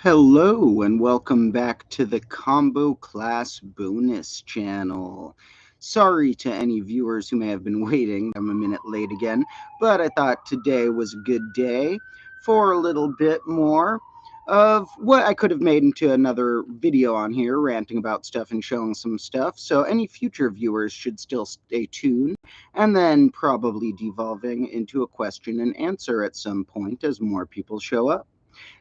Hello and welcome back to the Combo Class Bonus channel. Sorry to any viewers who may have been waiting. I'm a minute late again, but I thought today was a good day for a little bit more of what I could have made into another video on here, ranting about stuff and showing some stuff. So any future viewers should still stay tuned, and then probably devolving into a question and answer at some point as more people show up.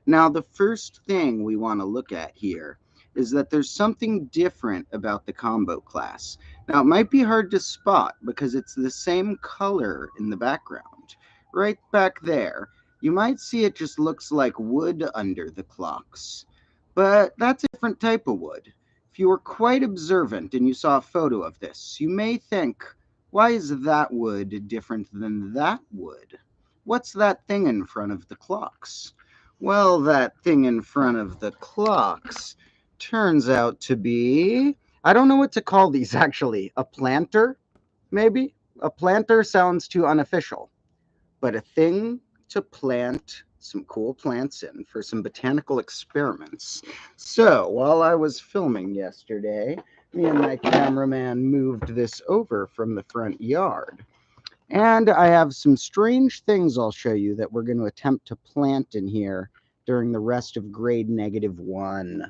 Now, the first thing we want to look at here is that there's something different about the combo class. Now, it might be hard to spot because it's the same color in the background. Right back there, you might see it just looks like wood under the clocks. But that's a different type of wood. If you were quite observant and you saw a photo of this, you may think, why is that wood different than that wood? What's that thing in front of the clocks? Well, that thing in front of the clocks turns out to be, I don't know what to call these actually. A planter, maybe? A planter sounds too unofficial, but a thing to plant some cool plants in for some botanical experiments. So, while I was filming yesterday, me and my cameraman moved this over from the front yard. And I have some strange things I'll show you that we're going to attempt to plant in here during the rest of grade -1.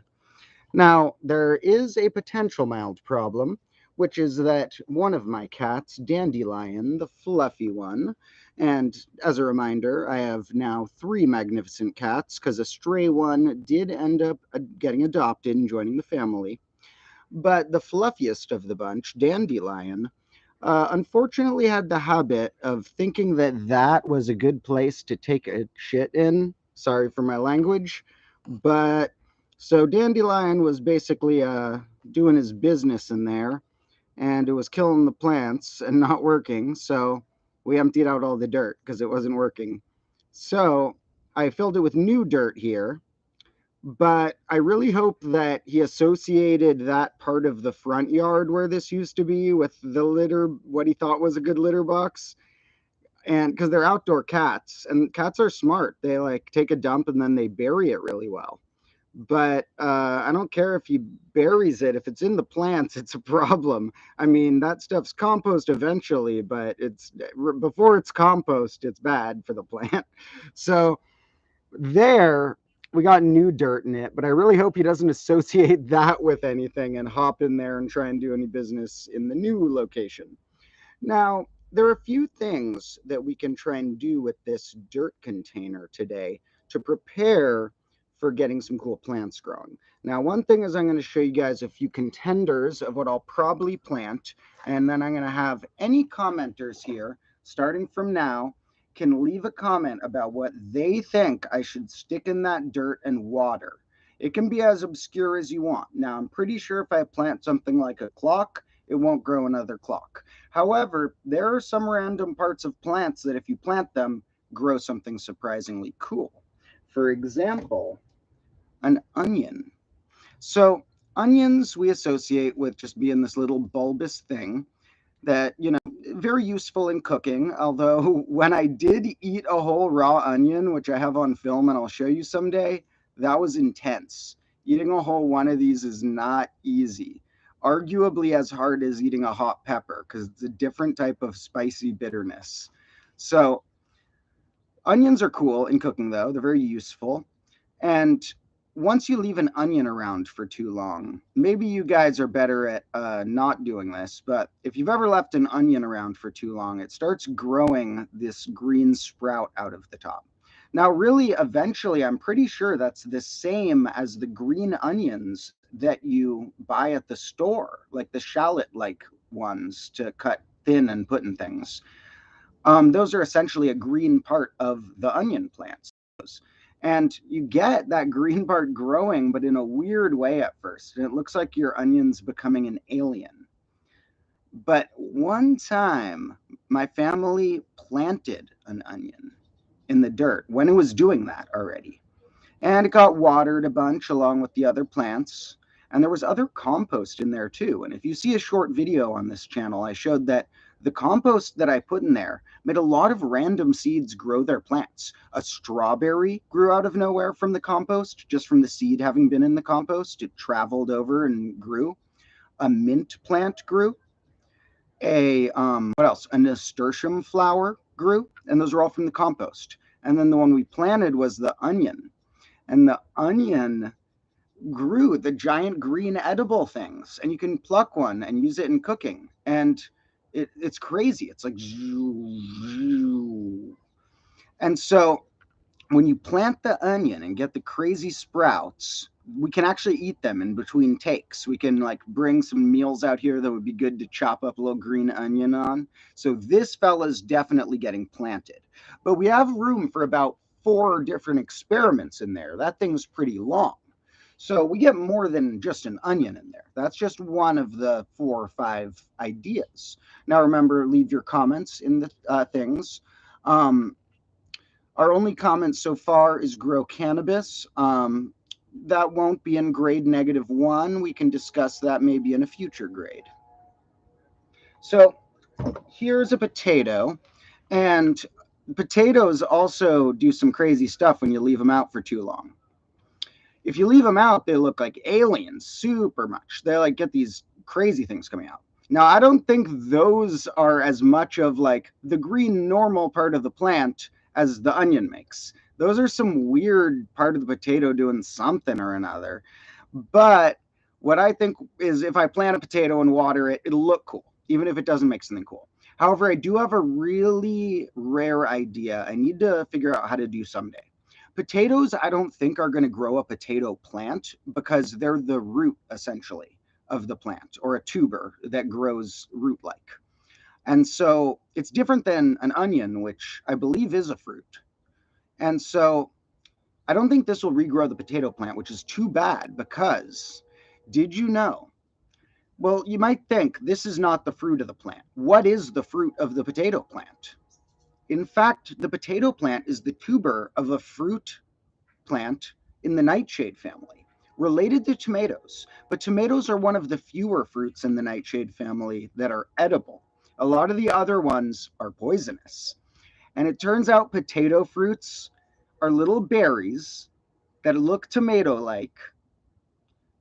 Now, there is a potential mild problem, which is that one of my cats, Dandelion, the fluffy one, and as a reminder, I have now 3 magnificent cats because a stray one did end up getting adopted and joining the family. But the fluffiest of the bunch, Dandelion, unfortunately had the habit of thinking that that was a good place to take a shit in. Sorry for my language. But so Dandelion was basically doing his business in there, and it was killing the plants and not working. So we emptied out all the dirt because it wasn't working. So I filled it with new dirt here, but I really hope that he associated that part of the front yard where this used to be with the litter, what he thought was a good litter box. And because they're outdoor cats, and cats are smart, they like take a dump and then they bury it really well. But I don't care if he buries it. If it's in the plants, it's a problem. I mean, that stuff's compost eventually, but it's before it's compost, it's bad for the plant. So there we got new dirt in it, but I really hope he doesn't associate that with anything and hop in there and try and do any business in the new location. Now, there are a few things that we can try and do with this dirt container today to prepare for getting some cool plants growing. Now, one thing is I'm going to show you guys a few contenders of what I'll probably plant, and then I'm going to have any commenters here, starting from now, can leave a comment about what they think I should stick in that dirt and water. It can be as obscure as you want. Now, I'm pretty sure if I plant something like a clock, it won't grow another clock. However, there are some random parts of plants that if you plant them, grow something surprisingly cool. For example, an onion. So onions we associate with just being this little bulbous thing that, very useful in cooking. Although when I did eat a whole raw onion, which I have on film and I'll show you someday, that was intense. Eating a whole one of these is not easy. Arguably as hard as eating a hot pepper because it's a different type of spicy bitterness. So onions are cool in cooking though. They're very useful. And once you leave an onion around for too long, maybe you guys are better at not doing this, but if you've ever left an onion around for too long, it starts growing this green sprout out of the top. Now, really, eventually, I'm pretty sure that's the same as the green onions that you buy at the store, like the shallot-like ones to cut thin and put in things. Those are essentially a green part of the onion plants. And you get that green part growing, but in a weird way at first. And it looks like your onion's becoming an alien. But one time, my family planted an onion in the dirt when it was doing that already. And it got watered a bunch along with the other plants. And there was other compost in there too. And if you see a short video on this channel, I showed that The compost that I put in there made a lot of random seeds grow their plants. A strawberry grew out of nowhere from the compost, just from the seed having been in the compost. It traveled over and grew. A mint plant grew. What else? A nasturtium flower grew, and those are all from the compost. And then the one we planted was the onion, and the onion grew the giant green edible things, and you can pluck one and use it in cooking, and it's crazy. It's like, and so when you plant the onion and get the crazy sprouts, we can actually eat them in between takes. We can like bring some meals out here that would be good to chop up a little green onion on. So this fella's definitely getting planted. But we have room for about 4 different experiments in there. That thing's pretty long. So we get more than just an onion in there. That's just one of the 4 or 5 ideas. Now remember, leave your comments in the things. Our only comment so far is grow cannabis. That won't be in grade -1. We can discuss that maybe in a future grade. So here's a potato, and potatoes also do some crazy stuff when you leave them out for too long. If you leave them out, they look like aliens super much. They like get these crazy things coming out. Now, I don't think those are as much of like the green normal part of the plant as the onion makes. Those are some weird part of the potato doing something or another. But what I think is if I plant a potato and water it, it'll look cool, even if it doesn't make something cool. However, I do have a really rare idea I need to figure out how to do someday. Potatoes, I don't think are going to grow a potato plant because they're the root, essentially, of the plant, or a tuber that grows root-like. And so it's different than an onion, which I believe is a fruit. And so I don't think this will regrow the potato plant, which is too bad because did you know? Well, you might think this is not the fruit of the plant. What is the fruit of the potato plant? In fact, the potato plant is the tuber of a fruit plant in the nightshade family, related to tomatoes. But tomatoes are one of the fewer fruits in the nightshade family that are edible. A lot of the other ones are poisonous. And it turns out potato fruits are little berries that look tomato-like.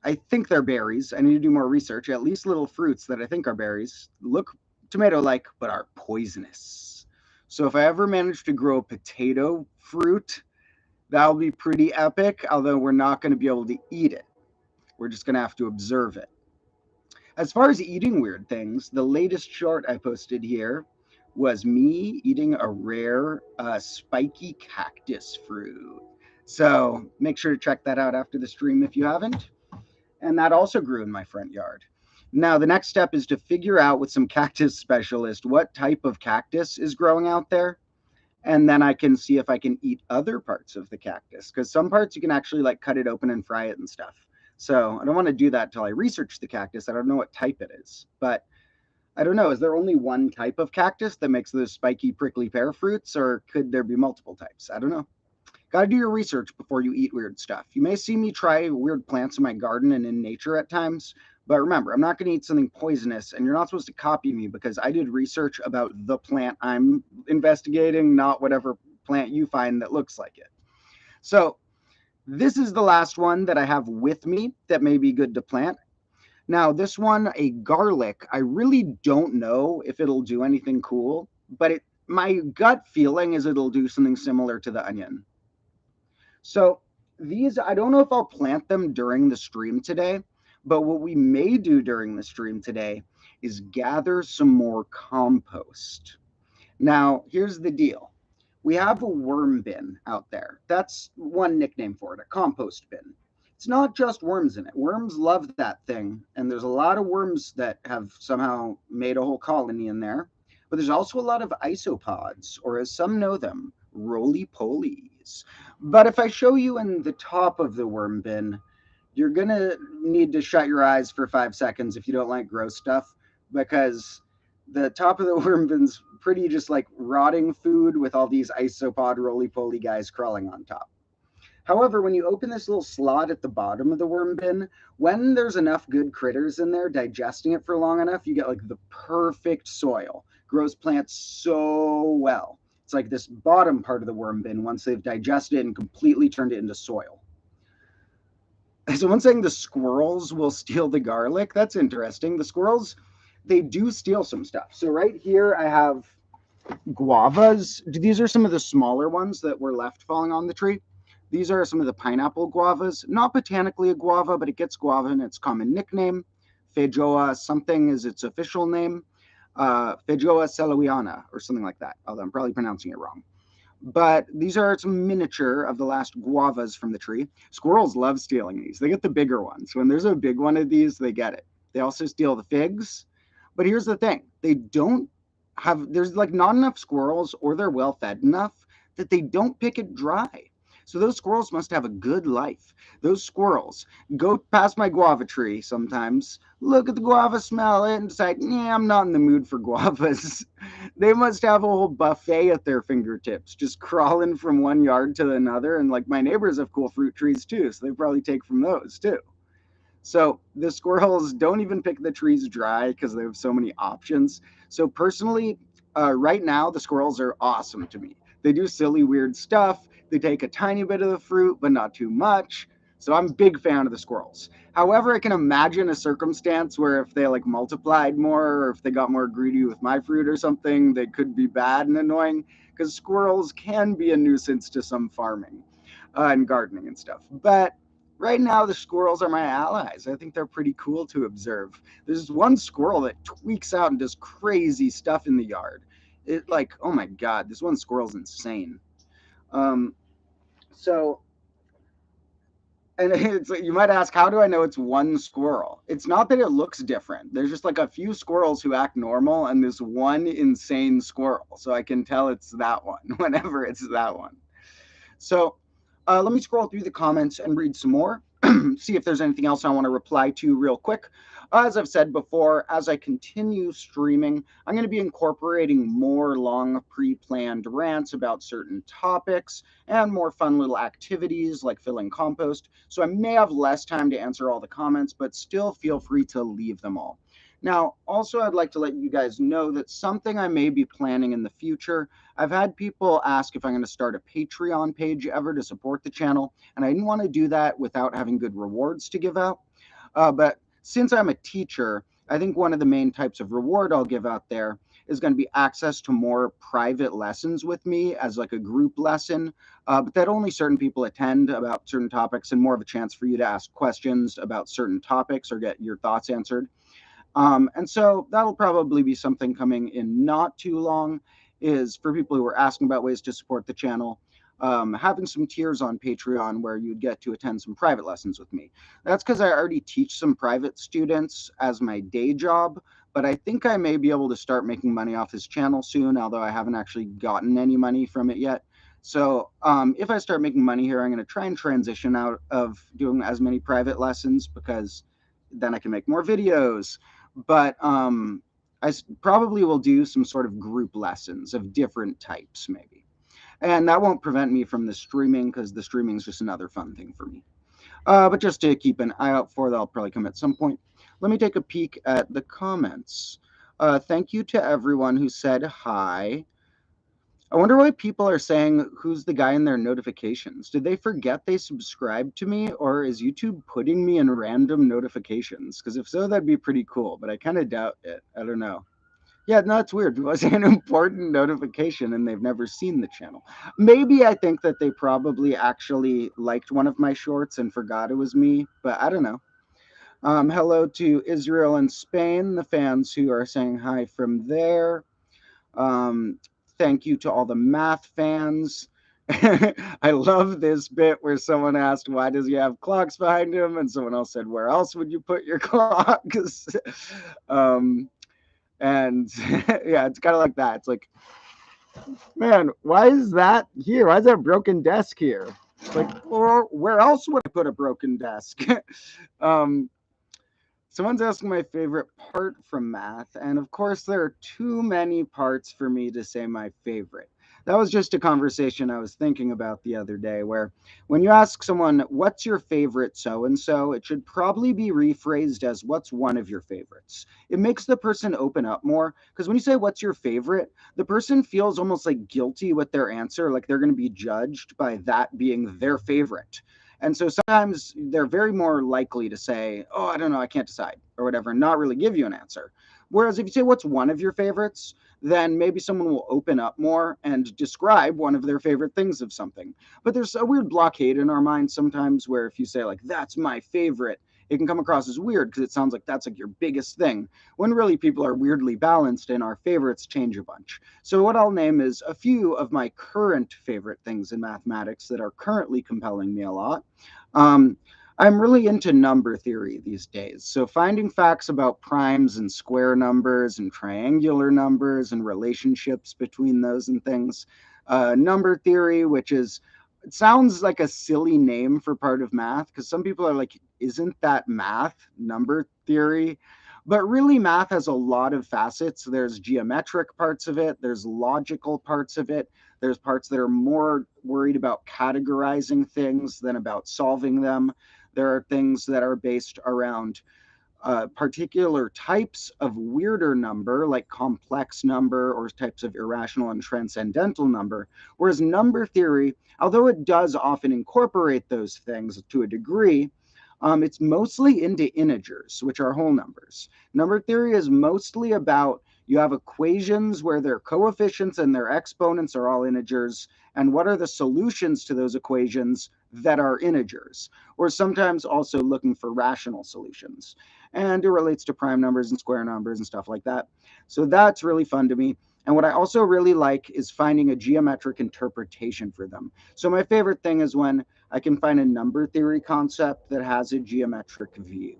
I think they're berries. I need to do more research. At least little fruits that I think are berries look tomato-like but are poisonous. So if I ever manage to grow a potato fruit, that'll be pretty epic, although we're not going to be able to eat it. We're just going to have to observe it. As far as eating weird things, the latest short I posted here was me eating a rare spiky cactus fruit. So make sure to check that out after the stream if you haven't. And that also grew in my front yard. Now, the next step is to figure out with some cactus specialist what type of cactus is growing out there. And then I can see if I can eat other parts of the cactus, because some parts you can actually like cut it open and fry it and stuff. So I don't want to do that until I research the cactus. I don't know what type it is, but I don't know. Is there only one type of cactus that makes those spiky, prickly pear fruits, or could there be multiple types? I don't know. Got to do your research before you eat weird stuff. You may see me try weird plants in my garden and in nature at times, but remember, I'm not going to eat something poisonous, and you're not supposed to copy me because I did research about the plant I'm investigating, not whatever plant you find that looks like it. So this is the last one that I have with me that may be good to plant. Now, this one, a garlic, I really don't know if it'll do anything cool, but my gut feeling is it'll do something similar to the onion. So these, I don't know if I'll plant them during the stream today, but what we may do during the stream today is gather some more compost. Now, here's the deal. We have a worm bin out there. That's one nickname for it, a compost bin. It's not just worms in it. Worms love that thing, and there's a lot of worms that have somehow made a whole colony in there. But there's also a lot of isopods, or as some know them, roly-polies. But if I show you in the top of the worm bin, you're going to need to shut your eyes for 5 seconds if you don't like gross stuff, because the top of the worm bin's pretty just like rotting food with all these isopod roly-poly guys crawling on top. However, when you open this little slot at the bottom of the worm bin, when there's enough good critters in there digesting it for long enough, you get like the perfect soil. grows plants so well. It's like this bottom part of the worm bin once they've digested it and completely turned it into soil. Someone's saying the squirrels will steal the garlic. That's interesting. The squirrels, they do steal some stuff. So right here I have guavas. These are some of the smaller ones that were left falling on the tree. These are some of the pineapple guavas. Not botanically a guava, but it gets guava in its common nickname. Feijoa something is its official name. Feijoa celowiana or something like that, although I'm probably pronouncing it wrong. But these are some miniature of the last guavas from the tree. Squirrels love stealing these. They get the bigger ones. When there's a big one of these, they get it. They also steal the figs. But here's the thing. They don't have, there's like not enough squirrels, or they're well fed enough that they don't pick it dry. So those squirrels must have a good life. Those squirrels go past my guava tree sometimes, look at the guava, smell it, and decide, yeah, I'm not in the mood for guavas. They must have a whole buffet at their fingertips, just crawling from one yard to another. And like my neighbors have cool fruit trees too, so they probably take from those too. So the squirrels don't even pick the trees dry because they have so many options. So personally, right now, the squirrels are awesome to me. They do silly, weird stuff. They take a tiny bit of the fruit, but not too much. So I'm a big fan of the squirrels. However, I can imagine a circumstance where if they like multiplied more, or if they got more greedy with my fruit or something, they could be bad and annoying, because squirrels can be a nuisance to some farming and gardening and stuff. But right now, the squirrels are my allies. I think they're pretty cool to observe. There's one squirrel that tweaks out and does crazy stuff in the yard. It like, oh my God, this one squirrel's insane. Um, so, and it's like, you might ask, how do I know it's one squirrel? It's not that it looks different. There's just like a few squirrels who act normal, and this one insane squirrel. So I can tell it's that one whenever it's that one. So let me scroll through the comments and read some more, see if there's anything else I want to reply to real quick. As I've said before, as I continue streaming, I'm going to be incorporating more long pre-planned rants about certain topics and more fun little activities like filling compost. So I may have less time to answer all the comments, but still feel free to leave them all. Now, also, I'd like to let you guys know that something I may be planning in the future. I've had people ask if I'm going to start a Patreon page ever to support the channel, and I didn't want to do that without having good rewards to give out. But since I'm a teacher, I think one of the main types of reward I'll give out there is going to be access to more private lessons with me as like a group lesson, but that only certain people attend about certain topics, and more of a chance for you to ask questions about certain topics or get your thoughts answered. And so that'll probably be something coming in not too long, is for people who are asking about ways to support the channel, having some tiers on Patreon where you'd get to attend some private lessons with me. That's because I already teach some private students as my day job, but I think I may be able to start making money off this channel soon, although I haven't actually gotten any money from it yet. So if I start making money here, I'm going to try and transition out of doing as many private lessons, because then I can make more videos. But I probably will do some sort of group lessons of different types, maybe. And that won't prevent me from the streaming, because the streaming is just another fun thing for me. But just to keep an eye out for, that'll probably come at some point. Let me take a peek at the comments. Thank you to everyone who said hi. I wonder why people are saying who's the guy in their notifications. Did they forget they subscribed to me, or is YouTube putting me in random notifications? Because if so, that'd be pretty cool, but I kind of doubt it. I don't know. Yeah, no, it's weird. It was an important notification and they've never seen the channel. Maybe I think that they probably actually liked one of my shorts and forgot it was me, but I don't know. Hello to Israel and Spain, the fans who are saying hi from there. Thank you to all the math fans. I love this bit where someone asked, why does he have clocks behind him? And someone else said, where else would you put your clocks? And yeah, it's kind of like that. It's like, man, why is that here? Why is there a broken desk here? It's like, or where else would I put a broken desk? Someone's asking my favorite part from math, and of course there are too many parts for me to say my favorite. that was just a conversation I was thinking about the other day, where when you ask someone, what's your favorite so and so, it should probably be rephrased as, what's one of your favorites? It makes the person open up more. Because when you say, what's your favorite, the person feels almost like guilty with their answer, like they're going to be judged by that being their favorite. And so sometimes they're very more likely to say, oh, I don't know, I can't decide, or whatever, and not really give you an answer. Whereas if you say, what's one of your favorites, then maybe someone will open up more and describe one of their favorite things of something. But there's a weird blockade in our minds sometimes where if you say, like, that's my favorite, it can come across as weird because it sounds like that's like your biggest thing, when really people are weirdly balanced and our favorites change a bunch. So what I'll name is a few of my current favorite things in mathematics that are currently compelling me a lot. Um, I'm really into number theory these days. So finding facts about primes and square numbers and triangular numbers and relationships between those and things. Number theory, which is, it sounds like a silly name for part of math because some people are like, isn't that math, number theory? But really, math has a lot of facets. There's geometric parts of it, there's logical parts of it, there's parts that are more worried about categorizing things than about solving them. There are things that are based around particular types of weirder number, like complex number or types of irrational and transcendental number. Whereas number theory, although it does often incorporate those things to a degree, it's mostly into integers, which are whole numbers. Number theory is mostly about, you have equations where their coefficients and their exponents are all integers, and what are the solutions to those equations that are integers, or sometimes also looking for rational solutions. And it relates to prime numbers and square numbers and stuff like that. So that's really fun to me. And what I also really like is finding a geometric interpretation for them. So my favorite thing is when I can find a number theory concept that has a geometric view.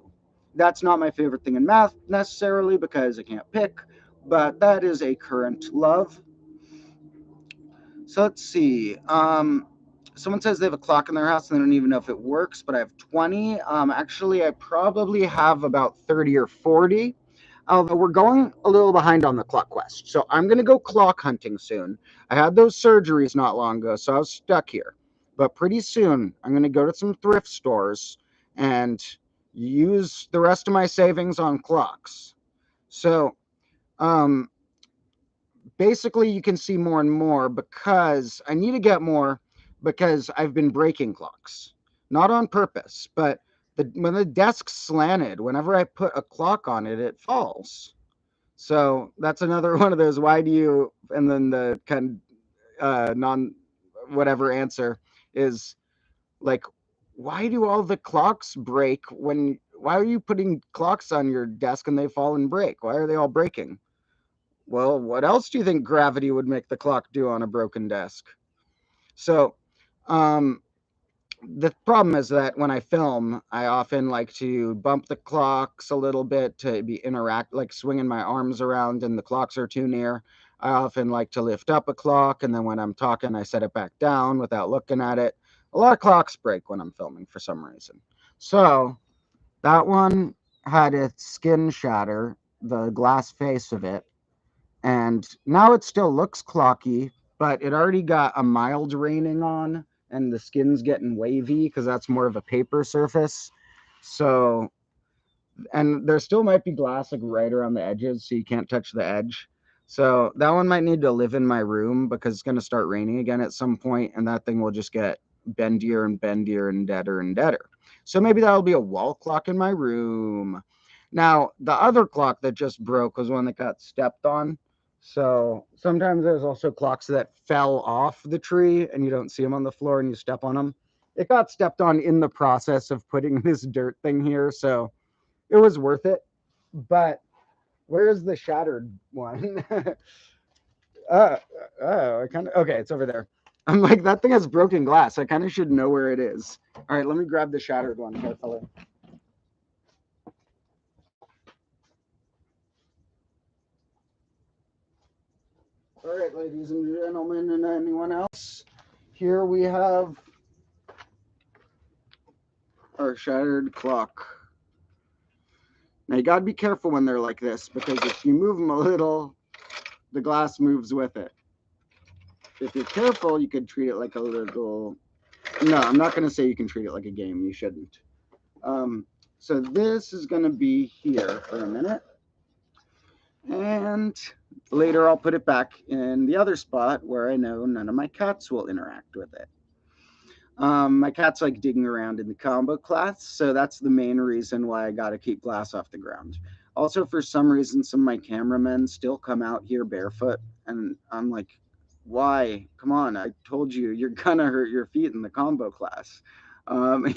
That's not my favorite thing in math necessarily because I can't pick, but that is a current love. So let's see. Someone says they have a clock in their house and they don't even know if it works, but I have 20. Actually, I probably have about 30 or 40. Although we're going a little behind on the clock quest. So I'm going to go clock hunting soon. I had those surgeries not long ago, so I was stuck here. But pretty soon, I'm going to go to some thrift stores and use the rest of my savings on clocks. So, um, basically you can see more and more because I need to get more because I've been breaking clocks. Not on purpose, but when the desk's slanted, whenever I put a clock on it, it falls. So that's another one of those, why do you, and then the kind of non whatever answer is like, why do all the clocks break why are you putting clocks on your desk and they fall and break? Why are they all breaking? Well, what else do you think gravity would make the clock do on a broken desk? So, um, the problem is that when I film, I often like to bump the clocks a little bit to be like swinging my arms around and the clocks are too near. I often like to lift up a clock, and then when I'm talking, I set it back down without looking at it. A lot of clocks break when I'm filming for some reason. So that one had its skin shatter, the glass face of it, and now it still looks clocky, but it already got a mild raining on, and the skin's getting wavy because that's more of a paper surface. So, and there still might be glass like right around the edges, so you can't touch the edge. So that one might need to live in my room because it's going to start raining again at some point, and that thing will just get bendier and bendier and deader and deader. So maybe that'll be a wall clock in my room. Now, the other clock that just broke was one that got stepped on. So sometimes there's also clocks that fell off the tree and you don't see them on the floor and you step on them. It got stepped on in the process of putting this dirt thing here, so it was worth it. But where's the shattered one? uh, I kind of, okay, it's over there. I'm like, that thing has broken glass. I kind of should know where it is. All right, let me grab the shattered one carefully. All right, ladies and gentlemen, and anyone else, here we have our shattered clock. Now you gotta be careful when they're like this because if you move them a little, the glass moves with it. if you're careful, you could treat it like a little... No, I'm not going to say you can treat it like a game. You shouldn't. So this is going to be here for a minute. And later I'll put it back in the other spot where I know none of my cats will interact with it. My cats like digging around in the combo class, so that's the main reason why I got to keep glass off the ground. Also, for some reason, some of my cameramen still come out here barefoot, and I'm like, why? Come on, I told you, you're gonna hurt your feet in the combo class.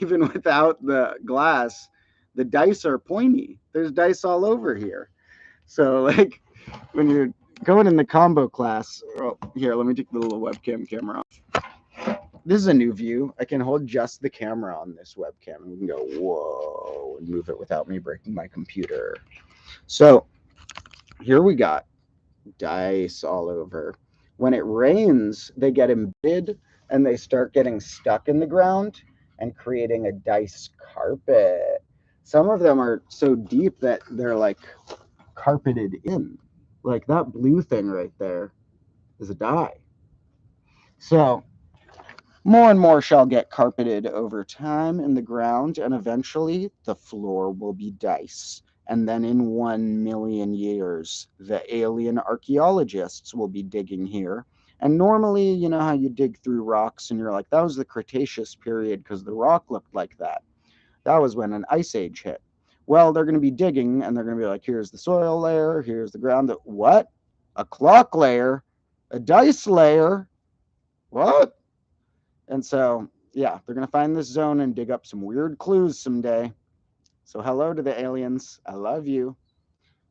Even without the glass, the dice are pointy. There's dice all over here. So, like, when you're going in the combo class, oh, here, let me take the little webcam camera off. This is a new view. I can hold just the camera on this webcam and we can go, whoa, and move it without me breaking my computer. So here we got dice all over. When it rains, they get embedded and they start getting stuck in the ground and creating a dice carpet. Some of them are so deep that they're like carpeted in. Like that blue thing right there is a die. So more and more shall get carpeted over time in the ground, and eventually the floor will be dice. And then in 1 million years, the alien archaeologists will be digging here. And normally, you know how you dig through rocks and you're like, that was the Cretaceous period because the rock looked like that. That was when an ice age hit. Well, they're going to be digging and they're going to be like, here's the soil layer, here's the ground. What? A clock layer? A dice layer? What? And so, yeah, they're going to find this zone and dig up some weird clues someday. So hello to the aliens. I love you.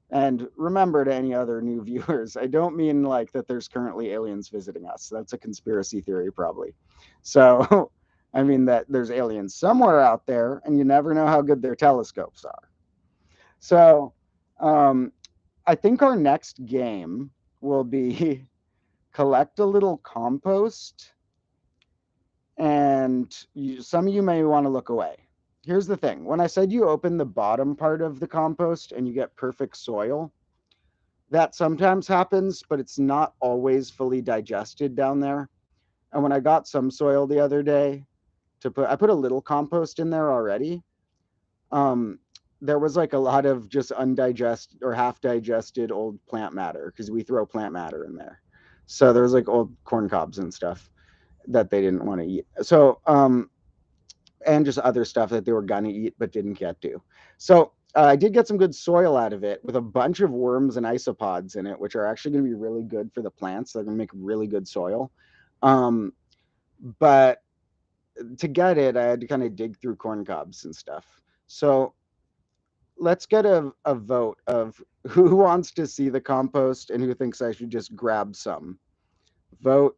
And remember, to any other new viewers, I don't mean like that there's currently aliens visiting us. That's a conspiracy theory, probably. So I mean that there's aliens somewhere out there, and you never know how good their telescopes are. So I think our next game will be collect a little compost, and some of you may want to look away. Here's the thing. When I said you open the bottom part of the compost and you get perfect soil, that sometimes happens, but it's not always fully digested down there. And when I got some soil the other day I put a little compost in there already. There was like a lot of just undigested or half digested old plant matter because we throw plant matter in there. So there was like old corn cobs and stuff that they didn't want to eat. So, and just other stuff that they were going to eat but didn't get to. So I did get some good soil out of it with a bunch of worms and isopods in it, which are actually going to be really good for the plants. They're going to make really good soil. But to get it, I had to kind of dig through corn cobs and stuff. So let's get a vote of who wants to see the compost and who thinks I should just grab some. Vote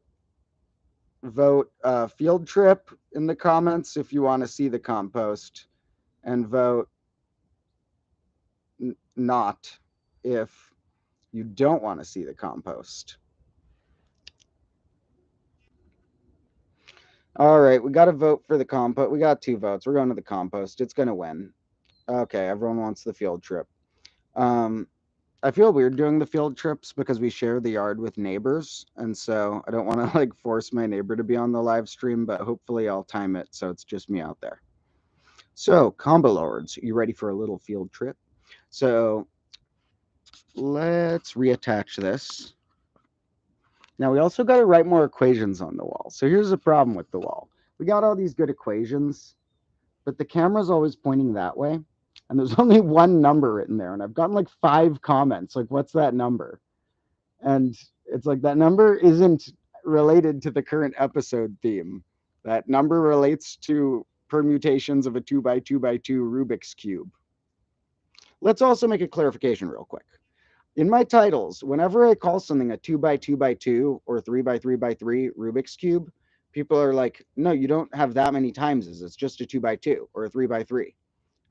field trip in the comments if you want to see the compost, and vote not if you don't want to see the compost. All right, we got a vote for the compost. We got 2 votes. We're going to the compost. It's going to win. Okay, everyone wants the field trip. I feel weird doing the field trips because we share the yard with neighbors, and so I don't want to like force my neighbor to be on the live stream, but hopefully I'll time it so it's just me out there. So, combo lords, you ready for a little field trip? So let's reattach this. Now we also got to write more equations on the wall. So here's the problem with the wall. We got all these good equations, but the camera's always pointing that way. And there's only one number written there. And I've gotten like 5 comments. Like, what's that number? And it's like, that number isn't related to the current episode theme. That number relates to permutations of a 2x2x2 Rubik's Cube. Let's also make a clarification real quick. In my titles, whenever I call something a 2x2x2 or 3x3x3 Rubik's Cube, people are like, no, you don't have that many times. It's just a 2x2 or a 3x3.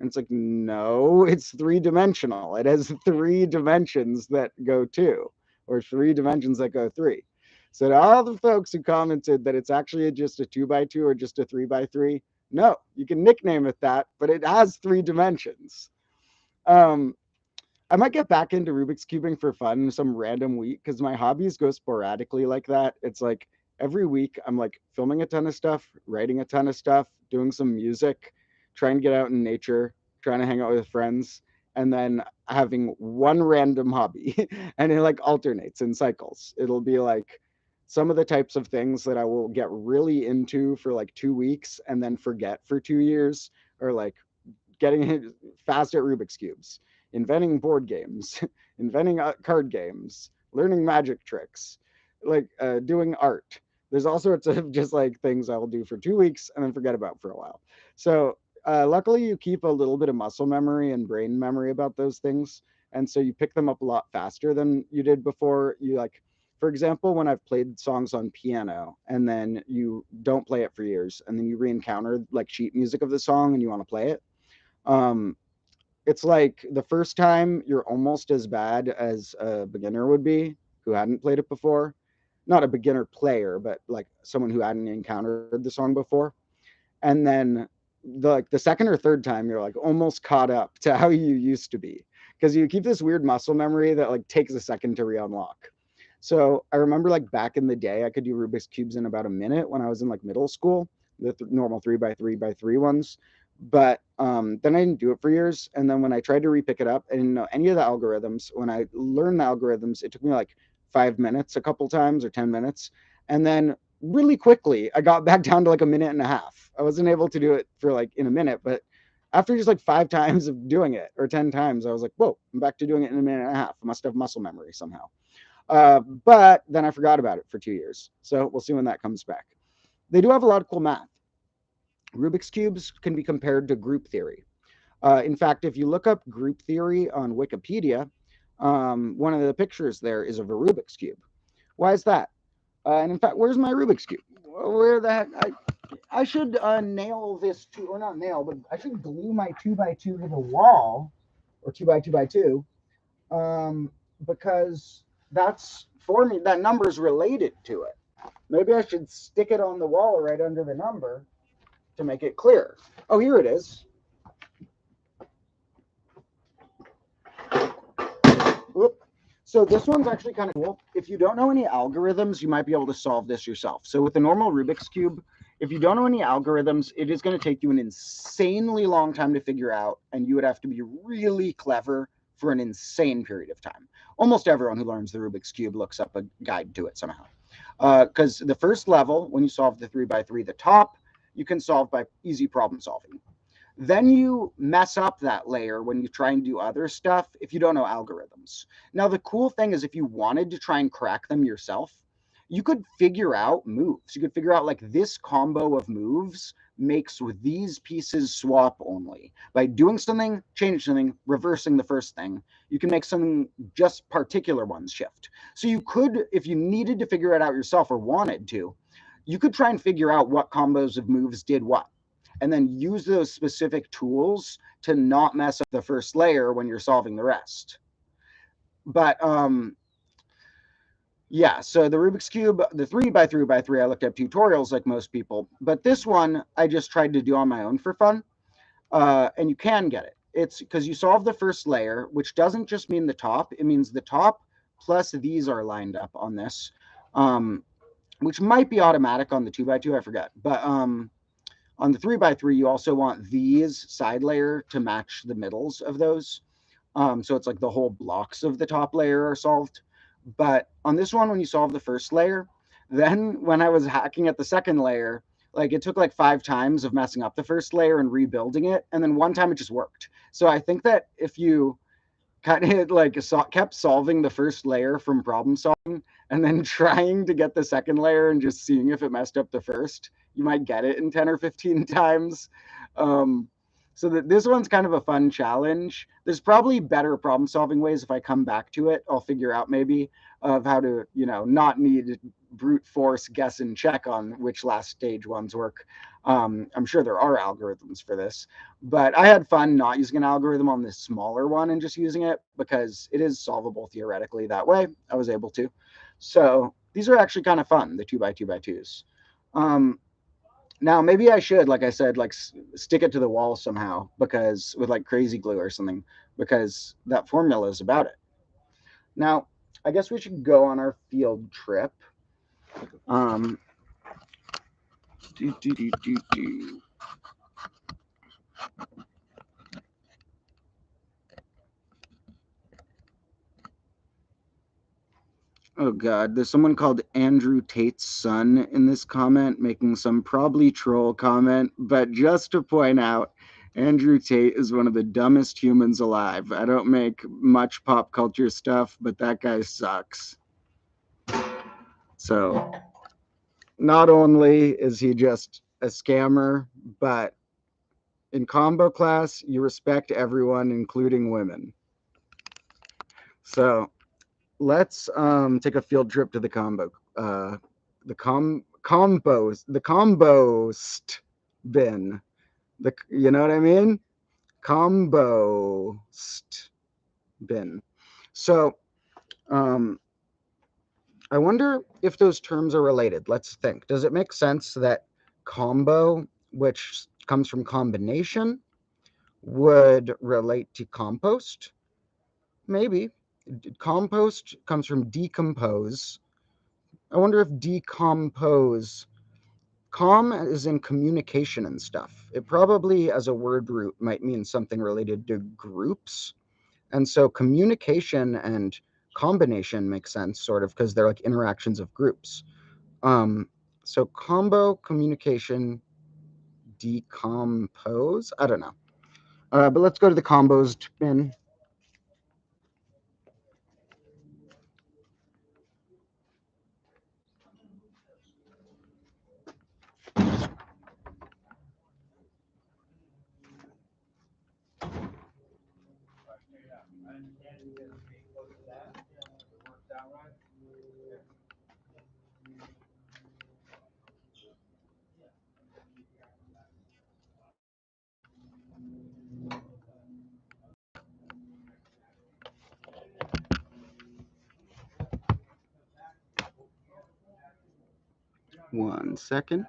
And it's like, no, it's 3-dimensional. It has 3 dimensions that go 2, or 3 dimensions that go 3. So to all the folks who commented that it's actually just a 2x2 or just a 3x3, no, you can nickname it that, but it has 3 dimensions. I might get back into Rubik's cubing for fun some random week because my hobbies go sporadically like that. It's like every week I'm like filming a ton of stuff, writing a ton of stuff, doing some music, trying to get out in nature, trying to hang out with friends, and then having one random hobby. And it like alternates in cycles. It'll be like some of the types of things that I will get really into for like 2 weeks and then forget for 2 years, or like getting fast at Rubik's cubes, inventing board games, inventing card games, learning magic tricks, like doing art. There's all sorts of just like things I will do for 2 weeks and then forget about for a while. So luckily, you keep a little bit of muscle memory and brain memory about those things, and so you pick them up a lot faster than you did before. You like, for example, when I've played songs on piano and then you don't play it for years, and then you re-encounter like sheet music of the song and you want to play it, um, it's like the first time you're almost as bad as a beginner would be who hadn't played it before. Not a beginner player, but like someone who hadn't encountered the song before. And then the second or third time you're like almost caught up to how you used to be, because you keep this weird muscle memory that like takes a second to re-unlock. So I remember like back in the day I could do Rubik's cubes in about a minute when I was in like middle school, the normal 3 by 3 by 3 ones. But then I didn't do it for years, and then when I tried to repick it up, I didn't know any of the algorithms. When I learned the algorithms, it took me like 5 minutes a couple times or 10 minutes, and then really quickly I got back down to like a minute and a half. I wasn't able to do it for like in a minute, but after just like 5 times of doing it or 10 times, I was like, whoa, I'm back to doing it in a minute and a half. I must have muscle memory somehow. But then I forgot about it for 2 years. So we'll see when that comes back. They do have a lot of cool math. Rubik's cubes can be compared to group theory. In fact, if you look up group theory on Wikipedia, one of the pictures there is of a Rubik's cube. Why is that? And in fact, where's my Rubik's cube? Where the heck? I should nail this to, or not nail, but I should glue my 2 by 2 to the wall, or 2 by 2 by 2, because that's for me. That number is related to it. Maybe I should stick it on the wall right under the number to make it clear. Oh, here it is. Oop. So this one's actually kind of cool. If you don't know any algorithms, you might be able to solve this yourself. So with the normal Rubik's Cube, if you don't know any algorithms, it is going to take you an insanely long time to figure out, and you would have to be really clever for an insane period of time. Almost everyone who learns the Rubik's Cube looks up a guide to it somehow. Because the first level, when you solve the 3 by 3, the top, you can solve by easy problem solving. Then you mess up that layer when you try and do other stuff if you don't know algorithms. Now, the cool thing is if you wanted to try and crack them yourself, you could figure out moves. You could figure out like this combo of moves makes with these pieces swap only. By doing something, change something, reversing the first thing, you can make something just particular ones shift. So you could, if you needed to figure it out yourself or wanted to, you could try and figure out what combos of moves did what, and then use those specific tools to not mess up the first layer when you're solving the rest. But yeah, so the Rubik's Cube, the 3 by 3 by 3, I looked up tutorials like most people, but this one I just tried to do on my own for fun, and you can get it. It's because you solve the first layer, which doesn't just mean the top, it means the top plus these are lined up on this, which might be automatic on the 2 by 2, I forget. But on the 3 by 3, you also want these side layer to match the middles of those. So it's like the whole blocks of the top layer are solved. But on this one, when you solve the first layer, then when I was hacking at the second layer, like it took like 5 times of messing up the first layer and rebuilding it. And then one time it just worked. So I think that if you kind of like kept solving the first layer from problem solving and then trying to get the second layer and just seeing if it messed up the first, you might get it in 10 or 15 times. So that this one's kind of a fun challenge. There's probably better problem solving ways. If I come back to it, I'll figure out maybe of how to, not need brute force guess and check on which last stage ones work. I'm sure there are algorithms for this, but I had fun not using an algorithm on this smaller one and just using it because it is solvable theoretically that way. I was able to. So these are actually kind of fun, the 2 by 2 by 2s. Now, maybe I should, like I said, like stick it to the wall somehow, because with like crazy glue or something, because that formula is about it. Now, I guess we should go on our field trip. Oh God, there's someone called Andrew Tate's son in this comment making some probably troll comment, but just to point out, Andrew Tate is one of the dumbest humans alive. I don't make much pop culture stuff, but that guy sucks. So, not only is he just a scammer, but in combo class, you respect everyone, including women. So, let's take a field trip to the compost bin. You know what I mean? Compost bin. So I wonder if those terms are related. Let's think. Does it make sense that combo, which comes from combination, would relate to compost? Maybe. Compost comes from decompose. I wonder if decompose, com is in communication and stuff. It probably, as a word root, might mean something related to groups. And so communication and combination makes sense, sort of, because they're like interactions of groups. So combo, communication, decompose. I don't know. But let's go to the composed bin. One second.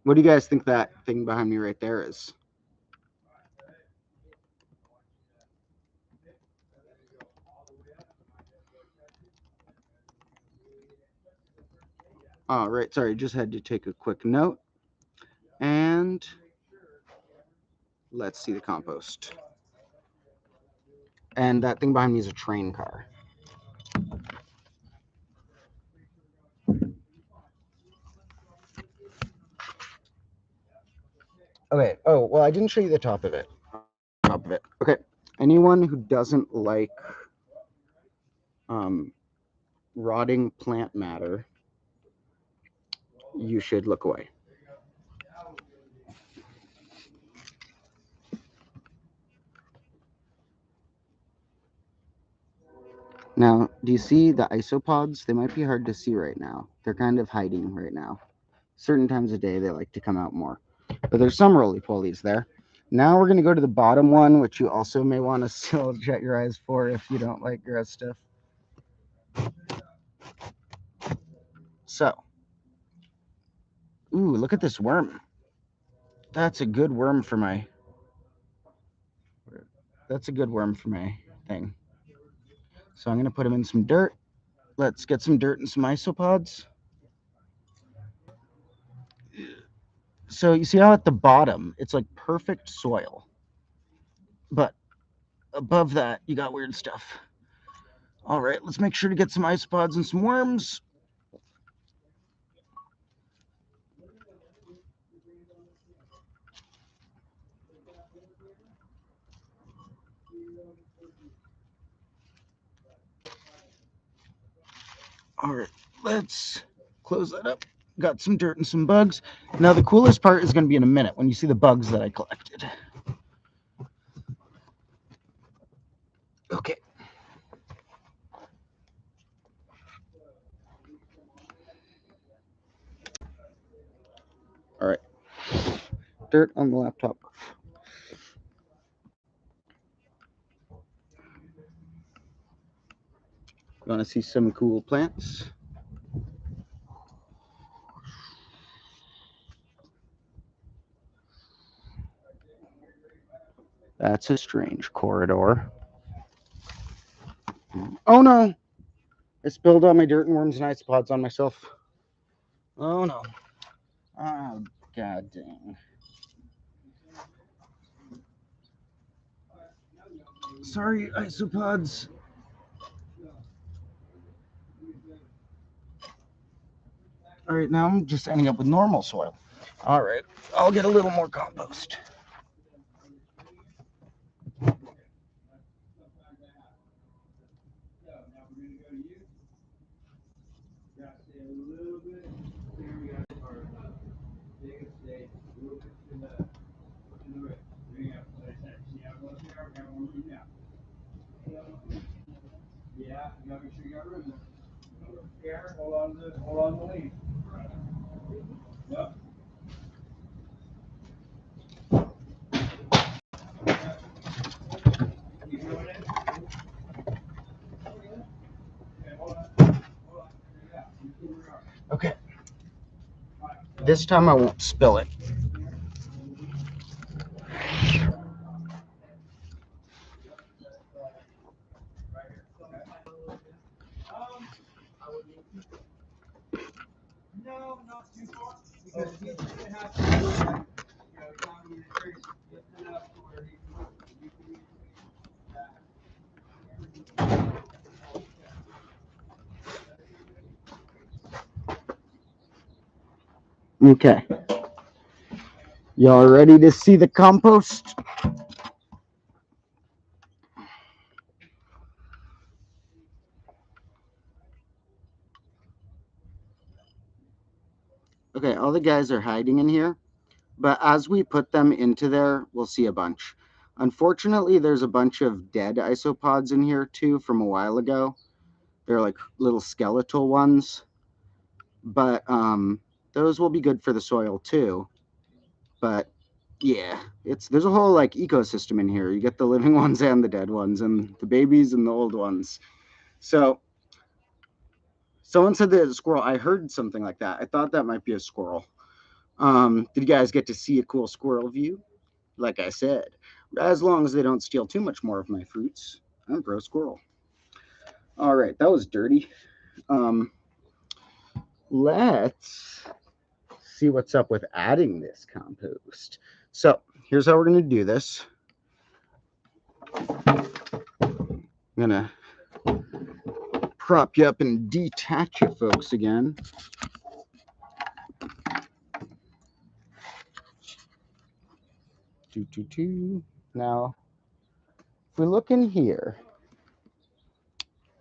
What do you guys think that thing behind me right there is? All right, sorry, just had to take a quick note. And let's see the compost. And that thing behind me is a train car. Okay. Oh, well, I didn't show you the top of it. Okay. Anyone who doesn't like rotting plant matter, you should look away. Now, do you see the isopods? They might be hard to see right now. They're kind of hiding right now. Certain times of day, they like to come out more. But there's some roly-polies there. Now we're going to go to the bottom one, which you also may want to still shut your eyes for if you don't like grass stuff. So, ooh, look at this worm. That's a good worm for my... That's a good worm for my thing. So I'm going to put him in some dirt. Let's get some dirt and some isopods. So you see how at the bottom, it's like perfect soil. But above that, you got weird stuff. All right, let's make sure to get some isopods and some worms. All right, let's close that up. Got some dirt and some bugs. Now the coolest part is going to be in a minute when you see the bugs that I collected. Okay. All right. Dirt on the laptop. You want to see some cool plants? That's a strange corridor. Oh no! I spilled all my dirt and worms and isopods on myself. Oh no. Oh, god dang. Sorry, isopods. All right, now I'm just ending up with normal soil. All right, I'll get a little more compost. Okay. This time I won't spill it. Okay. Y'all ready to see the compost? Okay, all the guys are hiding in here, but as we put them into there, we'll see a bunch. Unfortunately, there's a bunch of dead isopods in here too from a while ago. They're like little skeletal ones, but those will be good for the soil too. But yeah, there's a whole like ecosystem in here. You get the living ones and the dead ones, and the babies and the old ones. So someone said there's a squirrel. I heard something like that. I thought that might be a squirrel. Did you guys get to see a cool squirrel view? Like I said, as long as they don't steal too much more of my fruits, I'm pro squirrel. All right, that was dirty. Let's see what's up with adding this compost. So here's how we're going to do this. I'm going to prop you up and detach you folks again. Now, if we look in here,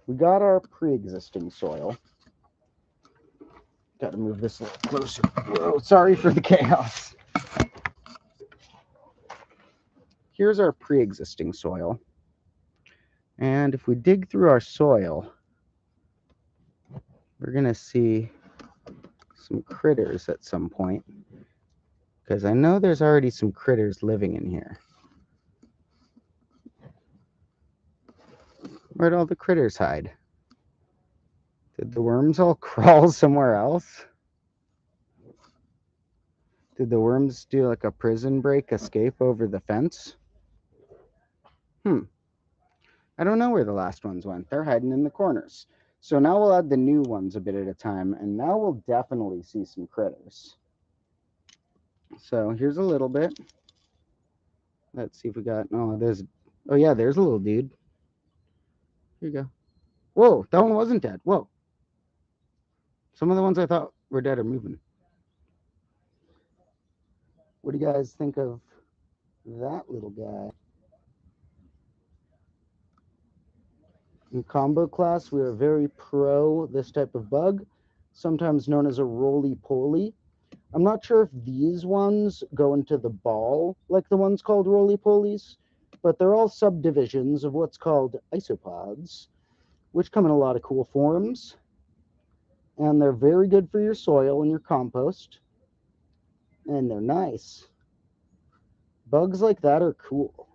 we got our pre-existing soil. Got to move this a little closer. Whoa, sorry for the chaos. Here's our pre-existing soil. And if we dig through our soil, we're going to see some critters at some point. Because I know there's already some critters living in here. Where'd all the critters hide? Did the worms all crawl somewhere else? Did the worms do like a prison break escape over the fence? I don't know where the last ones went. They're hiding in the corners. So now we'll add the new ones a bit at a time, and now we'll definitely see some critters. So here's a little bit. Let's see if we got, oh yeah, there's a little dude. Here you go. Whoa, that one wasn't dead. Whoa. Some of the ones I thought were dead are moving. What do you guys think of that little guy? In combo class, we are very pro this type of bug, sometimes known as a roly-poly. I'm not sure if these ones go into the ball like the ones called roly-polies, but they're all subdivisions of what's called isopods, which come in a lot of cool forms. And they're very good for your soil and your compost. And they're nice. Bugs like that are cool.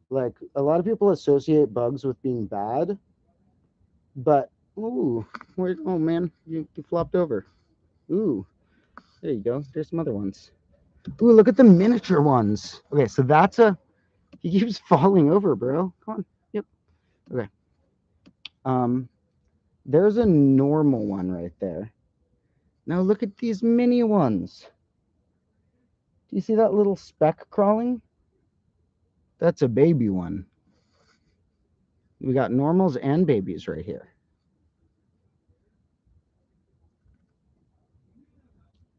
Like, a lot of people associate bugs with being bad, but, ooh, oh man, you flopped over. Ooh, there you go. There's some other ones. Ooh, look at the miniature ones. Okay, so that's he keeps falling over, bro. Come on. Yep. Okay. There's a normal one right there. Now look at these mini ones. Do you see that little speck crawling? That's a baby one. We got normals and babies right here.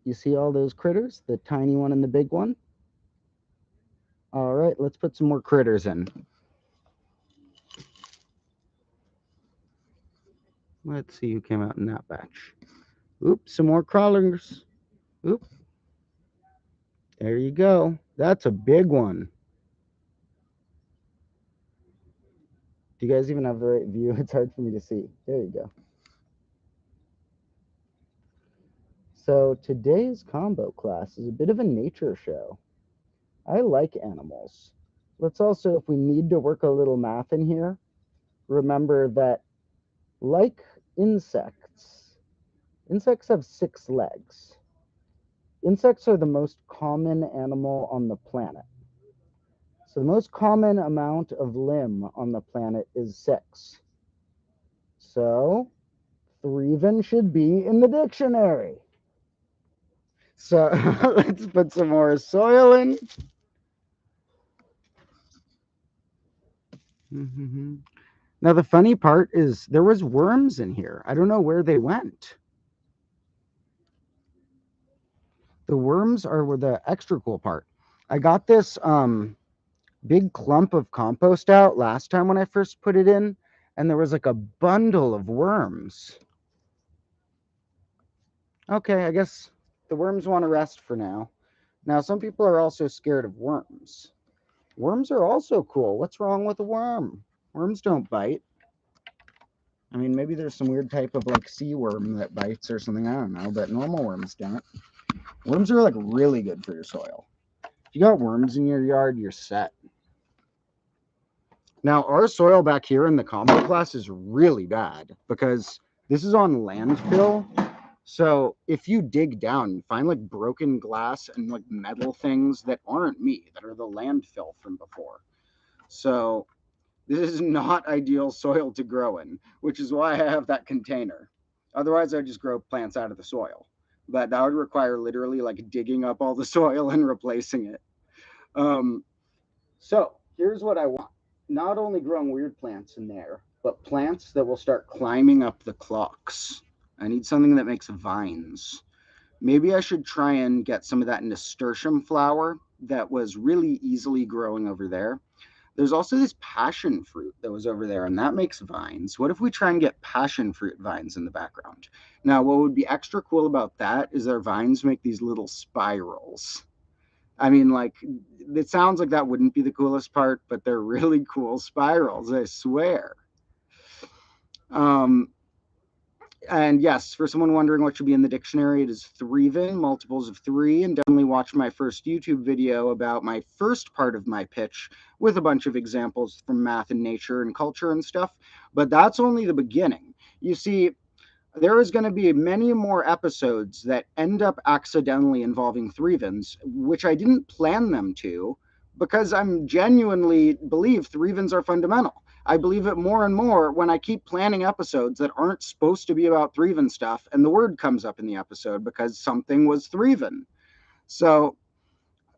You see all those critters? The tiny one and the big one? All right, let's put some more critters in. Let's see who came out in that batch. Oops, some more crawlers. Oop. There you go. That's a big one. Do you guys even have the right view? It's hard for me to see. There you go. So today's combo class is a bit of a nature show. I like animals. Let's also, if we need to work a little math in here, remember that like insects have 6 legs. Insects are the most common animal on the planet. So the most common amount of limb on the planet is 6. So threven should be in the dictionary. So let's put some more soil in. Now the funny part is there was worms in here. I don't know where they went. The worms are the extra cool part. I got this big clump of compost out last time when I first put it in, and there was like a bundle of worms. Okay, I guess the worms want to rest for now. Now, some people are also scared of worms. Worms are also cool. What's wrong with a worm? Worms don't bite. I mean, maybe there's some weird type of like sea worm that bites or something. I don't know, but normal worms don't. Worms are like really good for your soil. If you got worms in your yard, you're set. Now, our soil back here in the combo class is really bad because this is on landfill. So if you dig down, you find like broken glass and like metal things that aren't me, that are the landfill from before. So this is not ideal soil to grow in, which is why I have that container. Otherwise, I just grow plants out of the soil. But that would require literally like digging up all the soil and replacing it. So here's what I want. Not only growing weird plants in there, but plants that will start climbing up the clocks. I need something that makes vines. Maybe I should try and get some of that nasturtium flower that was really easily growing over there. There's also this passion fruit that was over there, and that makes vines. What if we try and get passion fruit vines in the background? Now, what would be extra cool about that is their vines make these little spirals. I mean, like, it sounds like that wouldn't be the coolest part, but they're really cool spirals, I swear. And yes, for someone wondering what should be in the dictionary, it is threven, multiples of 3, and definitely watch my first YouTube video about my first part of my pitch with a bunch of examples from math and nature and culture and stuff. But that's only the beginning. You see, there is going to be many more episodes that end up accidentally involving threvens, which I didn't plan them to, because I'm genuinely believe threvens are fundamental. I believe it more and more when I keep planning episodes that aren't supposed to be about threven stuff, and the word comes up in the episode because something was threven. So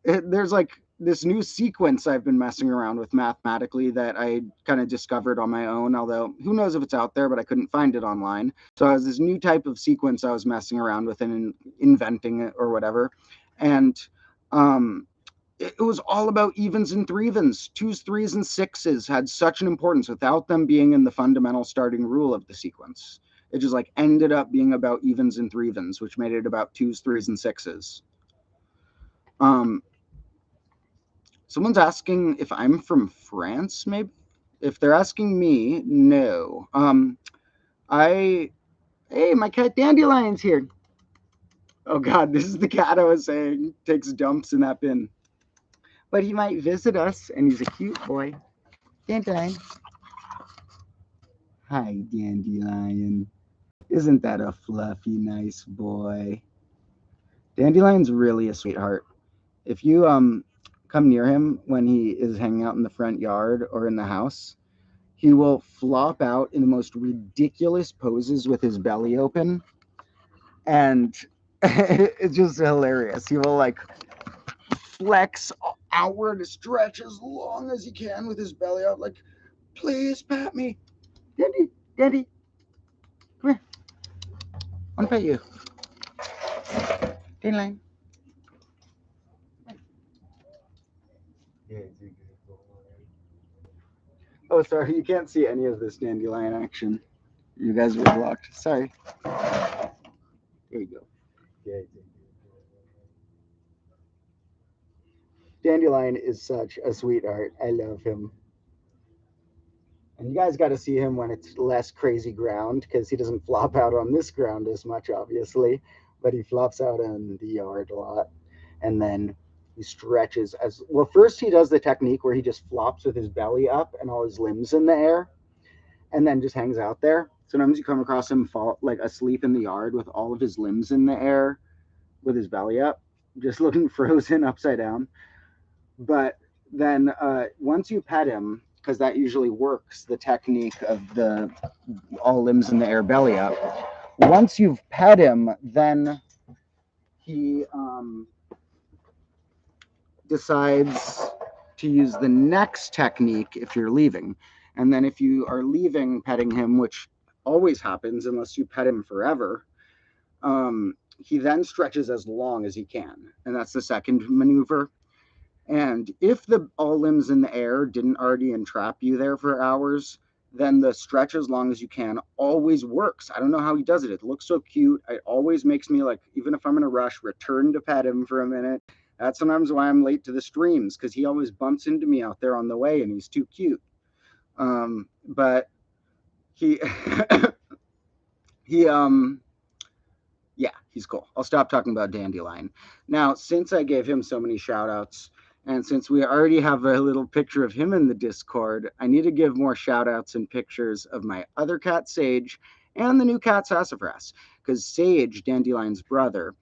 there's like this new sequence I've been messing around with mathematically that I kind of discovered on my own, although who knows if it's out there, but I couldn't find it online. So I was this new type of sequence I was messing around with and inventing it or whatever. And it was all about evens and threvens. 2s, 3s, and 6s had such an importance without them being in the fundamental starting rule of the sequence. It just like ended up being about evens and threvens, which made it about 2s, 3s, and 6s. Someone's asking if I'm from France, maybe? If they're asking me, no. Hey, my cat Dandelion's here. Oh God, this is the cat I was saying takes dumps in that bin. But he might visit us, and he's a cute boy. Dandelion. Hi, Dandelion. Isn't that a fluffy, nice boy? Dandelion's really a sweetheart. If you come near him when he is hanging out in the front yard or in the house, he will flop out in the most ridiculous poses with his belly open. And It's just hilarious. He will like flex outward, stretch as long as he can with his belly out, like, please pat me. Daddy, Daddy, come here. I want to pet you. Dandelion. Oh, sorry, you can't see any of this dandelion action. You guys were blocked. Sorry. There you go. Dandelion is such a sweetheart. I love him. And you guys got to see him when it's less crazy ground, because he doesn't flop out on this ground as much, obviously, but he flops out in the yard a lot. And then he stretches as well. First, he does the technique where he just flops with his belly up and all his limbs in the air, and then just hangs out there. Sometimes you come across him fall like asleep in the yard with all of his limbs in the air with his belly up, just looking frozen upside down. But then once you pet him, because that usually works, the technique of the all limbs in the air, belly up. Once you've pet him, then he decides to use the next technique if you're leaving. And then if you are leaving petting him, which always happens unless you pet him forever, he then stretches as long as he can. And that's the second maneuver. And if the all limbs in the air didn't already entrap you there for hours, then the stretch as long as you can always works. I don't know how he does it. It looks so cute. It always makes me, like, even if I'm in a rush, return to pet him for a minute. That's sometimes why I'm late to the streams, because he always bumps into me out there on the way and he's too cute. But he he yeah, he's cool. I'll stop talking about Dandelion. Now, since I gave him so many shout outs, and since we already have a little picture of him in the Discord, I need to give more shout outs and pictures of my other cat, Sage, and the new cat, Sassafras. Because Sage, Dandelion's brother,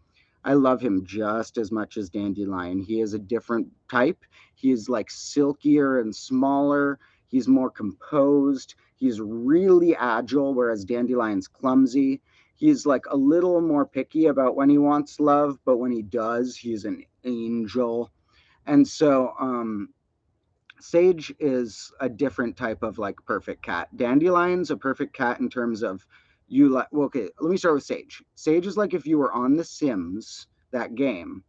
I love him just as much as Dandelion. He is a different type. He is like silkier and smaller. He's more composed. He's really agile, whereas Dandelion's clumsy. He's like a little more picky about when he wants love, but when he does, he's an angel. And so Sage is a different type of like perfect cat. Dandelion's a perfect cat in terms of you like, well, okay, let me start with Sage. Sage is like if you were on The Sims, that game,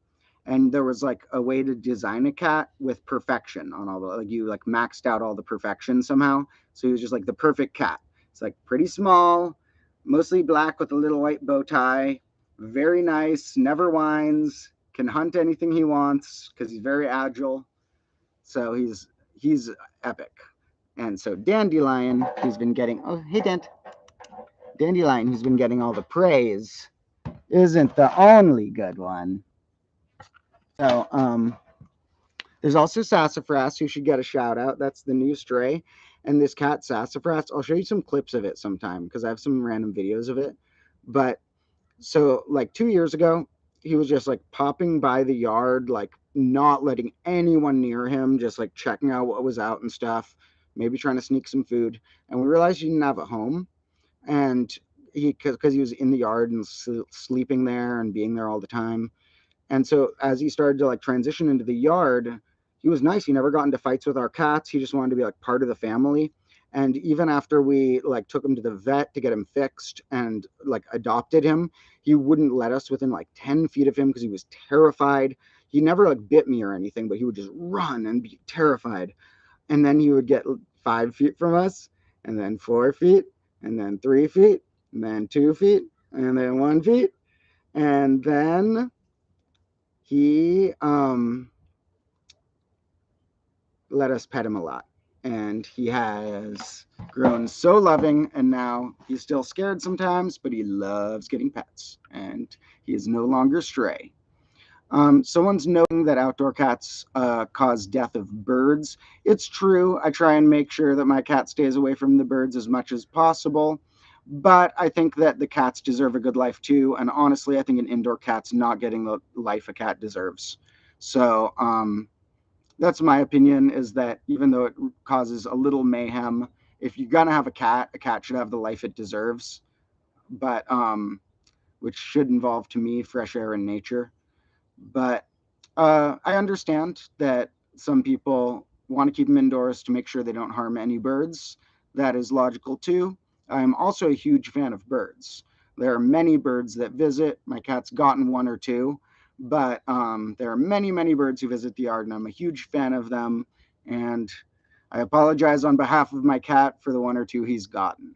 and there was like a way to design a cat with perfection on all the, like you like maxed out all the perfection somehow. So he was just like the perfect cat. It's like pretty small, mostly black with a little white bow tie, very nice, never whines, can hunt anything he wants because he's very agile. So he's epic. And so Dandelion, who's been getting, oh hey Dent, Dandelion, who's been getting all the praise, isn't the only good one. So there's also Sassafras, who should get a shout out. That's the new stray. And this cat Sassafras, I'll show you some clips of it sometime because I have some random videos of it. But so like 2 years ago, he was just like popping by the yard, like not letting anyone near him, just like checking out what was out and stuff, maybe trying to sneak some food. And we realized he didn't have a home. And because he was in the yard and sleeping there and being there all the time. And so as he started to like transition into the yard, he was nice. He never got into fights with our cats. He just wanted to be like part of the family. And even after we like took him to the vet to get him fixed and like adopted him, he wouldn't let us within like 10 feet of him because he was terrified. He never like bit me or anything, but he would just run and be terrified. And then he would get 5 feet from us, and then 4 feet, and then 3 feet, and then 2 feet, and then 1 feet. And then he let us pet him a lot, and he has grown so loving, and now he's still scared sometimes, but he loves getting pets, and he is no longer stray. Someone's noting that outdoor cats cause death of birds. It's true. I try and make sure that my cat stays away from the birds as much as possible. But I think that the cats deserve a good life too. And honestly, I think an indoor cat's not getting the life a cat deserves. So that's my opinion, is that even though it causes a little mayhem, if you're going to have a cat should have the life it deserves. But which should involve to me fresh air and nature. But I understand that some people want to keep them indoors to make sure they don't harm any birds. That is logical too. I'm also a huge fan of birds. There are many birds that visit. My cat's gotten one or two, but there are many, many birds who visit the yard, and I'm a huge fan of them. And I apologize on behalf of my cat for the one or two he's gotten.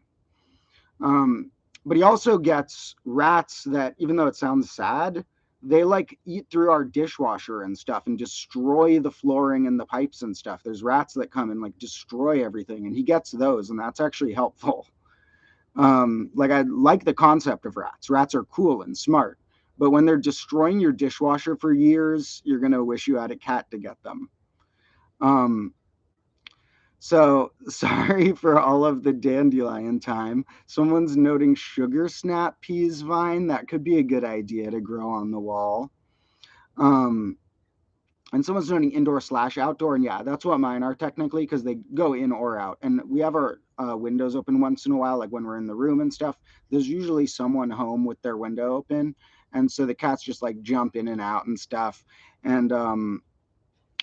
Um, but he also gets rats that, even though it sounds sad, they like eat through our dishwasher and stuff and destroy the flooring and the pipes and stuff. There's rats that come and like destroy everything, and he gets those, and that's actually helpful. Like I like the concept of rats. Rats are cool and smart, but when they're destroying your dishwasher for years, you're gonna wish you had a cat to get them. Um, So sorry for all of the dandelion time. Someone's noting sugar snap peas vine. That could be a good idea to grow on the wall. Um, and someone's noting indoor slash outdoor. And yeah, that's what mine are technically because they go in or out. And we have our windows open once in a while, like when we're in the room and stuff. There's usually someone home with their window open. And so the cats just like jump in and out and stuff. And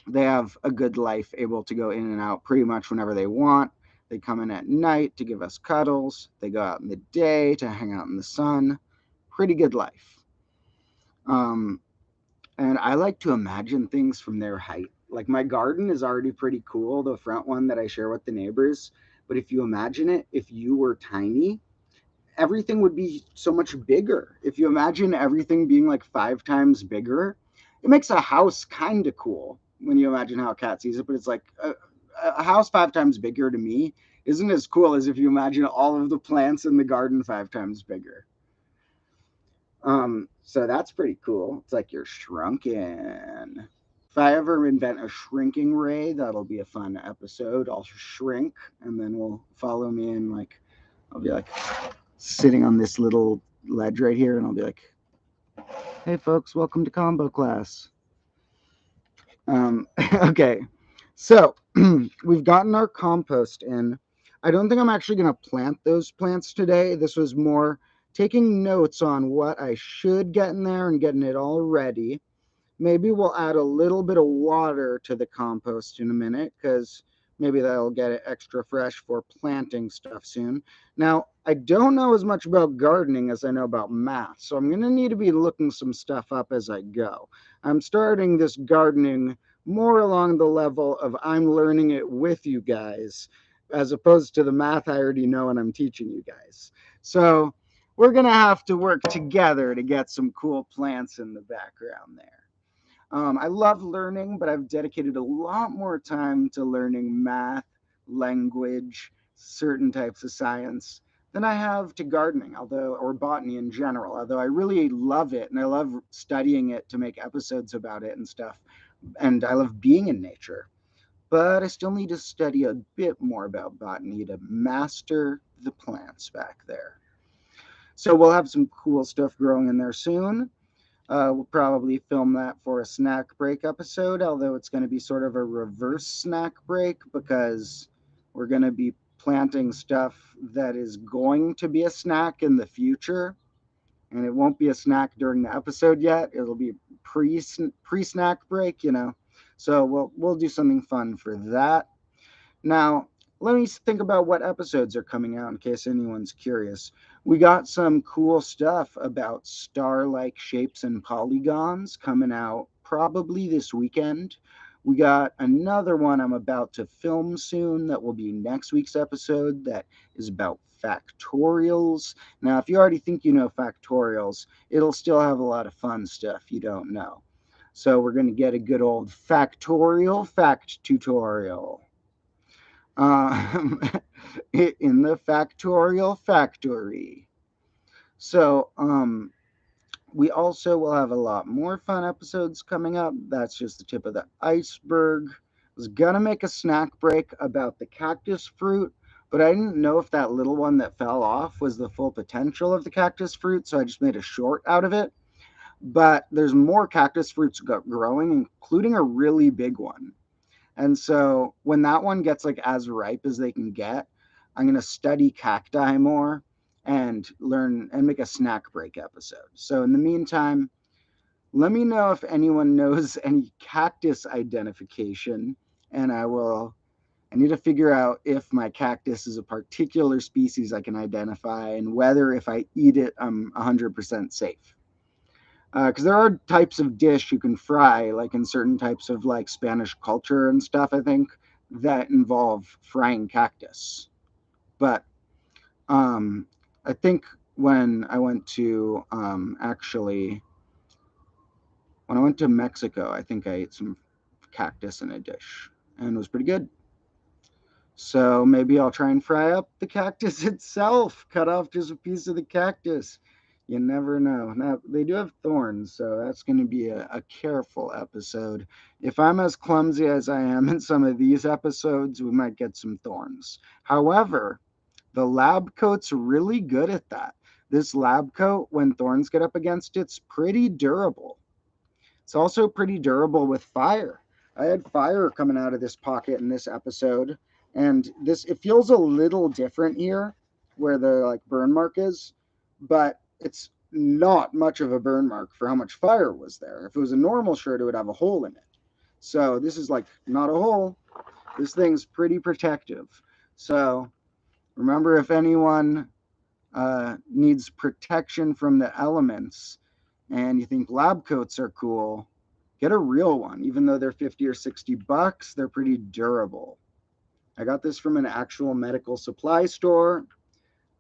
they have a good life, able to go in and out pretty much whenever they want. They come in at night to give us cuddles. They go out in the day to hang out in the sun. Pretty good life. Um, and I like to imagine things from their height. Like my garden is already pretty cool, the front one that I share with the neighbors. But if you imagine it, if you were tiny, everything would be so much bigger. If you imagine everything being like 5 times bigger, it makes a house kind of cool when you imagine how a cat sees it. But it's like a house 5 times bigger to me isn't as cool as if you imagine all of the plants in the garden 5 times bigger. So that's pretty cool. It's like you're shrunken. If I ever invent a shrinking ray, that'll be a fun episode. I'll shrink, and then we'll follow me in. Like, I'll be like sitting on this little ledge right here, and I'll be like, "Hey, folks, welcome to combo class." Okay, so we've gotten our compost in. I don't think I'm actually going to plant those plants today. This was more taking notes on what I should get in there and getting it all ready. Maybe we'll add a little bit of water to the compost in a minute because maybe that'll get it extra fresh for planting stuff soon. Now, I don't know as much about gardening as I know about math, so I'm going to need to be looking some stuff up as I go. I'm starting this gardening more along the level of I'm learning it with you guys, as opposed to the math I already know and I'm teaching you guys. So we're going to have to work together to get some cool plants in the background there. I love learning, but I've dedicated a lot more time to learning math, language, certain types of science than I have to gardening, or botany in general. Although I really love it and I love studying it to make episodes about it and stuff. And I love being in nature. But I still need to study a bit more about botany to master the plants back there. So we'll have some cool stuff growing in there soon. We'll probably film that for a snack break episode, although it's going to be sort of a reverse snack break because we're going to be planting stuff that is going to be a snack in the future. And it won't be a snack during the episode yet. It'll be pre-snack break, you know. So we'll do something fun for that. Now, let me think about what episodes are coming out in case anyone's curious. We got some cool stuff about star-like shapes and polygons coming out probably this weekend. We got another one I'm about to film soon that will be next week's episode that is about factorials. Now, if you already think you know factorials, it'll still have a lot of fun stuff you don't know. So we're going to get a good old factorial fact tutorial. In the factorial factory. So, we also will have a lot more fun episodes coming up. That's just the tip of the iceberg. I was gonna make a snack break about the cactus fruit, but I didn't know if that little one that fell off was the full potential of the cactus fruit, so I just made a short out of it. But there's more cactus fruits growing, including a really big one. And so when that one gets like as ripe as they can get, I'm going to study cacti more and learn and make a snack break episode. So in the meantime, let me know if anyone knows any cactus identification, and I need to figure out if my cactus is a particular species I can identify and whether if I eat it, I'm 100% safe. Because there are types of dish you can fry, like in certain types of like Spanish culture and stuff, I think, that involve frying cactus. But um, I think when I went to actually, when I went to Mexico, I think I ate some cactus in a dish and it was pretty good. So maybe I'll try and fry up the cactus itself, cut off just a piece of the cactus. You never know. Now, they do have thorns, so that's going to be a careful episode. If I'm as clumsy as I am in some of these episodes, we might get some thorns. However, the lab coat's really good at that. This lab coat, when thorns get up against it, it's pretty durable. It's also pretty durable with fire. I had fire coming out of this pocket in this episode, and this it feels a little different here where the like burn mark is, but it's not much of a burn mark for how much fire was there. If it was a normal shirt, it would have a hole in it. So this is like not a hole. This thing's pretty protective. So remember, if anyone needs protection from the elements and you think lab coats are cool, get a real one. Even though they're 50 or 60 bucks, they're pretty durable. I got this from an actual medical supply store.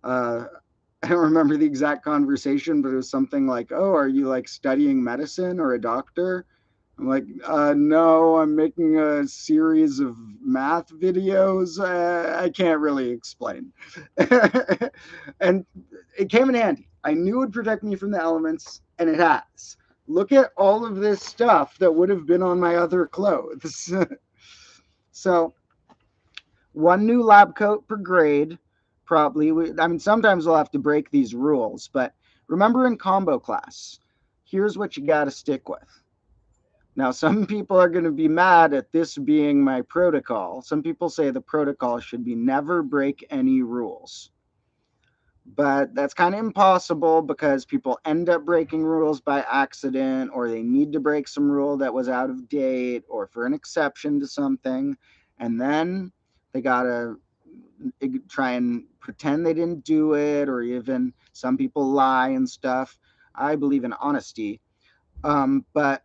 Uh, I don't remember the exact conversation, but it was something like, "Oh, are you like studying medicine or a doctor?" I'm like, "No, I'm making a series of math videos. I can't really explain." And it came in handy. I knew it would protect me from the elements, and it has. Look at all of this stuff that would have been on my other clothes. So, one new lab coat per grade, probably. I mean, sometimes we'll have to break these rules, but remember in combo class, here's what you got to stick with. Now, some people are going to be mad at this being my protocol. Some people say the protocol should be never break any rules. But that's kind of impossible because people end up breaking rules by accident, or they need to break some rule that was out of date, or for an exception to something. And then they got to try and pretend they didn't do it, or even some people lie and stuff. I believe in honesty. But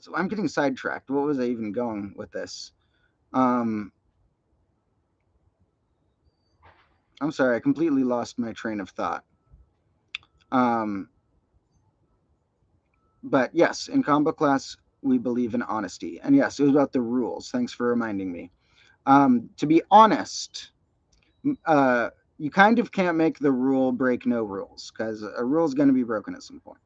so I'm getting sidetracked. What was I even going with this? Um, I'm sorry, I completely lost my train of thought. Um, but yes, in combo class, we believe in honesty. And yes, it was about the rules. Thanks for reminding me. To be honest, uh, you kind of can't make the rule break no rules because a rule is going to be broken at some point.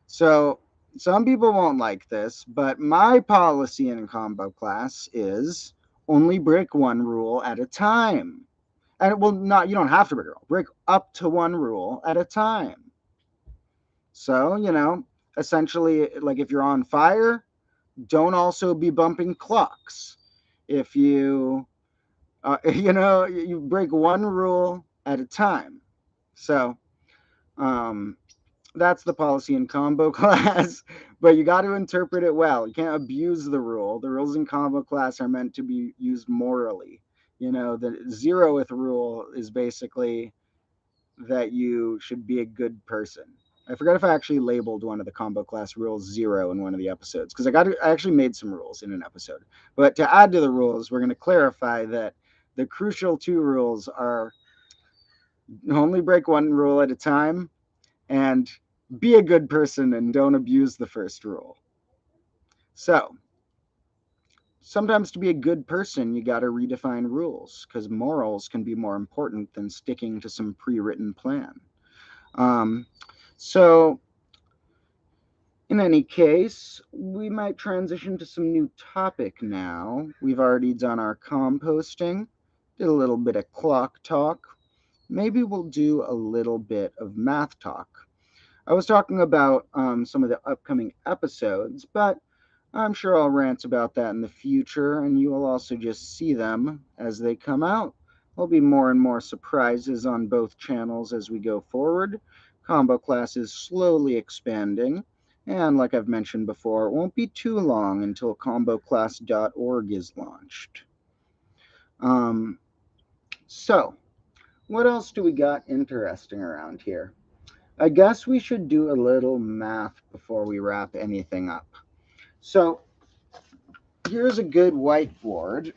So some people won't like this, but my policy in combo class is only break one rule at a time. And well, not you don't have to break a rule. Break up to one rule at a time. So, essentially, like if you're on fire, don't also be bumping clocks. If you, you break one rule at a time. So, um, that's the policy in combo class, but you got to interpret it well. You can't abuse the rule. The rules in combo class are meant to be used morally. The zeroth rule is basically that you should be a good person. I forgot if I actually labeled one of the combo class rules 0 in one of the episodes because I actually made some rules in an episode. But to add to the rules, we're going to clarify that the crucial two rules are only break one rule at a time and be a good person and don't abuse the first rule. So, sometimes to be a good person, you got to redefine rules because morals can be more important than sticking to some pre-written plan. Um, so, in any case, we might transition to some new topic now. We've already done our composting, did a little bit of clock talk. Maybe we'll do a little bit of math talk. I was talking about some of the upcoming episodes, but I'm sure I'll rant about that in the future, and you will also just see them as they come out. There'll be more and more surprises on both channels as we go forward. Combo class is slowly expanding, and like I've mentioned before, it won't be too long until comboclass.org is launched. So, what else do we got interesting around here? I guess we should do a little math before we wrap anything up. So, here's a good whiteboard.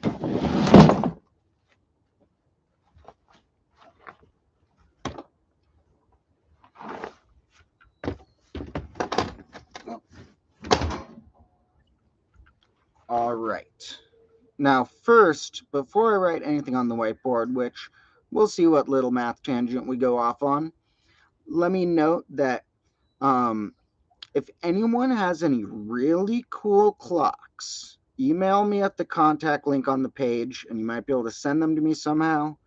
All right. Now, first, before I write anything on the whiteboard, which we'll see what little math tangent we go off on, let me note that if anyone has any really cool clocks, email me at the contact link on the page, and you might be able to send them to me somehow.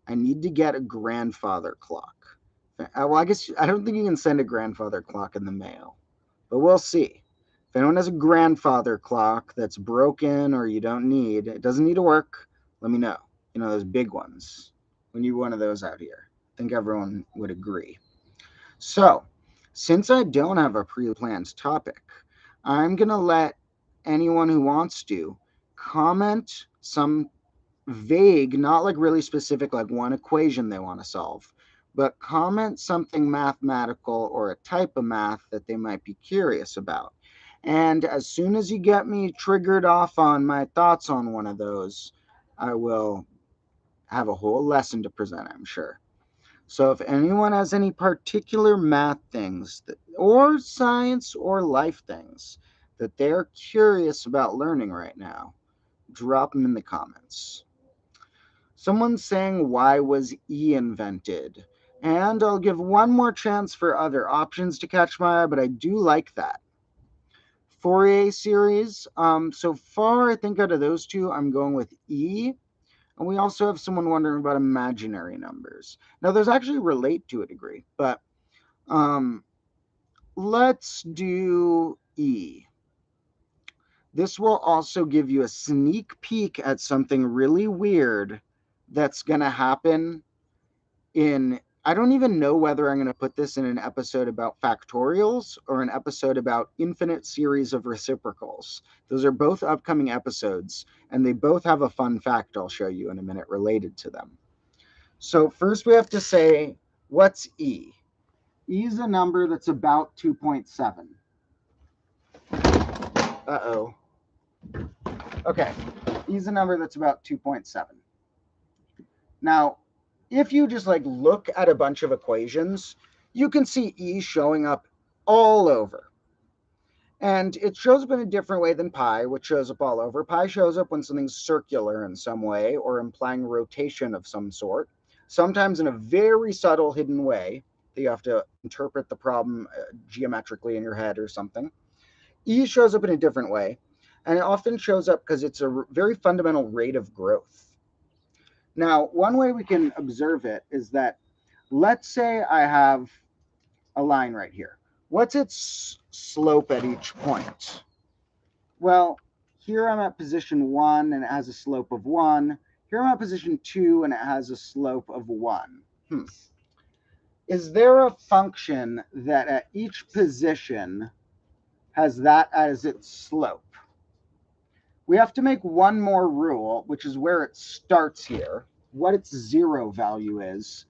I need to get a grandfather clock. Well, I guess I don't think you can send a grandfather clock in the mail, but we'll see. If anyone has a grandfather clock that's broken or you don't need, it doesn't need to work, let me know. You know, those big ones. We need one of those out here. I think everyone would agree. So, since I don't have a pre-planned topic, I'm going to let anyone who wants to comment some vague, not like really specific, like one equation they want to solve, but comment something mathematical or a type of math that they might be curious about. And as soon as you get me triggered off on my thoughts on one of those, I will have a whole lesson to present, I'm sure. So if anyone has any particular math things or science or life things that they're curious about learning right now, drop them in the comments. Someone's saying, why was E invented? And I'll give one more chance for other options to catch my eye, but I do like that. Fourier series. So far, I think out of those two, I'm going with E. And we also have someone wondering about imaginary numbers. Now, those actually relate to a degree, but let's do E. This will also give you a sneak peek at something really weird that's going to happen I don't even know whether I'm going to put this in an episode about factorials or an episode about infinite series of reciprocals. Those are both upcoming episodes, and they both have a fun fact I'll show you in a minute related to them. So first we have to say, what's E? E is a number that's about 2.7. Uh-oh. Okay, E is a number that's about 2.7. Now, if you just like look at a bunch of equations, you can see E showing up all over. And it shows up in a different way than pi, which shows up all over. Pi shows up when something's circular in some way or implying rotation of some sort, sometimes in a very subtle hidden way that you have to interpret the problem geometrically in your head or something. E shows up in a different way, and it often shows up because it's a very fundamental rate of growth. Now, one way we can observe it is that, let's say I have a line right here. What's its slope at each point? Well, here I'm at position 1 and it has a slope of 1. Here I'm at position 2 and it has a slope of 1. Is there a function that at each position has that as its slope? We have to make one more rule, which is where it starts here, what its zero value is,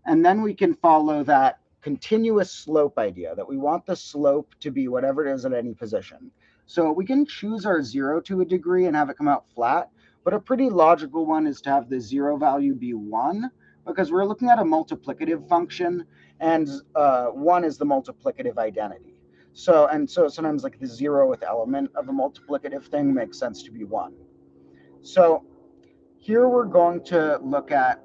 and then we can follow that continuous slope idea, that we want the slope to be whatever it is at any position. So we can choose our zero to a degree and have it come out flat, but a pretty logical one is to have the zero value be 1, because we're looking at a multiplicative function, and 1 is the multiplicative identity. So sometimes like the 0th element of a multiplicative thing makes sense to be 1. So here we're going to look at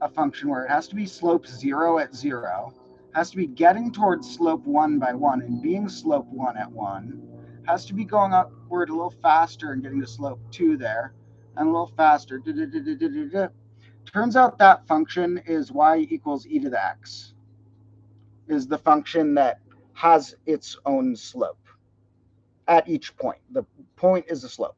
a function where it has to be slope 0 at 0, has to be getting towards slope 1 by 1 and being slope 1 at 1, has to be going upward a little faster and getting to slope 2 there, and a little faster. Turns out that function is y equals e to the x, is the function that has its own slope at each point. The point is the slope.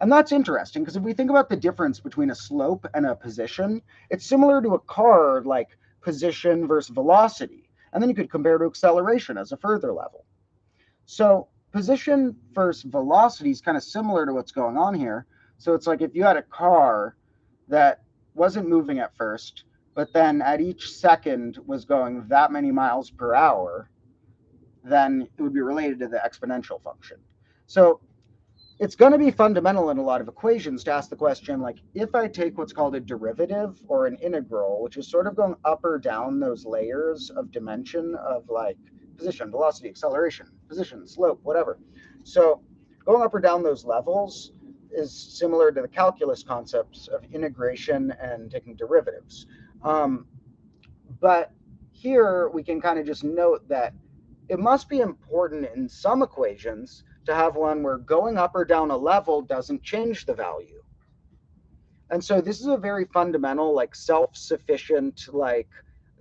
And that's interesting because if we think about the difference between a slope and a position, it's similar to a car, like position versus velocity. And then you could compare to acceleration as a further level. So position versus velocity is kind of similar to what's going on here. So it's like if you had a car that wasn't moving at first, but then at each second was going that many miles per hour, then it would be related to the exponential function. So it's going to be fundamental in a lot of equations to ask the question, like, if I take what's called a derivative or an integral, which is sort of going up or down those layers of dimension of like position, velocity, acceleration, position, slope, whatever. So going up or down those levels is similar to the calculus concepts of integration and taking derivatives. But here we can kind of just note that it must be important in some equations to have one where going up or down a level doesn't change the value. And so this is a very fundamental, like self-sufficient, like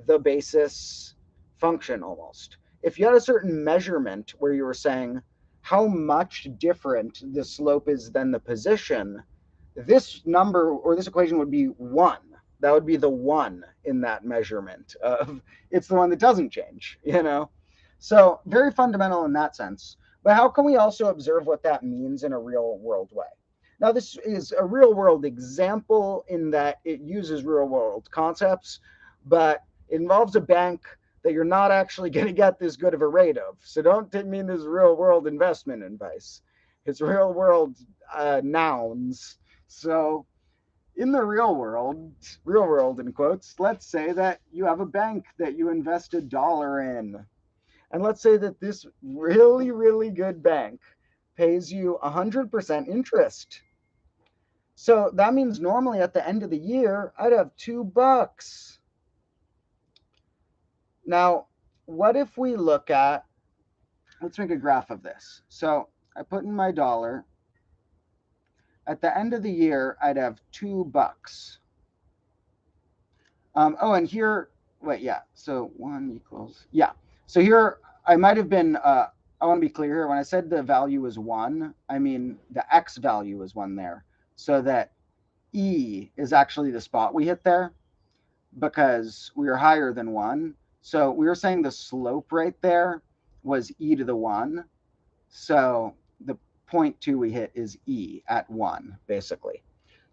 the basis function almost. If you had a certain measurement where you were saying how much different the slope is than the position, this number or this equation would be 1. That would be the 1 in that measurement of it's the one that doesn't change, So very fundamental in that sense. But how can we also observe what that means in a real world way? Now, this is a real world example in that it uses real world concepts, but it involves a bank that you're not actually going to get this good of a rate of. So don't mean this real world investment advice. It's real world nouns. So in the real world in quotes, let's say that you have a bank that you invest $1 in. And let's say that this really, really good bank pays you 100% interest. So that means normally at the end of the year, I'd have $2. Now, what if we look at, let's make a graph of this. So I put in my dollar. At the end of the year, I'd have $2. And here, wait, yeah. So 1 equals, yeah. So here, I might have been, I want to be clear here. When I said the value is 1, I mean the X value is 1 there. So that E is actually the spot we hit there because we were higher than 1. So we were saying the slope right there was E to the 1. So the 0.2 we hit is E at 1, basically.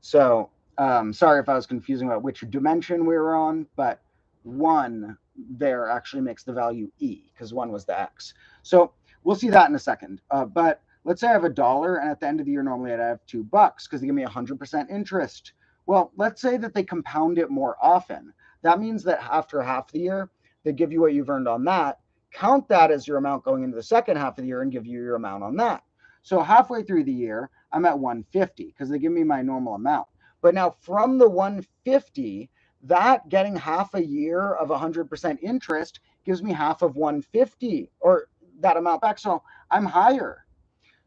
So sorry if I was confusing about which dimension we were on, but 1 there actually makes the value E because 1 was the X. So we'll see that in a second. But let's say I have $1, and at the end of the year, normally I'd have $2 because they give me 100% interest. Well, let's say that they compound it more often. That means that after half the year, they give you what you've earned on that, count that as your amount going into the second half of the year and give you your amount on that. So halfway through the year, I'm at 150 because they give me my normal amount. But now from the 150, that getting half a year of 100% interest gives me half of 150 or that amount back. So I'm higher.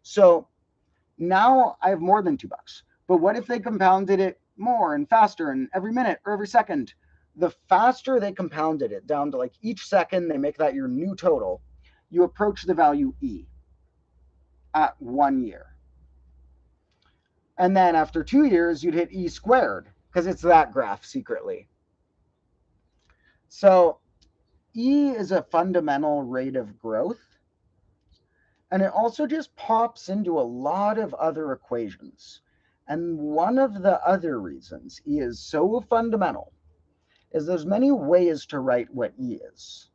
So now I have more than $2. But what if they compounded it more and faster and every minute or every second? The faster they compounded it down to like each second, they make that your new total, you approach the value E at 1 year. And then after 2 years, you'd hit E squared because it's that graph secretly. So E is a fundamental rate of growth. And it also just pops into a lot of other equations. And one of the other reasons E is so fundamental is there's many ways to write what E is.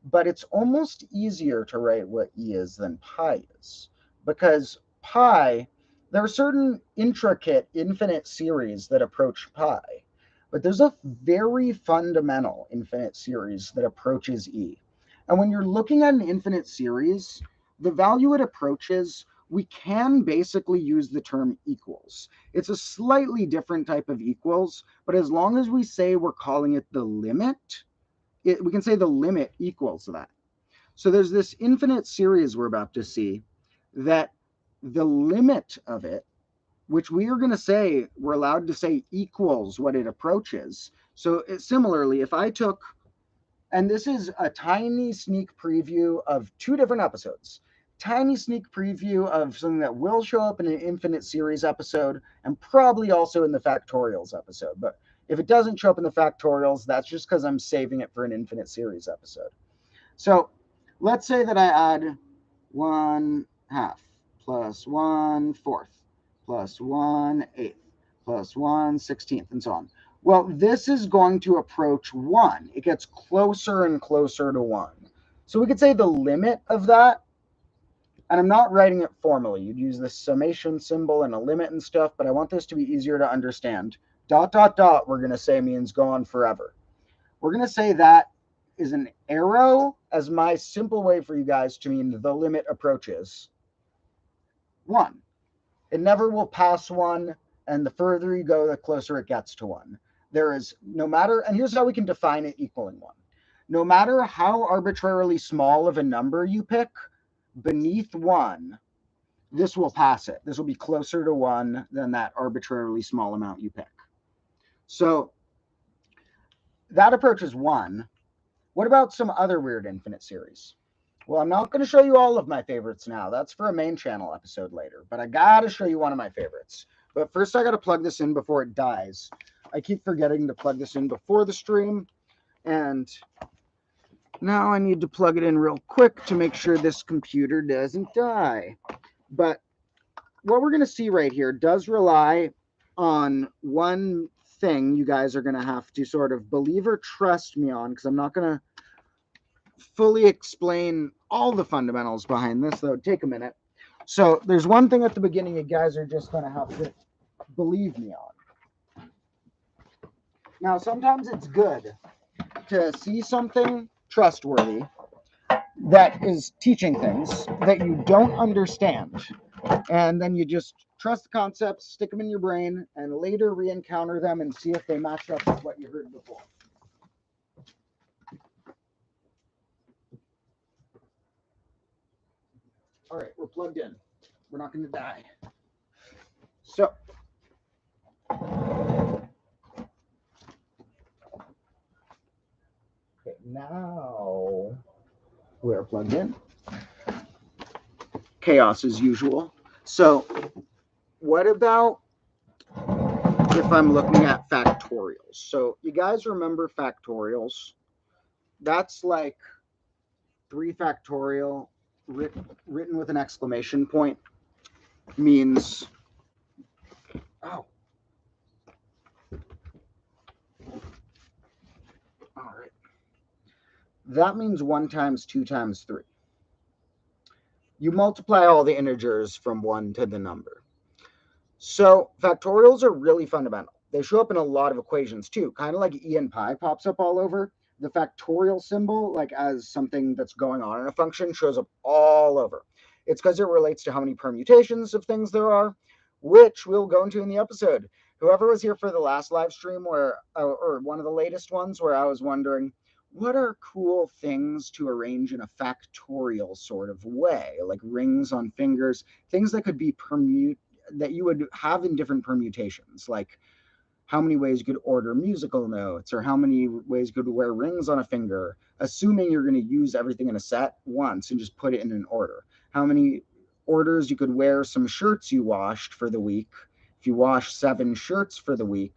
But it's almost easier to write what E is than pi is. Because pi, there are certain intricate infinite series that approach pi. But there's a very fundamental infinite series that approaches E. And when you're looking at an infinite series, the value it approaches, we can basically use the term equals. It's a slightly different type of equals, but as long as we say we're calling it the limit, we can say the limit equals that. So there's this infinite series we're about to see that the limit of it, which we are going to say, we're allowed to say equals what it approaches. So similarly, if I took, and this is a tiny sneak preview of 2 different episodes, tiny sneak preview of something that will show up in an infinite series episode and probably also in the factorials episode. But if it doesn't show up in the factorials, that's just because I'm saving it for an infinite series episode. So let's say that I add 1/2 plus 1/4 plus 1/8 plus 1/16 and so on. Well, this is going to approach 1. It gets closer and closer to 1. So we could say the limit of that, and I'm not writing it formally. You'd use this summation symbol and a limit and stuff, but I want this to be easier to understand. ... we're going to say means go on forever. We're going to say that is an arrow as my simple way for you guys to mean the limit approaches 1. It never will pass 1, and the further you go, the closer it gets to 1. There is no matter, and here's how we can define it equaling 1. No matter how arbitrarily small of a number you pick, beneath 1, this will pass it. This will be closer to 1 than that arbitrarily small amount you pick. So that approaches 1. What about some other weird infinite series? Well, I'm not going to show you all of my favorites now. That's for a main channel episode later. But I got to show you one of my favorites. But first, I got to plug this in before it dies. I keep forgetting to plug this in before the stream. And now I need to plug it in real quick to make sure this computer doesn't die. But what we're going to see right here does rely on one thing you guys are going to have to sort of believe or trust me on, because I'm not going to fully explain all the fundamentals behind this, though. Take a minute. So there's one thing at the beginning you guys are just going to have to believe me on. Now, sometimes it's good to see something trustworthy that is teaching things that you don't understand, and then you just trust the concepts, stick them in your brain, and later re-encounter them and see if they match up with what you heard before. All right, we're plugged in. We're not going to die. So, okay, now we're plugged in. Chaos as usual. So, what about if I'm looking at factorials? So, you guys remember factorials? That's like 3 factorial written with an exclamation point means, oh, all right. That means 1 times 2 times 3. You multiply all the integers from 1 to the number. So factorials are really fundamental. They show up in a lot of equations too, kind of like e and pi pops up all over. The factorial symbol, like as something that's going on in a function, shows up all over. It's because it relates to how many permutations of things there are, which we'll go into in the episode. Whoever was here for the last live stream or one of the latest ones where I was wondering, what are cool things to arrange in a factorial sort of way, like rings on fingers, things that could be that you would have in different permutations, like how many ways you could order musical notes, or how many ways you could wear rings on a finger, assuming you're going to use everything in a set once and just put it in an order. How many orders you could wear some shirts you washed for the week, if you wash 7 shirts for the week.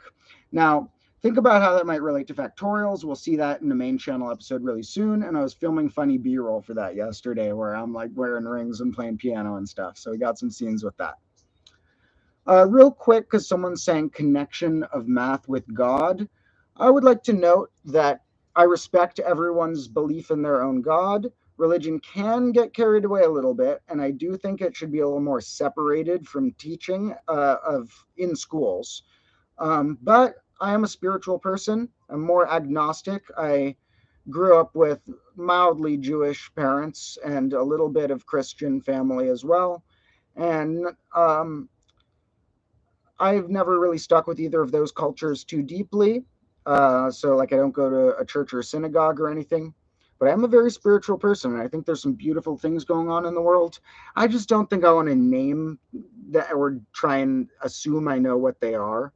Now, think about how that might relate to factorials. We'll see that in the main channel episode really soon. And I was filming funny B-roll for that yesterday where I'm like wearing rings and playing piano and stuff. So we got some scenes with that. Real quick, because someone's saying connection of math with God, I would like to note that I respect everyone's belief in their own God. Religion can get carried away a little bit, and I do think it should be a little more separated from teaching in schools. But I am a spiritual person. I'm more agnostic. I grew up with mildly Jewish parents and a little bit of Christian family as well. And I've never really stuck with either of those cultures too deeply. So like I don't go to a church or a synagogue or anything. But I'm a very spiritual person, and I think there's some beautiful things going on in the world. I just don't think I want to name that or try and assume I know what they are.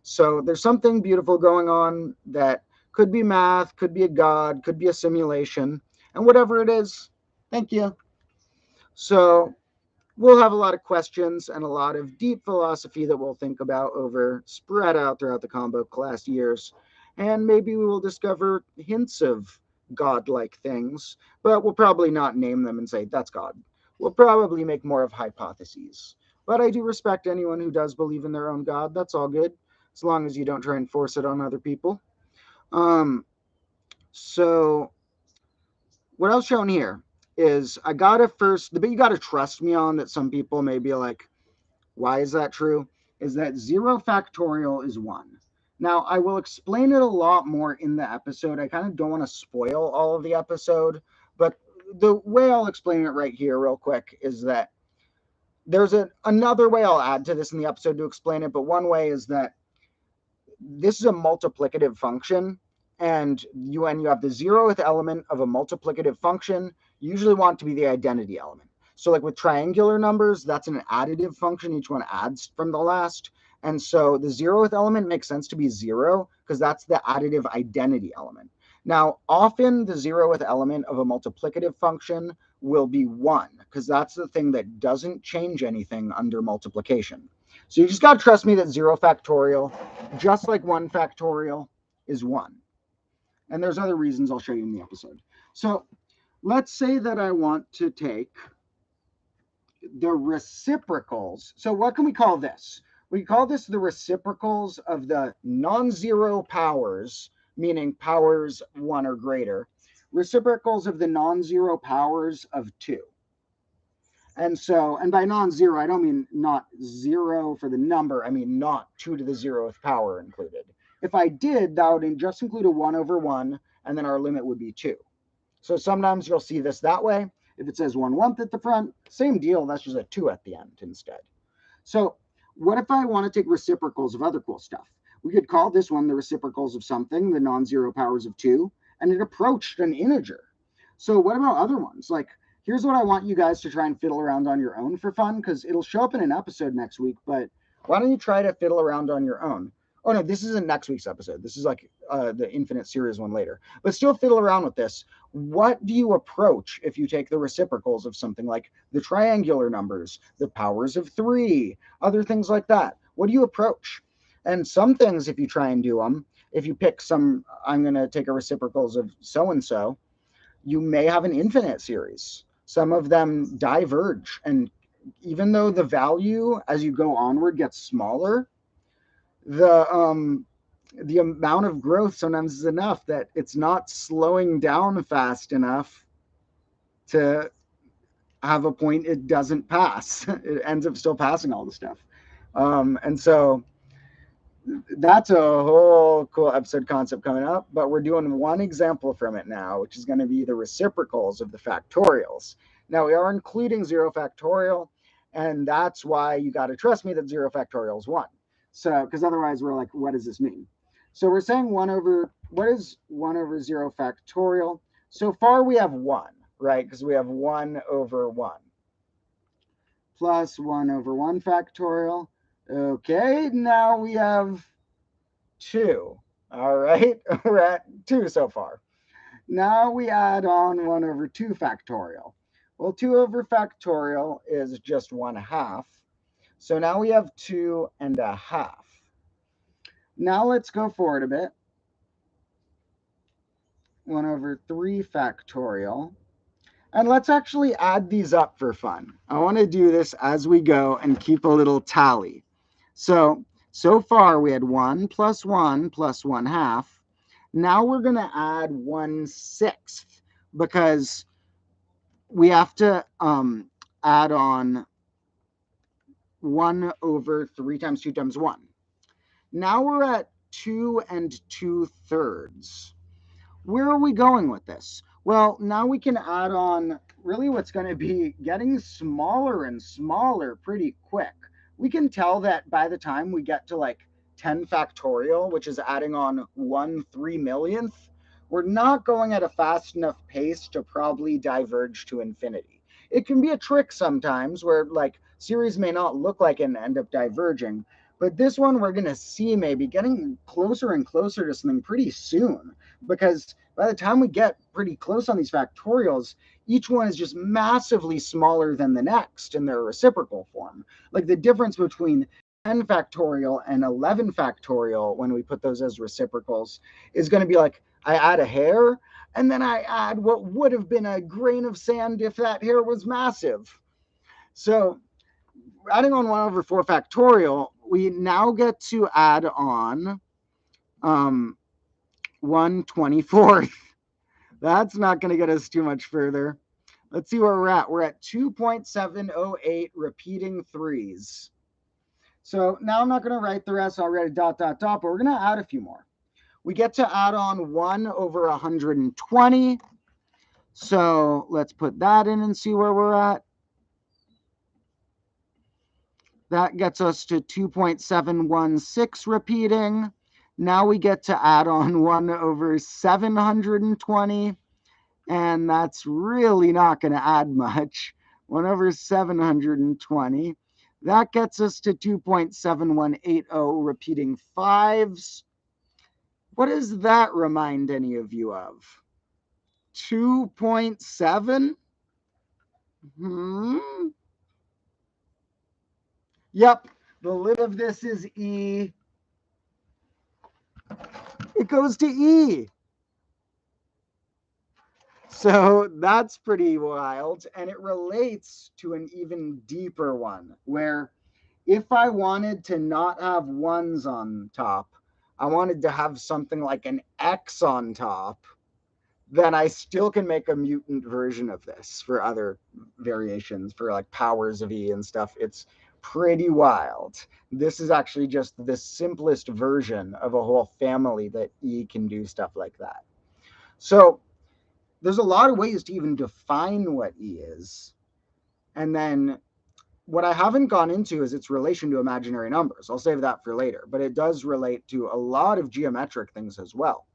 So there's something beautiful going on that could be math, could be a god, could be a simulation, and whatever it is, thank you. So we'll have a lot of questions and a lot of deep philosophy that we'll think about over spread out throughout the combo class years. And maybe we will discover hints of godlike things, but we'll probably not name them and say, that's God. We'll probably make more of hypotheses. But I do respect anyone who does believe in their own God. That's all good, as long as you don't try and force it on other people. So what I've shown here is I gotta first, the bit you gotta trust me on that some people may be like, why is that true? Is that 0 factorial is 1. Now, I will explain it a lot more in the episode. I kind of don't want to spoil all of the episode, but the way I'll explain it right here, real quick, is that there's another way I'll add to this in the episode to explain it, but one way is that this is a multiplicative function, and when you have the 0th element of a multiplicative function, you usually want to be the identity element. So like with triangular numbers, that's an additive function. Each one adds from the last. And so the 0th element makes sense to be 0 because that's the additive identity element. Now, often the 0th element of a multiplicative function will be 1 because that's the thing that doesn't change anything under multiplication. So you just got to trust me that 0 factorial, just like 1 factorial, is 1. And there's other reasons I'll show you in the episode. So let's say that I want to take the reciprocals. So what can we call this? We call this the reciprocals of the non-zero powers, meaning powers 1 or greater. Reciprocals of the non-zero powers of 2. And so, and by non-zero, I don't mean not 0 for the number. I mean not 2 to the 0th power included. If I did, that would just include a 1 over 1, and then our limit would be 2. So sometimes you'll see this that way. If it says 1/1 at the front, same deal. That's just a 2 at the end instead. So what if I want to take reciprocals of other cool stuff? We could call this one the reciprocals of something, the non-zero powers of 2, and it approached an integer. So what about other ones? Like, here's what I want you guys to try and fiddle around on your own for fun, because it'll show up in an episode next week, but why don't you try to fiddle around on your own? Oh no, this isn't next week's episode. This is like the Infinite Series one later. But still fiddle around with this. What do you approach if you take the reciprocals of something like the triangular numbers, the powers of 3, other things like that? What do you approach? And some things, if you try and do them, if you pick some, I'm going to take a reciprocals of so-and-so, you may have an infinite series. Some of them diverge. And even though the value as you go onward gets smaller, the amount of growth sometimes is enough that it's not slowing down fast enough to have a point it doesn't pass. It ends up still passing all the stuff. And so that's a whole cool episode concept coming up, but we're doing one example from it now, which is going to be the reciprocals of the factorials. Now we are including 0 factorial, and that's why you got to trust me that 0 factorial is 1. So, because otherwise we're like, what does this mean? So we're saying what is 1 over 0 factorial? So far we have 1, right? Because we have 1 over 1 plus 1 over 1 factorial. Okay, now we have 2. All right, we're at 2 so far. Now we add on 1 over 2 factorial. Well, 2 over factorial is just 1/2. So now we have 2.5. Now let's go forward a bit. 1 over 3 factorial. And let's actually add these up for fun. I want to do this as we go and keep a little tally. So far we had 1 plus 1 plus 1/2. Now we're going to add 1/6 because we have to add on 1 over 3 times 2 times 1. Now we're at 2 2/3. Where are we going with this? Well, now we can add on really what's going to be getting smaller and smaller pretty quick. We can tell that by the time we get to like 10 factorial, which is adding on 1/3 millionth, we're not going at a fast enough pace to probably diverge to infinity. It can be a trick sometimes where like series may not look like it and end up diverging, but this one we're going to see maybe getting closer and closer to something pretty soon, because by the time we get pretty close on these factorials, each one is just massively smaller than the next in their reciprocal form. Like the difference between 10 factorial and 11 factorial, when we put those as reciprocals, is going to be like I add a hair and then I add what would have been a grain of sand if that hair was massive. So adding on 1 over 4 factorial, we now get to add on 1/24th. That's not going to get us too much further. Let's see where we're at. We're at 2.708 repeating threes. So now I'm not going to write the rest. I'll write a dot, dot, dot, but we're going to add a few more. We get to add on 1 over 120. So let's put that in and see where we're at. That gets us to 2.716 repeating. Now we get to add on 1 over 720. And that's really not going to add much. 1 over 720. That gets us to 2.7180 repeating fives. What does that remind any of you of? 2.7? Yep, the limit of this is E. It goes to E. So that's pretty wild. And it relates to an even deeper one, where if I wanted to not have ones on top, I wanted to have something like an X on top, then I still can make a mutant version of this for other variations, for like powers of E and stuff. It's pretty wild. This is actually just the simplest version of a whole family that E can do stuff like that. So there's a lot of ways to even define what E is. And then what I haven't gone into is its relation to imaginary numbers. I'll save that for later, but it does relate to a lot of geometric things as well.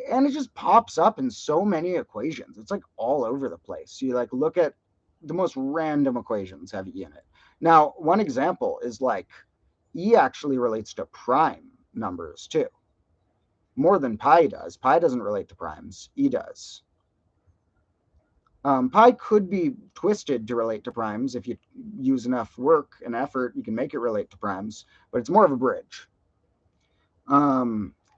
And it just pops up in so many equations. It's like all over the place. You like look at the most random equations have E in it. Now, one example is like E actually relates to prime numbers too. More than pi does. Pi doesn't relate to primes. E does. Pi could be twisted to relate to primes. If you use enough work and effort, you can make it relate to primes, but it's more of a bridge.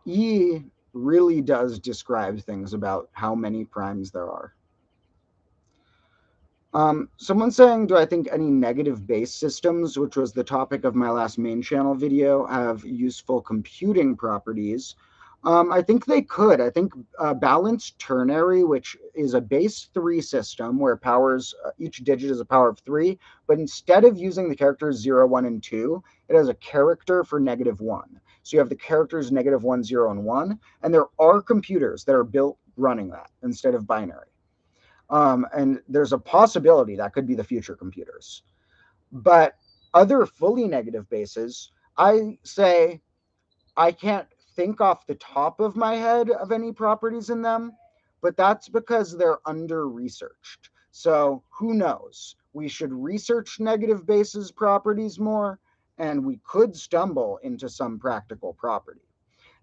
E really does describe things about how many primes there are. Someone's saying, do I think any negative base systems, which was the topic of my last main channel video, have useful computing properties? I think they could. I think balanced ternary, which is a base 3 system where powers, each digit is a power of 3, but instead of using the characters 0, 1, and 2, it has a character for -1. So you have the characters -1, 0, and 1, and there are computers that are built running that instead of binary. And there's a possibility that could be the future computers. But other fully negative bases, I say I can't think off the top of my head of any properties in them, but that's because they're under-researched. So who knows? We should research negative bases properties more, and we could stumble into some practical property.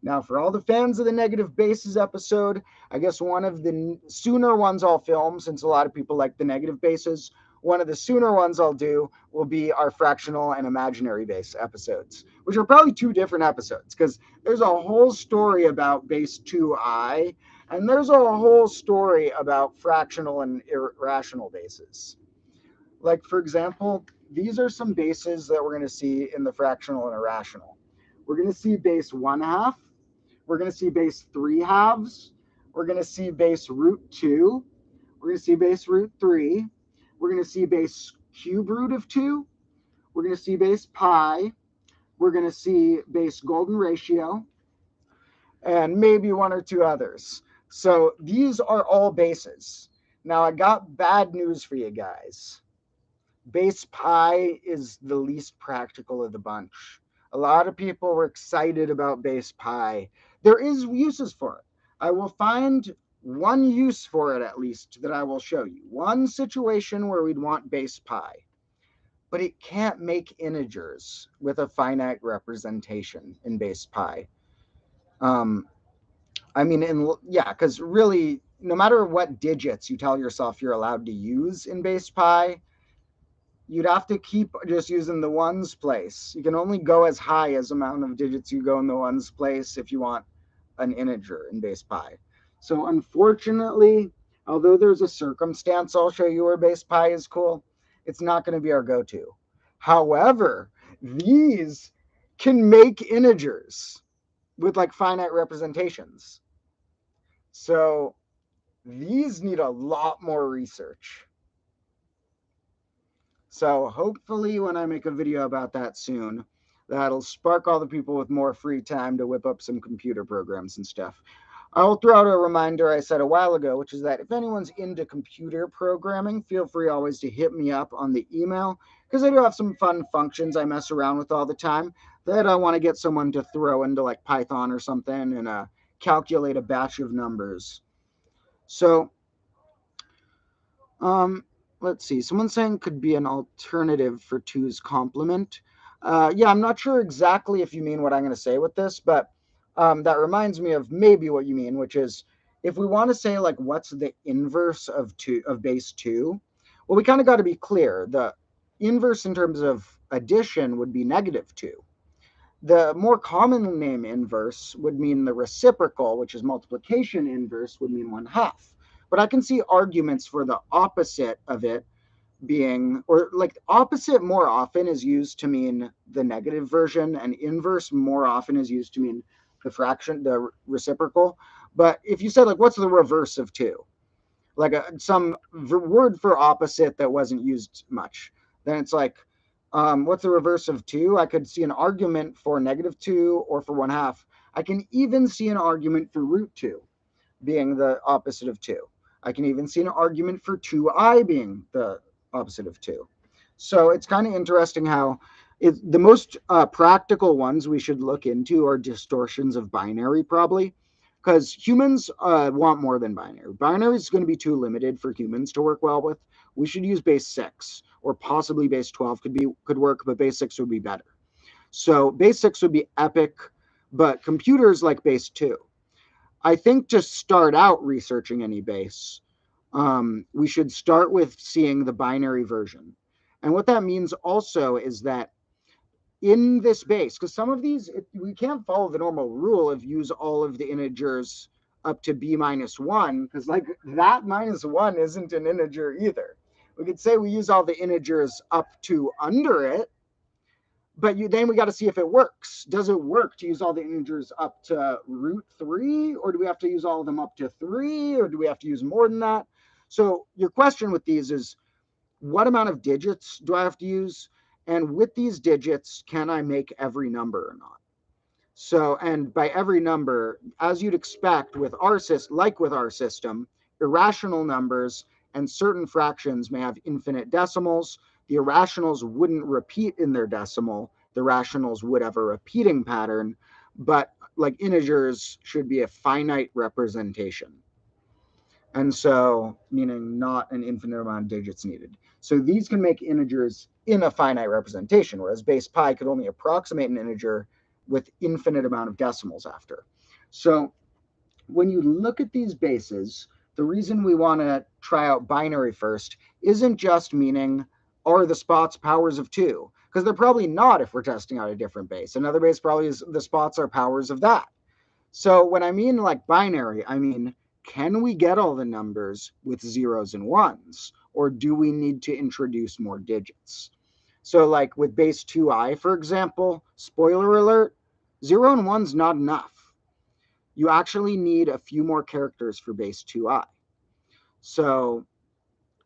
Now, for all the fans of the negative bases episode, I guess one of the sooner ones I'll film, since a lot of people like the negative bases, one of the sooner ones I'll do will be our fractional and imaginary base episodes, which are probably 2 different episodes, because there's a whole story about base 2i, and there's a whole story about fractional and irrational bases. Like, for example, these are some bases that we're going to see in the fractional and irrational. We're going to see base 1/2. We're going to see base 3/2. We're going to see base root 2. We're going to see base root 3. We're going to see base cube root of 2. We're going to see base pi. We're going to see base golden ratio. And maybe 1 or 2 others. So these are all bases. Now, I got bad news for you guys. Base pi is the least practical of the bunch. A lot of people were excited about base pi. There is uses for it. I will find one use for it, at least, that I will show you. One situation where we'd want base pi. But it can't make integers with a finite representation in base pi. I mean, yeah, because really, no matter what digits you tell yourself you're allowed to use in base pi, you'd have to keep just using the ones place. You can only go as high as amount of digits you go in the ones place if you want an integer in base pi. So unfortunately, although there's a circumstance I'll show you where base pi is cool, it's not going to be our go-to. However, these can make integers with like finite representations. So these need a lot more research. So hopefully when I make a video about that soon, that'll spark all the people with more free time to whip up some computer programs and stuff. I'll throw out a reminder I said a while ago, which is that if anyone's into computer programming, feel free always to hit me up on the email, because I do have some fun functions I mess around with all the time that I want to get someone to throw into like Python or something and calculate a batch of numbers. So um, let's see. Someone's saying could be an alternative for two's complement. Yeah, I'm not sure exactly if you mean what I'm going to say with this, but that reminds me of maybe what you mean, which is if we want to say like what's the inverse of base two, well, we kind of got to be clear. The inverse in terms of addition would be negative two. The more common name inverse would mean the reciprocal, which is multiplication inverse, would mean 1/2. But I can see arguments for the opposite of it being, or like opposite more often is used to mean the negative version, and inverse more often is used to mean the fraction, the reciprocal. But if you said like, what's the reverse of two? Like some word for opposite that wasn't used much, then it's like, what's the reverse of two? I could see an argument for negative two or for 1/2. I can even see an argument for root two being the opposite of two. I can even see an argument for 2i being the opposite of two. So it's kind of interesting how the most practical ones we should look into are distortions of binary, probably, because humans want more than binary. Binary is going to be too limited for humans to work well with. We should use base 6, or possibly base 12 could work, but base 6 would be better. So base 6 would be epic, but computers like base 2. I think to start out researching any base, we should start with seeing the binary version. And what that means also is that in this base, because some of these, we can't follow the normal rule of use all of the integers up to b minus 1, because like that minus 1 isn't an integer either. We could say we use all the integers up to under it, but then we got to see if it works. Does it work to use all the integers up to root 3, or do we have to use all of them up to 3, or do we have to use more than that? So your question with these is, what amount of digits do I have to use? And with these digits, can I make every number or not? So, and by every number, as you'd expect with our system, like with our system, irrational numbers and certain fractions may have infinite decimals. The irrationals wouldn't repeat in their decimal. The rationals would have a repeating pattern, but like integers should be a finite representation. And so, meaning not an infinite amount of digits needed. So these can make integers in a finite representation, whereas base pi could only approximate an integer with infinite amount of decimals after. So when you look at these bases, the reason we want to try out binary first isn't just meaning, are the spots powers of 2? Because they're probably not if we're testing out a different base. Another base probably is the spots are powers of that. So when I mean like binary, I mean, can we get all the numbers with zeros and ones? Or do we need to introduce more digits? So like with base 2i, for example, spoiler alert, 0 and 1's not enough. You actually need a few more characters for base 2i. So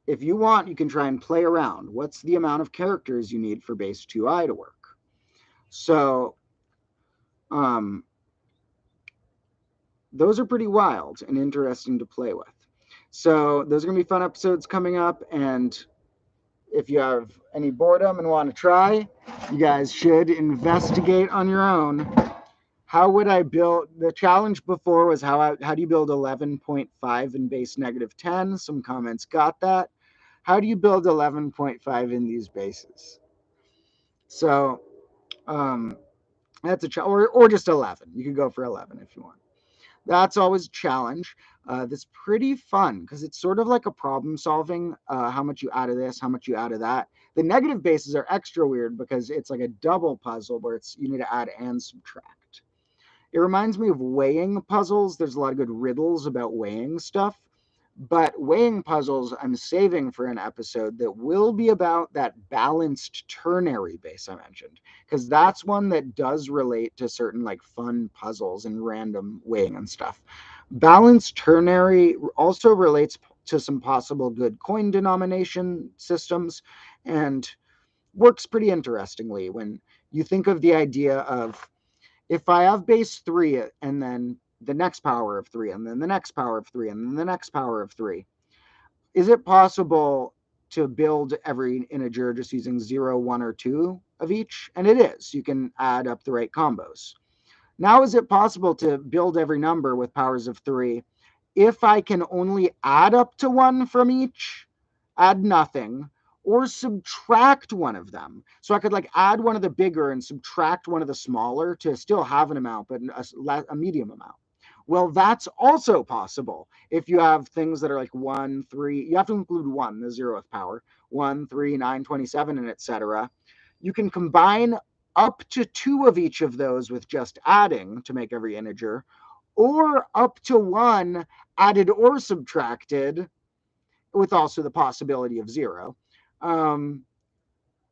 if you want, you can try and play around. What's the amount of characters you need for base 2i to work? So those are pretty wild and interesting to play with. So those are going to be fun episodes coming up. And if you have any boredom and want to try, you guys should investigate on your own. How would I build? The challenge before was how do you build 11.5 in base -10? Some comments got that. How do you build 11.5 in these bases? So that's a challenge, or just 11. You could go for 11 if you want. That's always a challenge. That's pretty fun because it's sort of like a problem solving. How much you add of this, how much you add of that. The negative bases are extra weird because it's like a double puzzle where you need to add and subtract. It reminds me of weighing puzzles. There's a lot of good riddles about weighing stuff. But weighing puzzles, I'm saving for an episode that will be about that balanced ternary base I mentioned, because that's one that does relate to certain like fun puzzles and random weighing and stuff. Balanced ternary also relates to some possible good coin denomination systems and works pretty interestingly when you think of the idea of if I have base 3 and then the next power of 3 and then the next power of 3 and then the next power of 3, is it possible to build every integer just using 0, 1, or 2 of each? And it is. You can add up the right combos. Now, is it possible to build every number with powers of 3 if I can only add up to 1 from each, add nothing, or subtract one of them? So I could like add one of the bigger and subtract one of the smaller to still have an amount, but a medium amount. Well, that's also possible if you have things that are like 1, 3. You have to include 1, the 0th power, 1, 3, 9, 27, and etc. You can combine up to 2 of each of those with just adding to make every integer, or up to 1 added or subtracted with also the possibility of 0.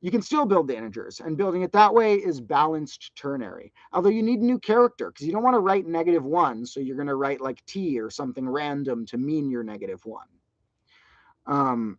You can still build the integers, and building it that way is balanced ternary. Although you need a new character because you don't want to write -1, so you're going to write like t or something random to mean you're -1.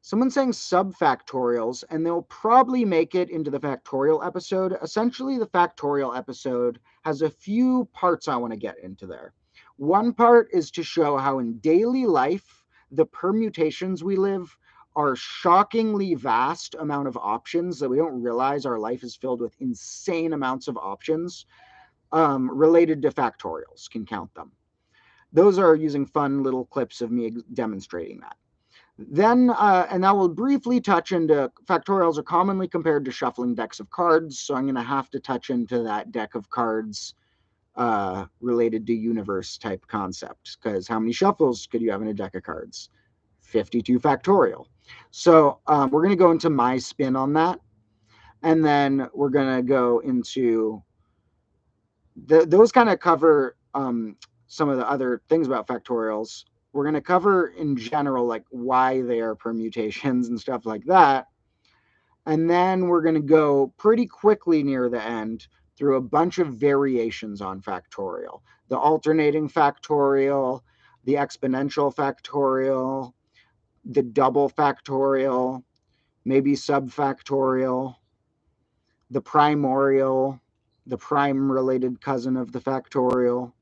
Someone's saying subfactorials, and they'll probably make it into the factorial episode. Essentially, the factorial episode has a few parts I want to get into there. One part is to show how in daily life, the permutations we live are shockingly vast amount of options that we don't realize our life is filled with insane amounts of options related to factorials, can count them. Those are using fun little clips of me demonstrating that. Then, and I will briefly touch into factorials are commonly compared to shuffling decks of cards. So I'm going to have to touch into that deck of cards related to universe type concept, because how many shuffles could you have in a deck of cards? 52 factorial. So we're going to go into my spin on that. And then we're going to go into those kind of cover some of the other things about factorials. We're going to cover in general, like why they are permutations and stuff like that. And then we're going to go pretty quickly near the end through a bunch of variations on factorial. The alternating factorial, the exponential factorial, the double factorial, maybe subfactorial, the primorial, the prime-related cousin of the factorial.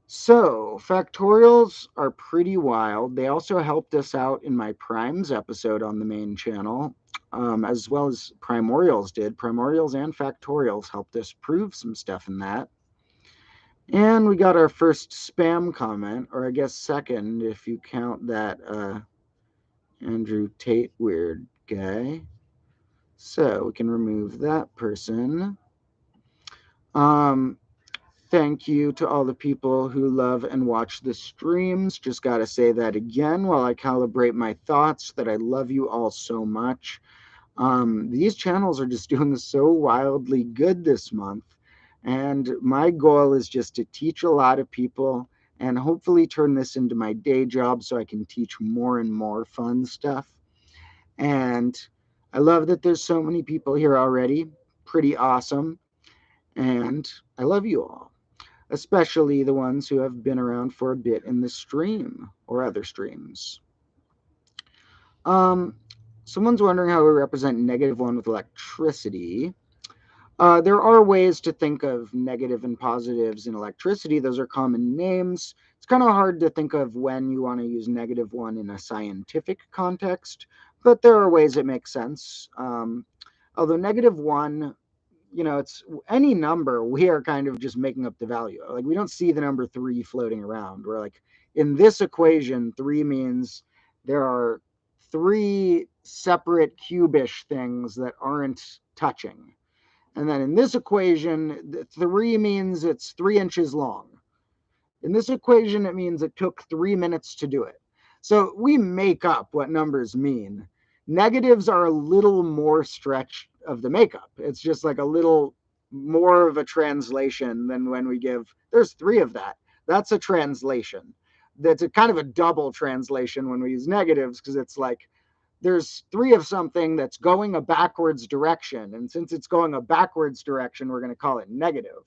So, factorials are pretty wild. They also helped us out in my primes episode on the main channel, as well as primorials did. Primorials and factorials helped us prove some stuff in that. And we got our first spam comment, or I guess second, if you count that Andrew Tate weird guy. So we can remove that person. Thank you to all the people who love and watch the streams. Just got to say that again while I calibrate my thoughts that I love you all so much. These channels are just doing so wildly good this month. And my goal is just to teach a lot of people and hopefully turn this into my day job so I can teach more and more fun stuff. And I love that there's so many people here already. Pretty awesome. And I love you all, especially the ones who have been around for a bit in the stream or other streams. Someone's wondering how we represent -1 with electricity. There are ways to think of negative and positives in electricity. Those are common names. It's kind of hard to think of when you want to use -1 in a scientific context, but there are ways it makes sense. Although -1, it's any number, we are kind of just making up the value. Like we don't see the number 3 floating around. We're like, in this equation, 3 means there are 3 separate cubish things that aren't touching. And then in this equation, 3 means it's 3 inches long. In this equation, it means it took 3 minutes to do it. So we make up what numbers mean. Negatives are a little more stretch of the makeup. It's just like a little more of a translation than when we give, there's 3 of that. That's a translation. That's a kind of a double translation when we use negatives, because it's like there's 3 of something that's going a backwards direction. And since it's going a backwards direction, we're going to call it negative.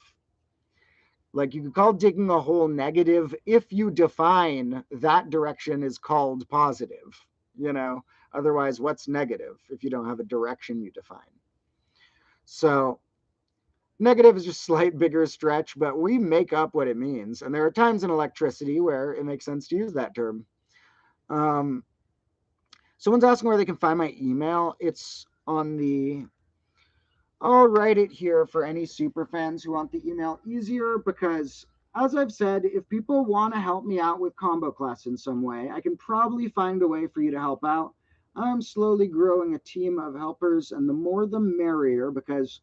Like you could call digging a hole negative if you define that direction is called positive, you know? Otherwise, what's negative if you don't have a direction you define? So negative is just slight bigger stretch, but we make up what it means. And there are times in electricity where it makes sense to use that term. Someone's asking where they can find my email. It's on the, I'll write it here for any super fans who want the email easier, because as I've said, if people want to help me out with combo class in some way, I can probably find a way for you to help out. I'm slowly growing a team of helpers, and the more the merrier, because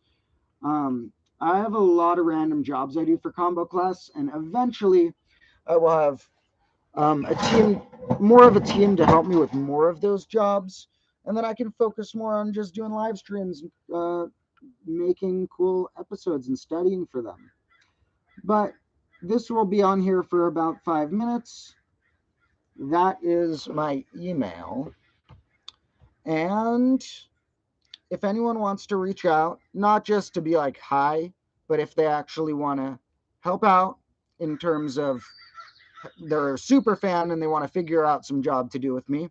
I have a lot of random jobs I do for combo class, and eventually I will have a team, more of a team to help me with more of those jobs, and then I can focus more on just doing live streams, making cool episodes and studying for them. But this will be on here for about 5 minutes. That is my email. And if anyone wants to reach out, not just to be like, hi, but if they actually want to help out in terms of they're a super fan and they want to figure out some job to do with me,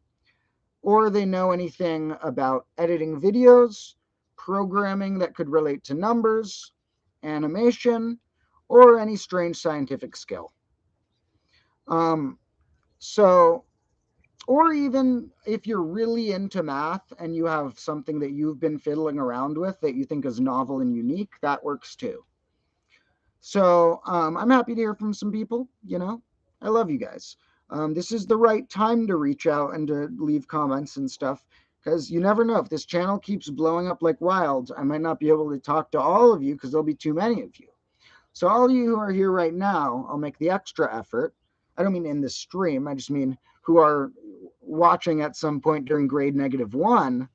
or they know anything about editing videos, programming that could relate to numbers, animation, or any strange scientific skill. So, or even if you're really into math and you have something that you've been fiddling around with that you think is novel and unique, that works too. So I'm happy to hear from some people, you know, I love you guys. This is the right time to reach out and to leave comments and stuff, because you never know, if this channel keeps blowing up like wild, I might not be able to talk to all of you because there'll be too many of you. So all of you who are here right now, I'll make the extra effort. I don't mean in the stream, I just mean who are watching at some point during grade -1.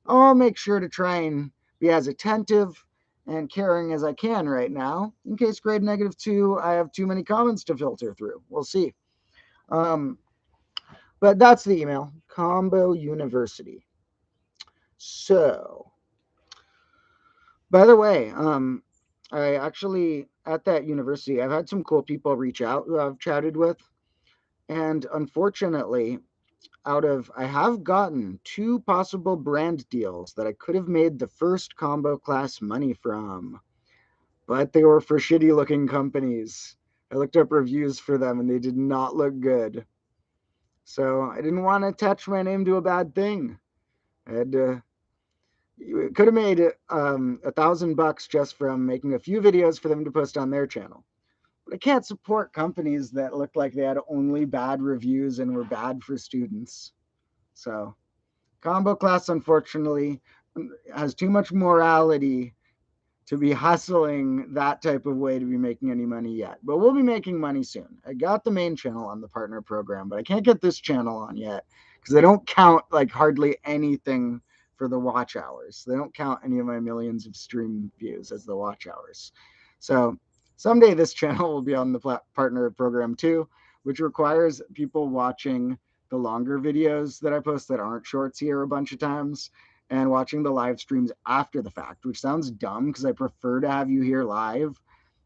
I'll make sure to try and be as attentive and caring as I can right now, in case grade -2, I have too many comments to filter through. We'll see. But that's the email, Combo University. So, by the way, I actually, at that university, I've had some cool people reach out who I've chatted with. And unfortunately, I have gotten 2 possible brand deals that I could have made the first combo class money from, but they were for shitty looking companies. I looked up reviews for them and they did not look good. So I didn't want to attach my name to a bad thing. I had to, could have made $1,000 just from making a few videos for them to post on their channel. But I can't support companies that looked like they had only bad reviews and were bad for students. So combo class, unfortunately, has too much morality to be hustling that type of way to be making any money yet. But we'll be making money soon. I got the main channel on the partner program, but I can't get this channel on yet because they don't count like hardly anything for the watch hours. They don't count any of my millions of stream views as the watch hours. So someday this channel will be on the partner program too, which requires people watching the longer videos that I post that aren't shorts here a bunch of times, and watching the live streams after the fact, which sounds dumb because I prefer to have you here live,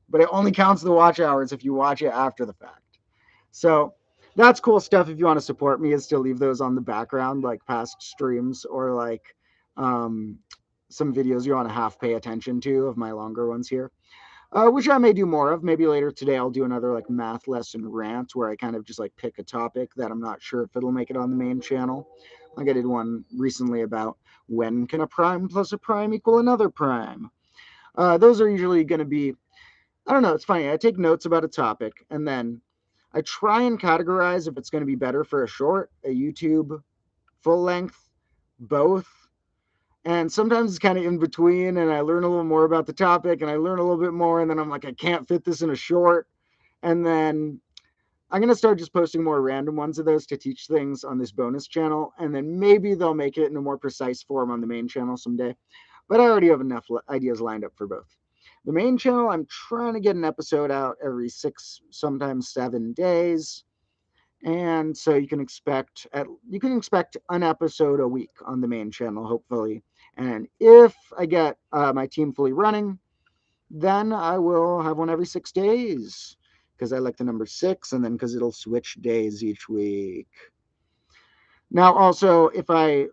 but it only counts the watch hours if you watch it after the fact. So that's cool stuff. If you want to support me, is to leave those on the background, like past streams, or like some videos you want to half pay attention to of my longer ones here. Which I may do more of. Maybe later today I'll do another like math lesson rant where I kind of just like pick a topic that I'm not sure if it'll make it on the main channel. Like I did one recently about when can a prime plus a prime equal another prime. Those are usually going to be, I don't know, it's funny. I take notes about a topic and then I try and categorize if it's going to be better for a short, a YouTube, full length, both. And sometimes it's kind of in between, and I learn a little more about the topic, and I learn a little bit more, and then I'm like, I can't fit this in a short. And then I'm going to start just posting more random ones of those to teach things on this bonus channel, and then maybe they'll make it in a more precise form on the main channel someday. But I already have enough ideas lined up for both. The main channel, I'm trying to get an episode out every 6, sometimes 7 days. And so you can expect an episode a week on the main channel, hopefully. And if I get my team fully running, then I will have one every 6 days because I like the number 6, and then because it'll switch days each week. Now, also,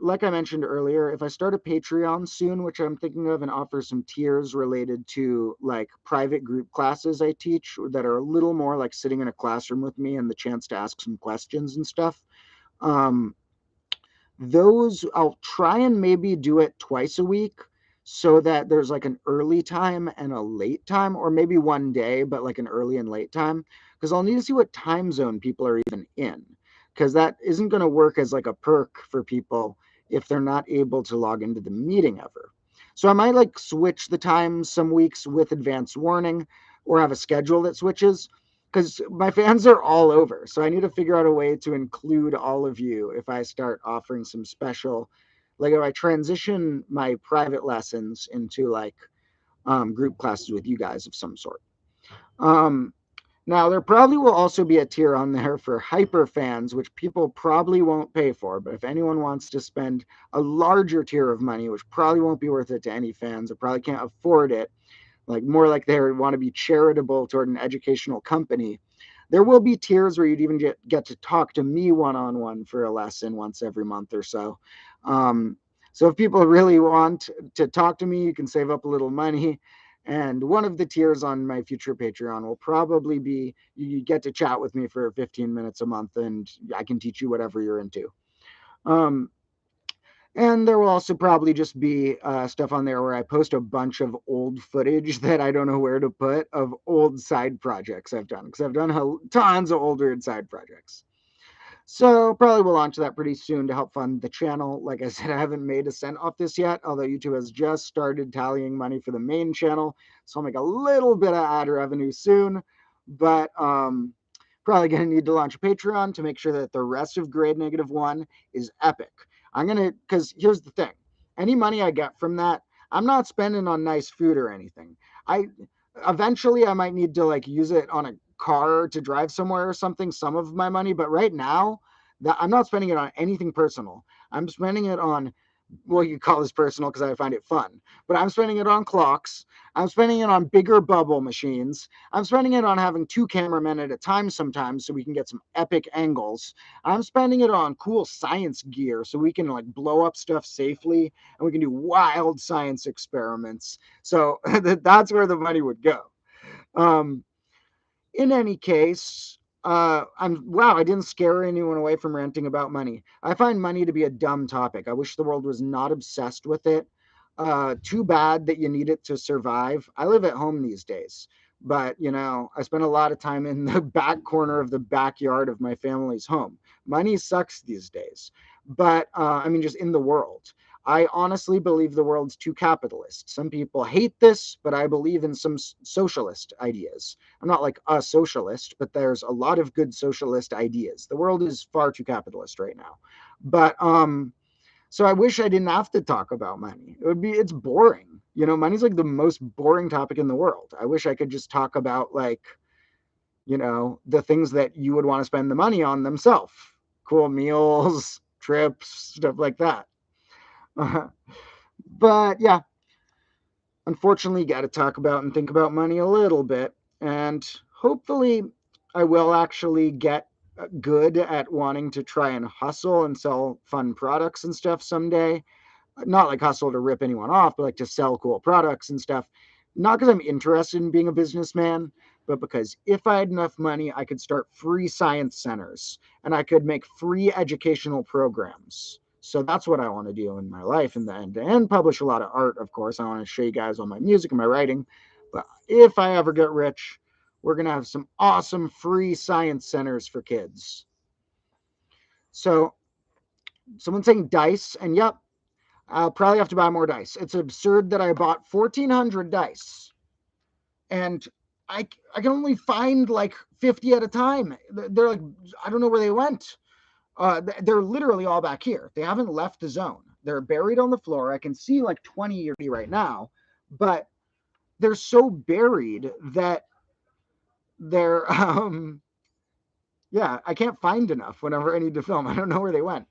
like I mentioned earlier, if I start a Patreon soon, which I'm thinking of, and offer some tiers related to like private group classes I teach that are a little more like sitting in a classroom with me and the chance to ask some questions and stuff, um, those I'll try and maybe do it twice a week so that there's like an early time and a late time, or maybe one day, but like an early and late time, because I'll need to see what time zone people are even in, because that isn't going to work as like a perk for people if they're not able to log into the meeting ever. So I might like switch the times some weeks with advance warning, or have a schedule that switches, because my fans are all over. So I need to figure out a way to include all of you if I start offering some special, like if I transition my private lessons into like group classes with you guys of some sort. Um, Now, there probably will also be a tier on there for hyper fans, which people probably won't pay for. But if anyone wants to spend a larger tier of money, which probably won't be worth it to any fans or probably can't afford it, like more like they want to be charitable toward an educational company, there will be tiers where you'd even get to talk to me one-on-one for a lesson once every month or so. Um, so if people really want to talk to me, you can save up a little money. And one of the tiers on my future Patreon will probably be you get to chat with me for 15 minutes a month, and I can teach you whatever you're into. Um, and there will also probably just be stuff on there where I post a bunch of old footage that I don't know where to put of old side projects I've done, because I've done tons of older side projects. So probably we'll launch that pretty soon to help fund the channel. Like I said, I haven't made a cent off this yet, although YouTube has just started tallying money for the main channel. So I'll make a little bit of ad revenue soon. But probably going to need to launch a Patreon to make sure that the rest of grade -1 is epic. Because here's the thing. Any money I get from that, I'm not spending on nice food or anything. I Eventually I might need to like use it on a car to drive somewhere or something, some of my money, but right now that I'm not spending it on anything personal. I'm spending it on, well, you call this personal because I find it fun, but I'm spending it on clocks. I'm spending it on bigger bubble machines. I'm spending it on having 2 cameramen at a time sometimes so we can get some epic angles. I'm spending it on cool science gear so we can like blow up stuff safely and we can do wild science experiments. So that's where the money would go. Um, in any case, I didn't scare anyone away from ranting about money. I find money to be a dumb topic. I wish the world was not obsessed with it. Too bad that you need it to survive. I live at home these days, but I spend a lot of time in the back corner of the backyard of my family's home. Money sucks these days, but I mean, just in the world. I honestly believe the world's too capitalist. Some people hate this, but I believe in some socialist ideas. I'm not like a socialist, but there's a lot of good socialist ideas. The world is far too capitalist right now. But so I wish I didn't have to talk about money. It's boring. Money's like the most boring topic in the world. I wish I could just talk about like, the things that you would want to spend the money on themselves. Cool meals, trips, stuff like that. But yeah, unfortunately, got to talk about and think about money a little bit. And hopefully, I will actually get good at wanting to try and hustle and sell fun products and stuff someday. Not like hustle to rip anyone off, but like to sell cool products and stuff. Not because I'm interested in being a businessman, but because if I had enough money, I could start free science centers and I could make free educational programs. So that's what I want to do in my life in the end, and publish a lot of art, of course. I want to show you guys all my music and my writing. But if I ever get rich, we're going to have some awesome free science centers for kids. So someone's saying dice, and yep, I'll probably have to buy more dice. It's absurd that I bought 1,400 dice, and I can only find like 50 at a time. They're like, I don't know where they went. They're literally all back here. They haven't left the zone. They're buried on the floor. I can see like 20 or 30 right now, but they're so buried that they're yeah, I can't find enough whenever I need to film. I don't know where they went.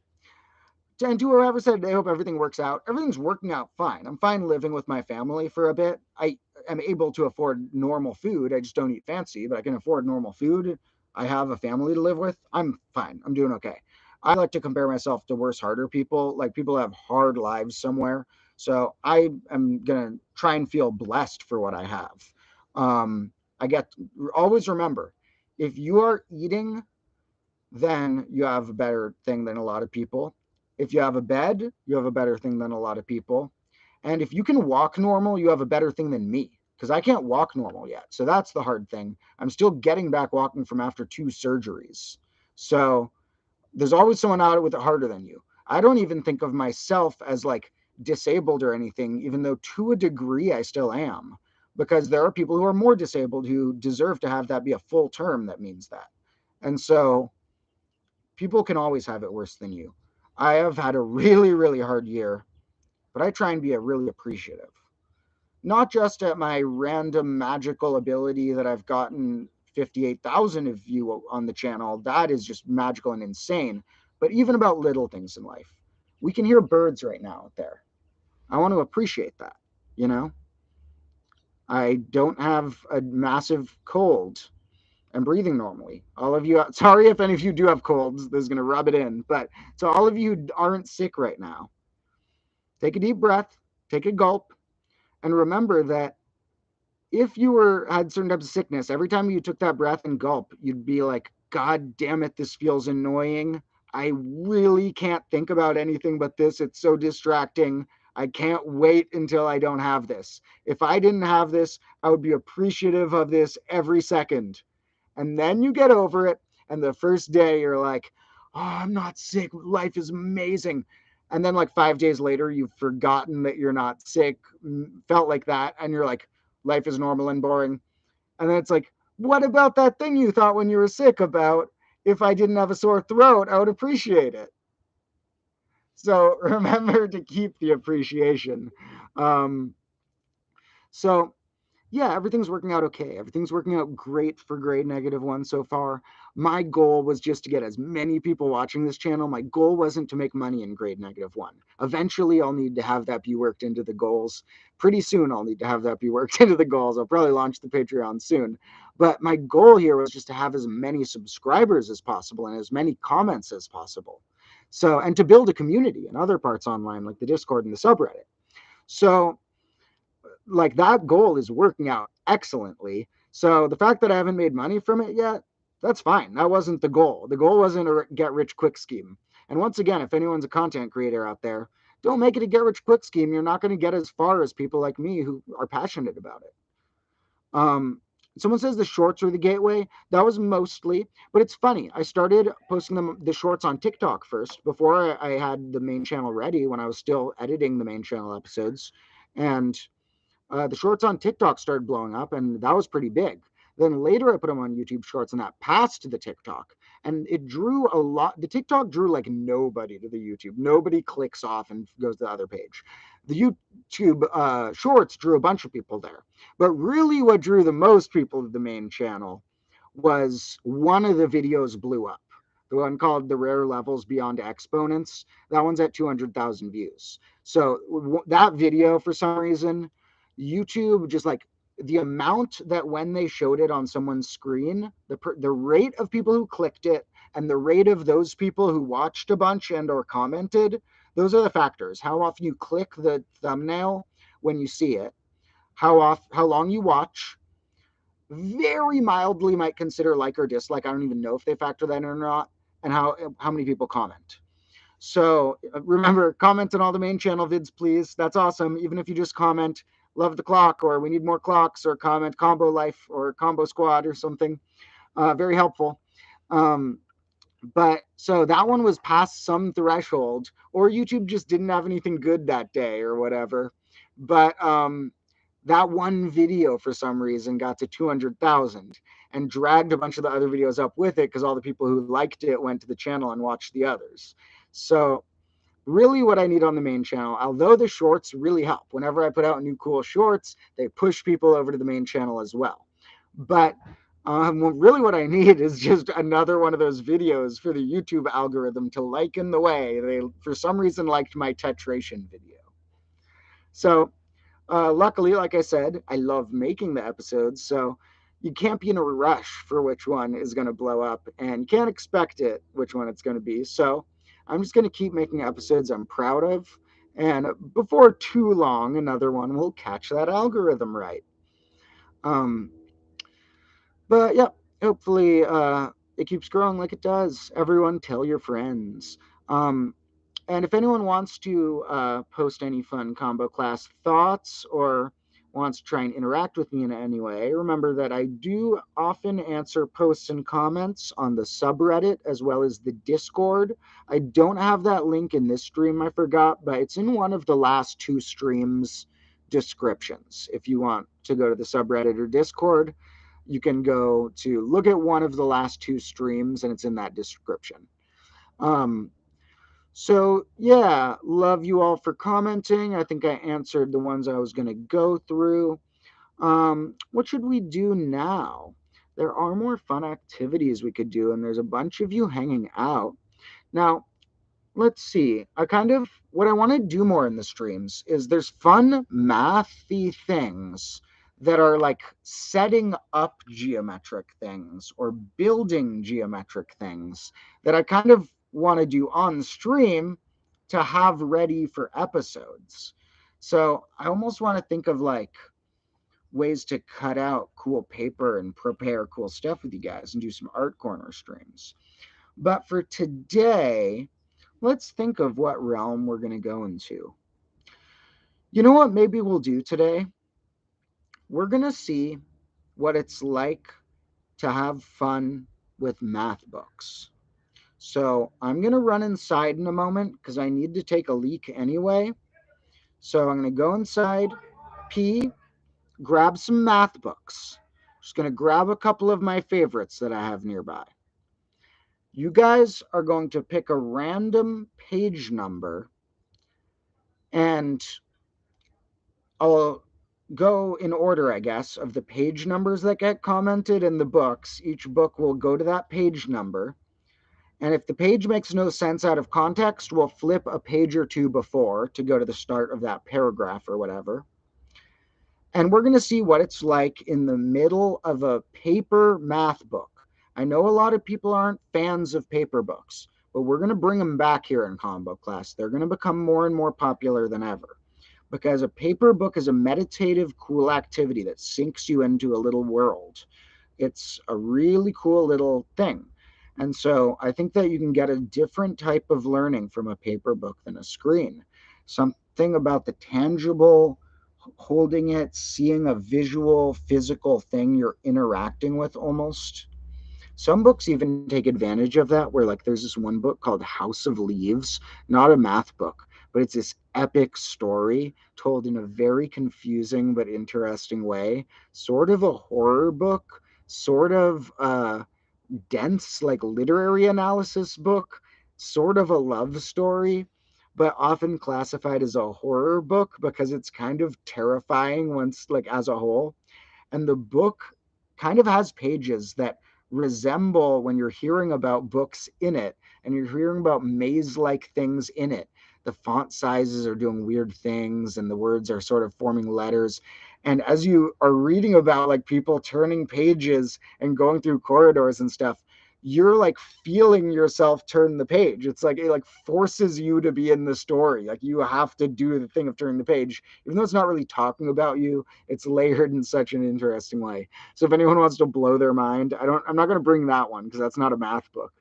And to whoever said they hope everything works out, everything's working out fine. I'm fine living with my family for a bit. I am able to afford normal food. I just don't eat fancy, but I can afford normal food. I have a family to live with. I'm fine. I'm doing okay. I like to compare myself to worse, harder people. Like people have hard lives somewhere. So I am gonna try and feel blessed for what I have. I get always remember, if you are eating, then you have a better thing than a lot of people. If you have a bed, you have a better thing than a lot of people. And if you can walk normal, you have a better thing than me because I can't walk normal yet. So that's the hard thing. I'm still getting back walking from after 2 surgeries. So there's always someone out with it harder than you. I don't even think of myself as like disabled or anything, even though to a degree I still am, because there are people who are more disabled who deserve to have that be a full term that means that. And so people can always have it worse than you. I have had a really, really hard year, but I try and be a really appreciative. Not just at my random magical ability that I've gotten 58,000 of you on the channel. That is just magical and insane. But even about little things in life. We can hear birds right now out there. I want to appreciate that, you know? I don't have a massive cold. I'm breathing normally. All of you, sorry if any of you do have colds, this is going to rub it in, but to all of you who aren't sick right now, take a deep breath, take a gulp, and remember that if you had certain types of sickness, every time you took that breath and gulp, you'd be like, God damn it, this feels annoying. I really can't think about anything but this. It's so distracting. I can't wait until I don't have this. If I didn't have this, I would be appreciative of this every second. And then you get over it. And the first day you're like, oh, I'm not sick. Life is amazing. And then like 5 days later, you've forgotten that you're not sick, felt like that. And you're like, life is normal and boring. And then it's like, what about that thing you thought when you were sick about? If I didn't have a sore throat, I would appreciate it. So remember to keep the appreciation. Um, so yeah, everything's working out okay. Everything's working out great for grade -1 so far. My goal was just to get as many people watching this channel. My goal wasn't to make money in grade -1. Eventually, I'll need to have that be worked into the goals. Pretty soon, I'll need to have that be worked into the goals. I'll probably launch the Patreon soon. But my goal here was just to have as many subscribers as possible and as many comments as possible. So, and to build a community in other parts online, like the Discord and the subreddit. So, like that goal is working out excellently. So the fact that I haven't made money from it yet, that's fine. That wasn't the goal. The goal wasn't a get rich quick scheme. And once again, if anyone's a content creator out there, don't make it a get rich quick scheme. You're not going to get as far as people like me who are passionate about it. Someone says the shorts are the gateway. That was mostly, but it's funny. I started posting the shorts on TikTok first before I had the main channel ready when I was still editing the main channel episodes. And the shorts on TikTok started blowing up, and that was pretty big. Then later I put them on YouTube Shorts, and that passed to the TikTok. And it drew a lot. The TikTok drew like nobody to the YouTube. Nobody clicks off and goes to the other page. The YouTube Shorts drew a bunch of people there. But really what drew the most people to the main channel was one of the videos blew up. The one called The Rare Levels Beyond Exponents. That one's at 200,000 views. So that video, for some reason, YouTube just like the amount that when they showed it on someone's screen, the rate of people who clicked it and the rate of those people who watched a bunch and or commented, those are the factors. How often you click the thumbnail when you see it, how long you watch, very mildly might consider like or dislike. I don't even know if they factor that in or not, and how many people comment. So remember, comment on all the main channel vids, please. That's awesome. Even if you just comment, love the clock, or we need more clocks, or comment combo life or combo squad or something. Very helpful. But so that one was past some threshold, or YouTube just didn't have anything good that day or whatever. But that one video for some reason got to 200,000 and dragged a bunch of the other videos up with it because all the people who liked it went to the channel and watched the others. So really what I need on the main channel, although the shorts really help. Whenever I put out new cool shorts, they push people over to the main channel as well. But really what I need is just another one of those videos for the YouTube algorithm to like in the way they, for some reason, liked my tetration video. So luckily, like I said, I love making the episodes, so you can't be in a rush for which one is going to blow up, and you can't expect it which one it's going to be. So I'm just going to keep making episodes I'm proud of, and before too long, another one will catch that algorithm right. Um, but yeah, hopefully it keeps growing like it does. Everyone, tell your friends. Um, and if anyone wants to post any fun combo class thoughts or wants to try and interact with me in any way, remember that I do often answer posts and comments on the subreddit as well as the Discord. I don't have that link in this stream, I forgot, but it's in one of the last two streams descriptions. If you want to go to the subreddit or Discord, you can go to look at one of the last two streams and it's in that description. Um, so yeah, love you all for commenting. I think I answered the ones I was going to go through. What should we do now? There are more fun activities we could do, and there's a bunch of you hanging out. Now, let's see. What I want to do more in the streams is there's fun mathy things that are like setting up geometric things or building geometric things that I kind of want to do on stream to have ready for episodes. So I almost want to think of like ways to cut out cool paper and prepare cool stuff with you guys and do some art corner streams. But for today, let's think of what realm we're going to go into. You know what maybe we'll do today? We're going to see what it's like to have fun with math books. So I'm going to run inside in a moment because I need to take a leak anyway. So I'm going to go inside, pee, grab some math books. Just going to grab a couple of my favorites that I have nearby. You guys are going to pick a random page number, and I'll go in order, I guess, of the page numbers that get commented in the books. Each book will go to that page number. And if the page makes no sense out of context, we'll flip a page or two before to go to the start of that paragraph or whatever. And we're going to see what it's like in the middle of a paper math book. I know a lot of people aren't fans of paper books, but we're going to bring them back here in combo class. They're going to become more and more popular than ever because a paper book is a meditative, cool activity that sinks you into a little world. It's a really cool little thing. And so I think that you can get a different type of learning from a paper book than a screen. Something about the tangible, holding it, seeing a visual, physical thing you're interacting with almost. Some books even take advantage of that, where like there's this one book called House of Leaves, not a math book, but it's this epic story told in a very confusing but interesting way, sort of a horror book, sort of dense like literary analysis book, sort of a love story, but often classified as a horror book because it's kind of terrifying once like as a whole. And the book kind of has pages that resemble when you're hearing about books in it and you're hearing about maze-like things in it. The font sizes are doing weird things and the words are sort of forming letters. And as you are reading about like people turning pages and going through corridors and stuff, you're like feeling yourself turn the page. It's like it like forces you to be in the story. Like you have to do the thing of turning the page, even though it's not really talking about you. It's layered in such an interesting way. So if anyone wants to blow their mind, I'm not going to bring that one because that's not a math book.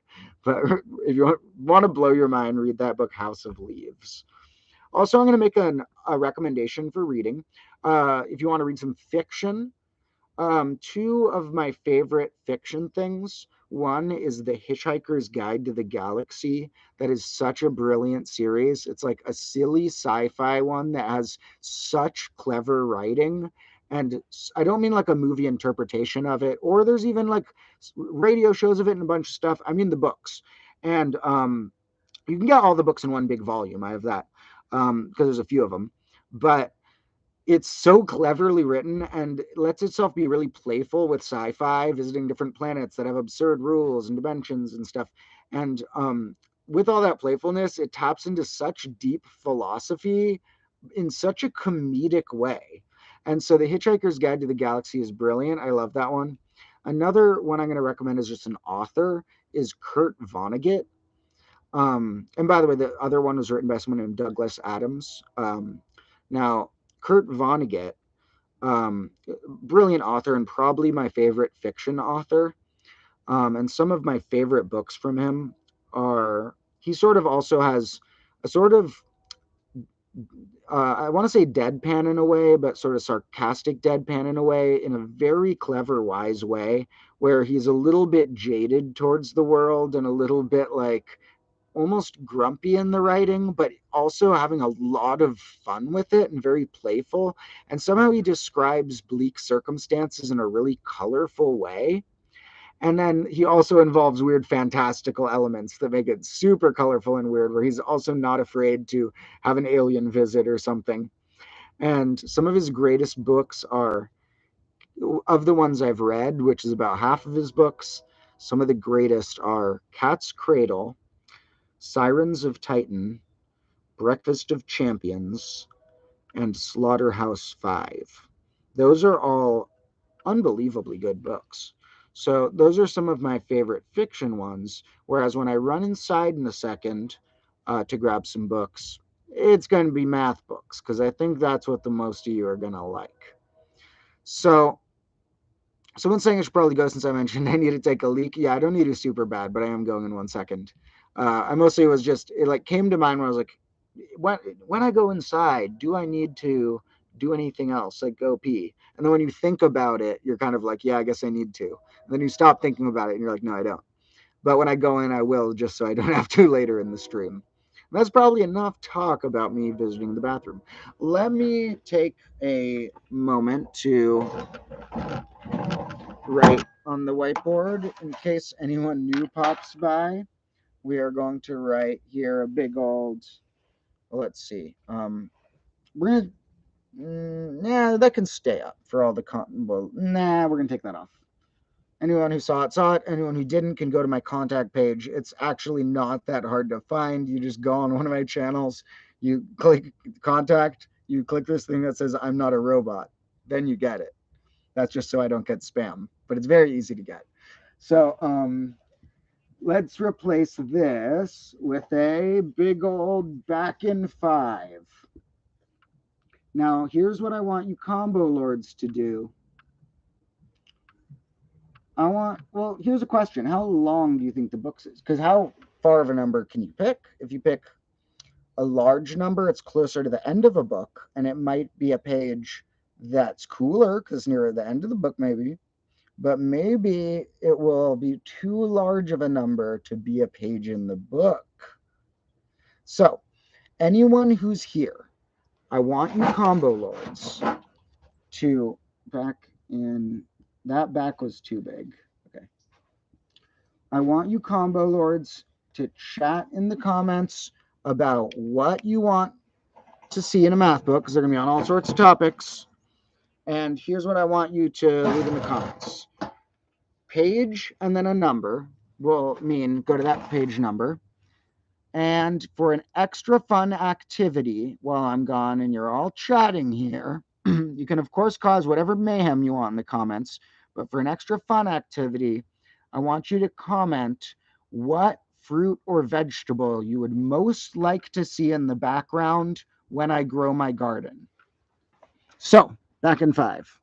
But if you want to blow your mind, read that book, House of Leaves. Also, I'm going to make a recommendation for reading. If you want to read some fiction, two of my favorite fiction things. One is The Hitchhiker's Guide to the Galaxy. That is such a brilliant series. It's like a silly sci-fi one that has such clever writing. And I don't mean like a movie interpretation of it, or there's even like radio shows of it and a bunch of stuff. I mean the books. And you can get all the books in one big volume. I have that because there's a few of them. But it's so cleverly written and lets itself be really playful with sci-fi, visiting different planets that have absurd rules and dimensions and stuff. And with all that playfulness, it taps into such deep philosophy in such a comedic way. And so The Hitchhiker's Guide to the Galaxy is brilliant. I love that one. Another one I'm going to recommend is just an author is Kurt Vonnegut. And by the way, the other one was written by someone named Douglas Adams. Now, Kurt Vonnegut, brilliant author and probably my favorite fiction author. And some of my favorite books from him are, he sort of also has a sort of, I want to say deadpan in a way, but sort of sarcastic deadpan in a way, in a very clever, wise way, where he's a little bit jaded towards the world and a little bit like almost grumpy in the writing, but also having a lot of fun with it and very playful. And somehow he describes bleak circumstances in a really colorful way. And then he also involves weird fantastical elements that make it super colorful and weird, where he's also not afraid to have an alien visit or something. And some of his greatest books are, of the ones I've read, which is about half of his books, some of the greatest are Cat's Cradle, Sirens of Titan, Breakfast of Champions, and Slaughterhouse-Five. Those are all unbelievably good books. So those are some of my favorite fiction ones. Whereas when I run inside in a second to grab some books, it's going to be math books because I think that's what the most of you are going to like. So someone's saying I should probably go since I mentioned I need to take a leak. Yeah, I don't need to super bad, but I am going in 1 second. I mostly was just, it like came to mind when I was like, when I go inside, do I need to do anything else, like go pee? And then when you think about it, you're kind of like, yeah, I guess I need to. And then you stop thinking about it and you're like, no, I don't. But when I go in, I will, just so I don't have to later in the stream. And that's probably enough talk about me visiting the bathroom. Let me take a moment to write on the whiteboard in case anyone new pops by. We are going to write here a big old, let's see, we're gonna, yeah, that can stay up for all the well, nah, we're gonna take that off. Anyone who saw it. Anyone who didn't can go to my contact page. It's actually not that hard to find. You just go on one of my channels, you click contact, you click this thing that says I'm not a robot, then you get it. That's just so I don't get spam, but it's very easy to get. So let's replace this with a big old back in 5. Now, here's what I want you combo lords to do. Well, here's a question. How long do you think the book is? Because how far of a number can you pick? If you pick a large number, it's closer to the end of a book, and it might be a page that's cooler because nearer the end of the book, maybe. But maybe it will be too large of a number to be a page in the book. So, anyone who's here, I want you combo lords to back in. That back was too big. Okay. I want you combo lords to chat in the comments about what you want to see in a math book, because they're going to be on all sorts of topics. And here's what I want you to leave in the comments. Page and then a number will mean go to that page number. And for an extra fun activity while I'm gone and you're all chatting here, you can, of course, cause whatever mayhem you want in the comments. But for an extra fun activity, I want you to comment what fruit or vegetable you would most like to see in the background when I grow my garden. So, back in 5.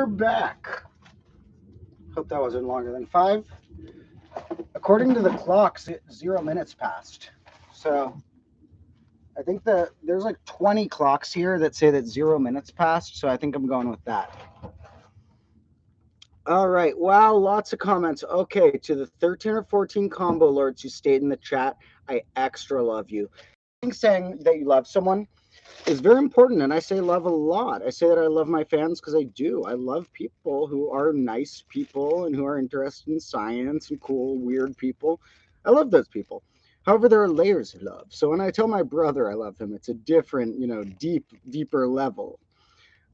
we're back. Hope that wasn't longer than 5. According to the clocks, 0 minutes passed. So I think that there's like 20 clocks here that say that 0 minutes passed. So I think I'm going with that. All right. Wow, lots of comments. Okay, to the 13 or 14 combo lords who stayed in the chat, I extra love you. I think saying that you love someone is very important, and I say love a lot. I say that I love my fans because I do. I love people who are nice people and who are interested in science and cool, weird people. I love those people. However, there are layers of love. So when I tell my brother I love him, it's a different, deeper level.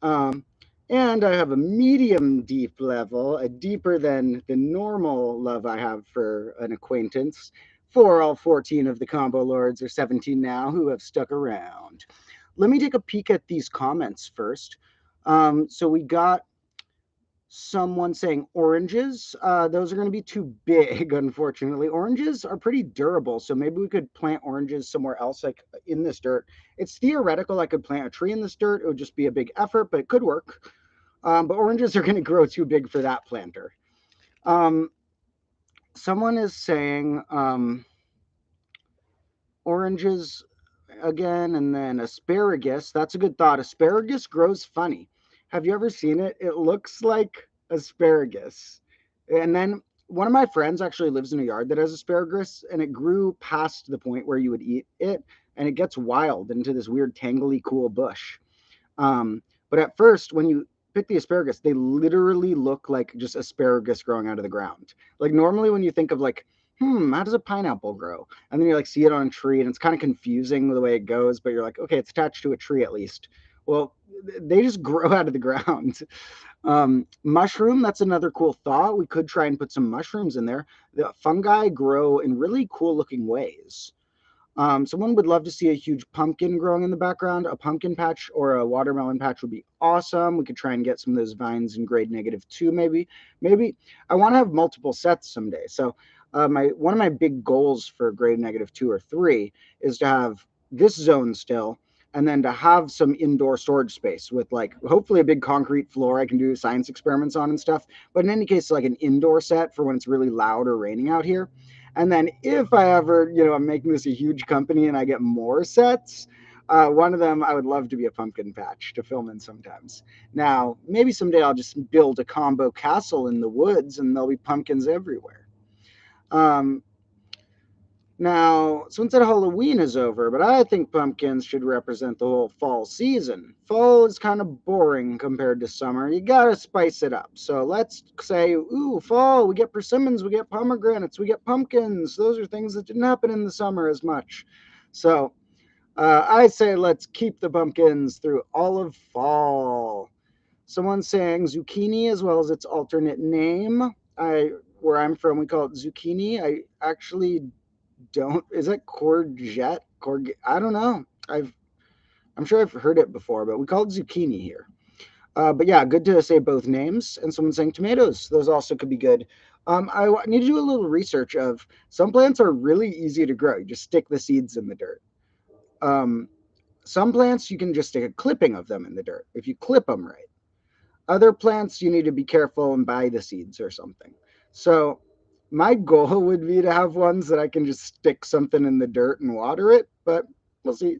And I have a medium deep level, a deeper than the normal love I have for an acquaintance, for all 14 of the combo lords, or 17 now, who have stuck around. Let me take a peek at these comments first. So we got someone saying oranges. Those are going to be too big, unfortunately. Oranges are pretty durable, so maybe we could plant oranges somewhere else, like in this dirt. It's theoretical I could plant a tree in this dirt. It would just be a big effort, but it could work. But oranges are going to grow too big for that planter. Someone is saying oranges again, and then asparagus. That's a good thought. Asparagus grows funny. Have you ever seen it? It looks like asparagus. And then one of my friends actually lives in a yard that has asparagus, and it grew past the point where you would eat it, and it gets wild into this weird tangly cool bush. But at first, when you pick the asparagus, they literally look like just asparagus growing out of the ground. Like normally when you think of like, how does a pineapple grow? And then you like see it on a tree and it's kind of confusing the way it goes, but you're like, okay, it's attached to a tree at least. Well, they just grow out of the ground. Mushroom, that's another cool thought. We could try and put some mushrooms in there. The fungi grow in really cool looking ways. Someone would love to see a huge pumpkin growing in the background. A pumpkin patch or a watermelon patch would be awesome. We could try and get some of those vines in grade -2, maybe. I want to have multiple sets someday. So one of my big goals for grade -2 or 3 is to have this zone still, and then to have some indoor storage space with like hopefully a big concrete floor I can do science experiments on and stuff. But in any case, like an indoor set for when it's really loud or raining out here. And then if I ever, I'm making this a huge company and I get more sets, one of them I would love to be a pumpkin patch to film in sometimes. Now, maybe someday I'll just build a combo castle in the woods and there'll be pumpkins everywhere. Now, someone said Halloween is over, but I think pumpkins should represent the whole fall season. Fall is kind of boring compared to summer. You gotta spice it up. So let's say, ooh, fall, we get persimmons, we get pomegranates, we get pumpkins. Those are things that didn't happen in the summer as much. So I say let's keep the pumpkins through all of fall. Someone's saying zucchini as well as its alternate name. Where I'm from, we call it zucchini. I actually don't. Is it courgette? I don't know. I'm sure I've heard it before, but we call it zucchini here. But yeah, good to say both names. And someone's saying tomatoes. Those also could be good. I need to do a little research of some plants are really easy to grow. You just stick the seeds in the dirt. Some plants you can just stick a clipping of them in the dirt if you clip them right. Other plants you need to be careful and buy the seeds or something. So my goal would be to have ones that I can just stick something in the dirt and water it, but we'll see.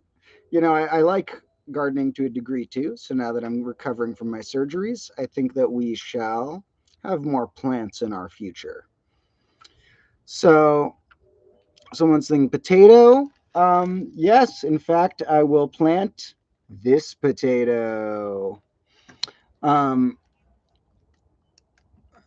I like gardening to a degree too. So now that I'm recovering from my surgeries, I think that we shall have more plants in our future. So someone's saying potato. Yes, in fact, I will plant this potato.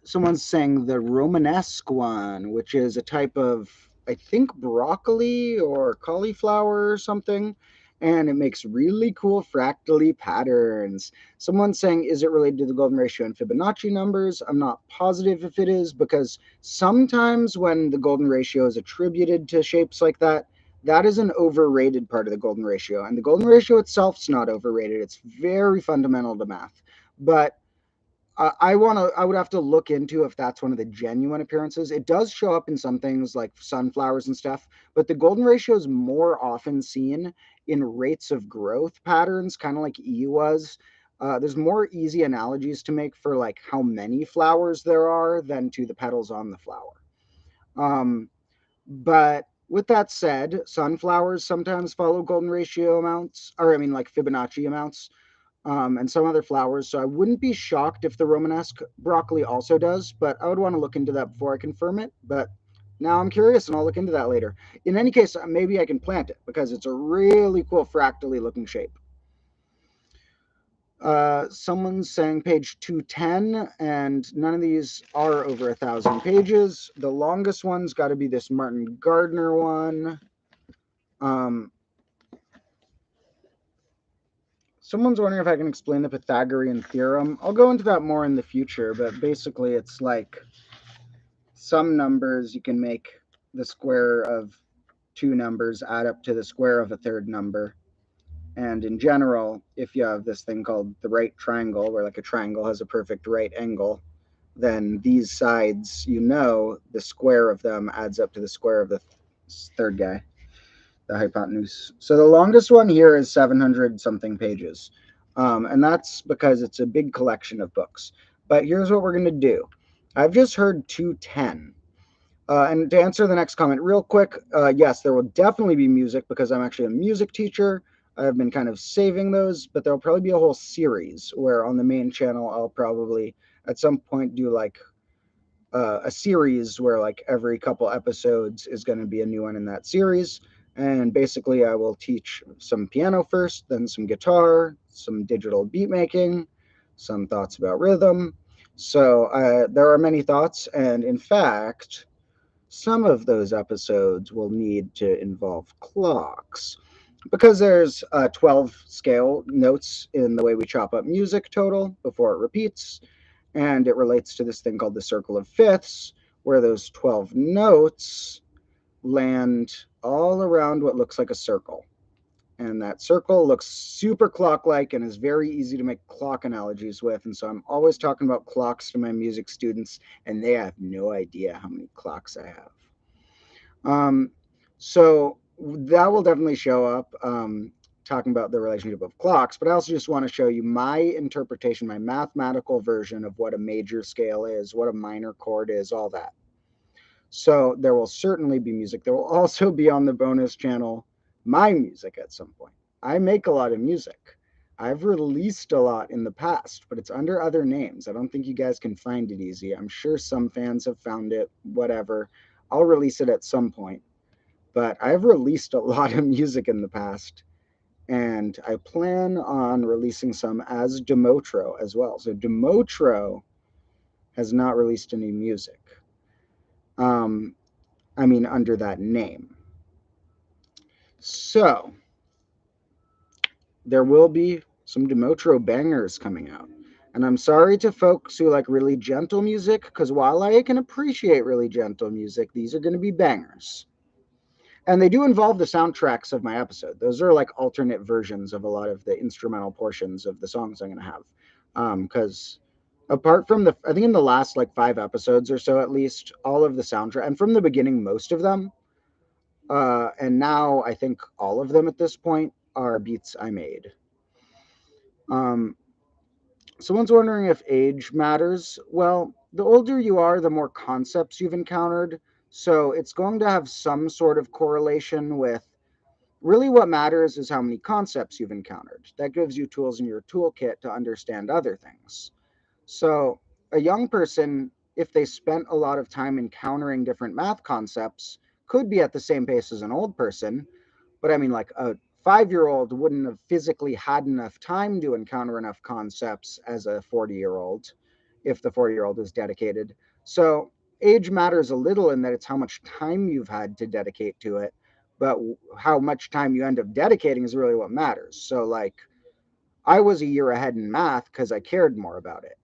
Someone's saying the Romanesque one, which is a type of, I think, broccoli or cauliflower or something. And it makes really cool fractally patterns. Someone's saying, is it related to the golden ratio and Fibonacci numbers? I'm not positive if it is, because sometimes when the golden ratio is attributed to shapes like that, that is an overrated part of the golden ratio. And the golden ratio itself is not overrated. It's very fundamental to math. But I would have to look into if that's one of the genuine appearances. It does show up in some things like sunflowers and stuff, but the golden ratio is more often seen in rates of growth patterns, kind of like E was. There's more easy analogies to make for like how many flowers there are than to the petals on the flower. Um, but with that said, sunflowers sometimes follow golden ratio amounts, or I mean, like Fibonacci amounts, and some other flowers. So I wouldn't be shocked if the Romanesque broccoli also does, but I would want to look into that before I confirm it. But now I'm curious and I'll look into that later. In any case, maybe I can plant it because it's a really cool fractally looking shape. Someone's saying page 210, and none of these are over 1,000 pages. The longest one's got to be this Martin Gardner one. Um, Someone's wondering if I can explain the Pythagorean theorem. I'll go into that more in the future, but basically it's like some numbers you can make the square of two numbers add up to the square of a third number. And in general, if you have this thing called the right triangle, where like a triangle has a perfect right angle, then these sides, the square of them adds up to the square of the third guy, the hypotenuse. So the longest one here is 700 something pages. And that's because it's a big collection of books. But here's what we're going to do. I've just heard 210. And to answer the next comment real quick, yes, there will definitely be music because I'm actually a music teacher. I've been kind of saving those, but there'll probably be a whole series where on the main channel, I'll probably at some point do like a series where like every couple episodes is going to be a new one in that series. And basically, I will teach some piano first, then some guitar, some digital beat making, some thoughts about rhythm. So there are many thoughts. And in fact, some of those episodes will need to involve clocks because there's 12 scale notes in the way we chop up music total before it repeats. And it relates to this thing called the circle of fifths, where those 12 notes land all around what looks like a circle. And that circle looks super clock-like and is very easy to make clock analogies with. And so I'm always talking about clocks to my music students, and they have no idea how many clocks I have. So that will definitely show up talking about the relationship of clocks, but I also just want to show you my interpretation, my mathematical version of what a major scale is, what a minor chord is, all that. So there will certainly be music. There will also be on the bonus channel my music at some point. I make a lot of music. I've released a lot in the past, but it's under other names. I don't think you guys can find it easy. I'm sure some fans have found it, whatever. I'll release it at some point. But I've released a lot of music in the past, and I plan on releasing some as Demotro as well. So Demotro has not released any music. Under that name. So there will be some Demotro bangers coming out. And I'm sorry to folks who like really gentle music, because while I can appreciate really gentle music, these are going to be bangers. And they do involve the soundtracks of my episode. Those are like alternate versions of a lot of the instrumental portions of the songs I'm going to have. Because apart from I think in the last like 5 episodes or so, at least, all of the soundtrack, and from the beginning, most of them, and now I think all of them at this point are beats I made. Someone's wondering if age matters. Well, the older you are, the more concepts you've encountered. So it's going to have some sort of correlation with really what matters is how many concepts you've encountered. That gives you tools in your toolkit to understand other things. So a young person, if they spent a lot of time encountering different math concepts, could be at the same pace as an old person. But I mean, like a 5-year-old wouldn't have physically had enough time to encounter enough concepts as a 40-year-old if the 40-year-old is dedicated. So age matters a little in that it's how much time you've had to dedicate to it, but how much time you end up dedicating is really what matters. So like I was a year ahead in math because I cared more about it.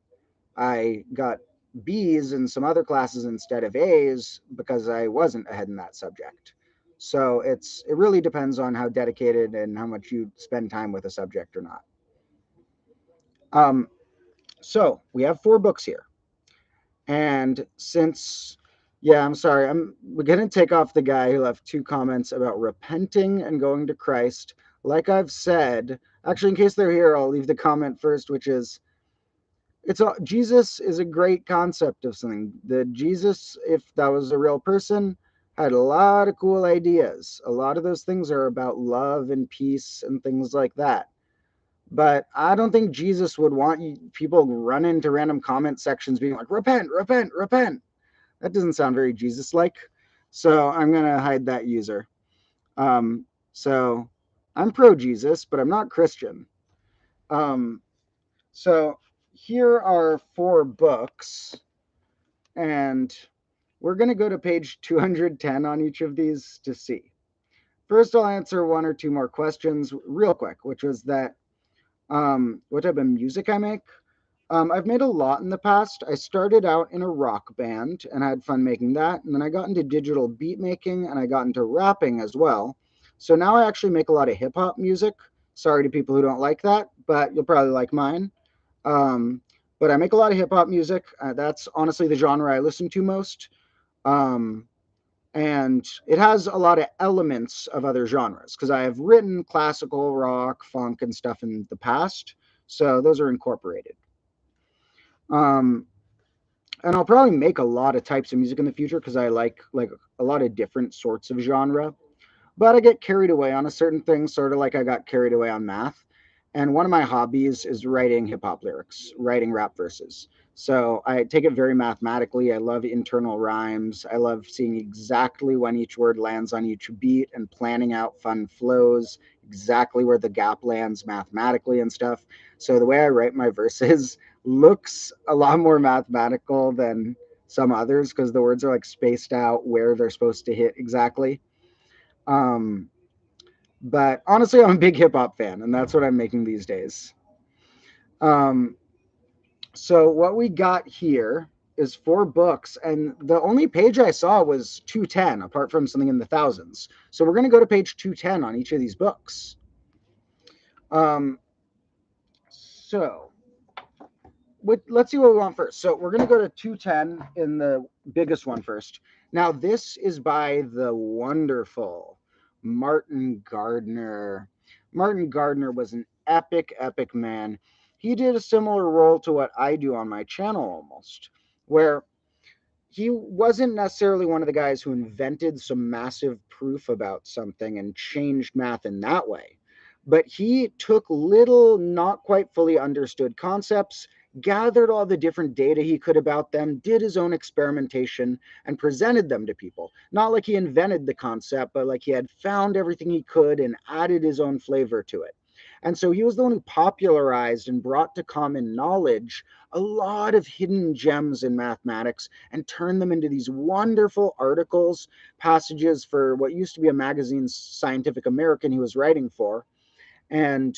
I got B's in some other classes instead of A's because I wasn't ahead in that subject. So it really depends on how dedicated and how much you spend time with a subject or not. So we have 4 books here. And since, I'm sorry, we're going to take off the guy who left 2 comments about repenting and going to Christ. Like I've said, Actually, in case they're here, I'll leave the comment first, which is Jesus is a great concept of something. The Jesus, if that was a real person, had a lot of cool ideas. A lot of those things are about love and peace and things like that. But I don't think Jesus would want people run into random comment sections being like, repent, repent, repent. That doesn't sound very Jesus-like. So I'm going to hide that user. So I'm pro-Jesus, but I'm not Christian. So here are 4 books, and we're going to go to page 210 on each of these to see. First, I'll answer 1 or 2 more questions real quick, which was that what type of music I make. I've made a lot in the past. I started out in a rock band and I had fun making that. And then I got into digital beat making and I got into rapping as well. So now I actually make a lot of hip hop music. Sorry to people who don't like that, but you'll probably like mine. Um, but I make a lot of hip hop music. That's honestly the genre I listen to most. Um, and it has a lot of elements of other genres because I have written classical, rock, funk, and stuff in the past. So those are incorporated. Um, and I'll probably make a lot of types of music in the future because I like a lot of different sorts of genre. But I get carried away on a certain thing, sort of like I got carried away on math. And one of my hobbies is writing hip hop lyrics, writing rap verses. So I take it very mathematically. I love internal rhymes. I love seeing exactly when each word lands on each beat and planning out fun flows, exactly where the gap lands mathematically and stuff. So the way I write my verses looks a lot more mathematical than some others because the words are like spaced out where they're supposed to hit exactly. Um, but honestly, I'm a big hip hop fan, and that's what I'm making these days. Um, so what we got here is 4 books, and the only page I saw was 210, apart from something in the thousands. So we're going to go to page 210 on each of these books. So let's see what we want first. So we're going to go to 210 in the biggest one first. Now, this is by the wonderful Martin Gardner. Martin Gardner was an epic, epic man. He did a similar role to what I do on my channel almost, where he wasn't necessarily one of the guys who invented some massive proof about something and changed math in that way. But he took little, not quite fully understood concepts, gathered all the different data he could about them, did his own experimentation, and presented them to people. Not like he invented the concept, but like he had found everything he could and added his own flavor to it. And so he was the one who popularized and brought to common knowledge a lot of hidden gems in mathematics and turned them into these wonderful articles, passages for what used to be a magazine, Scientific American, he was writing for. And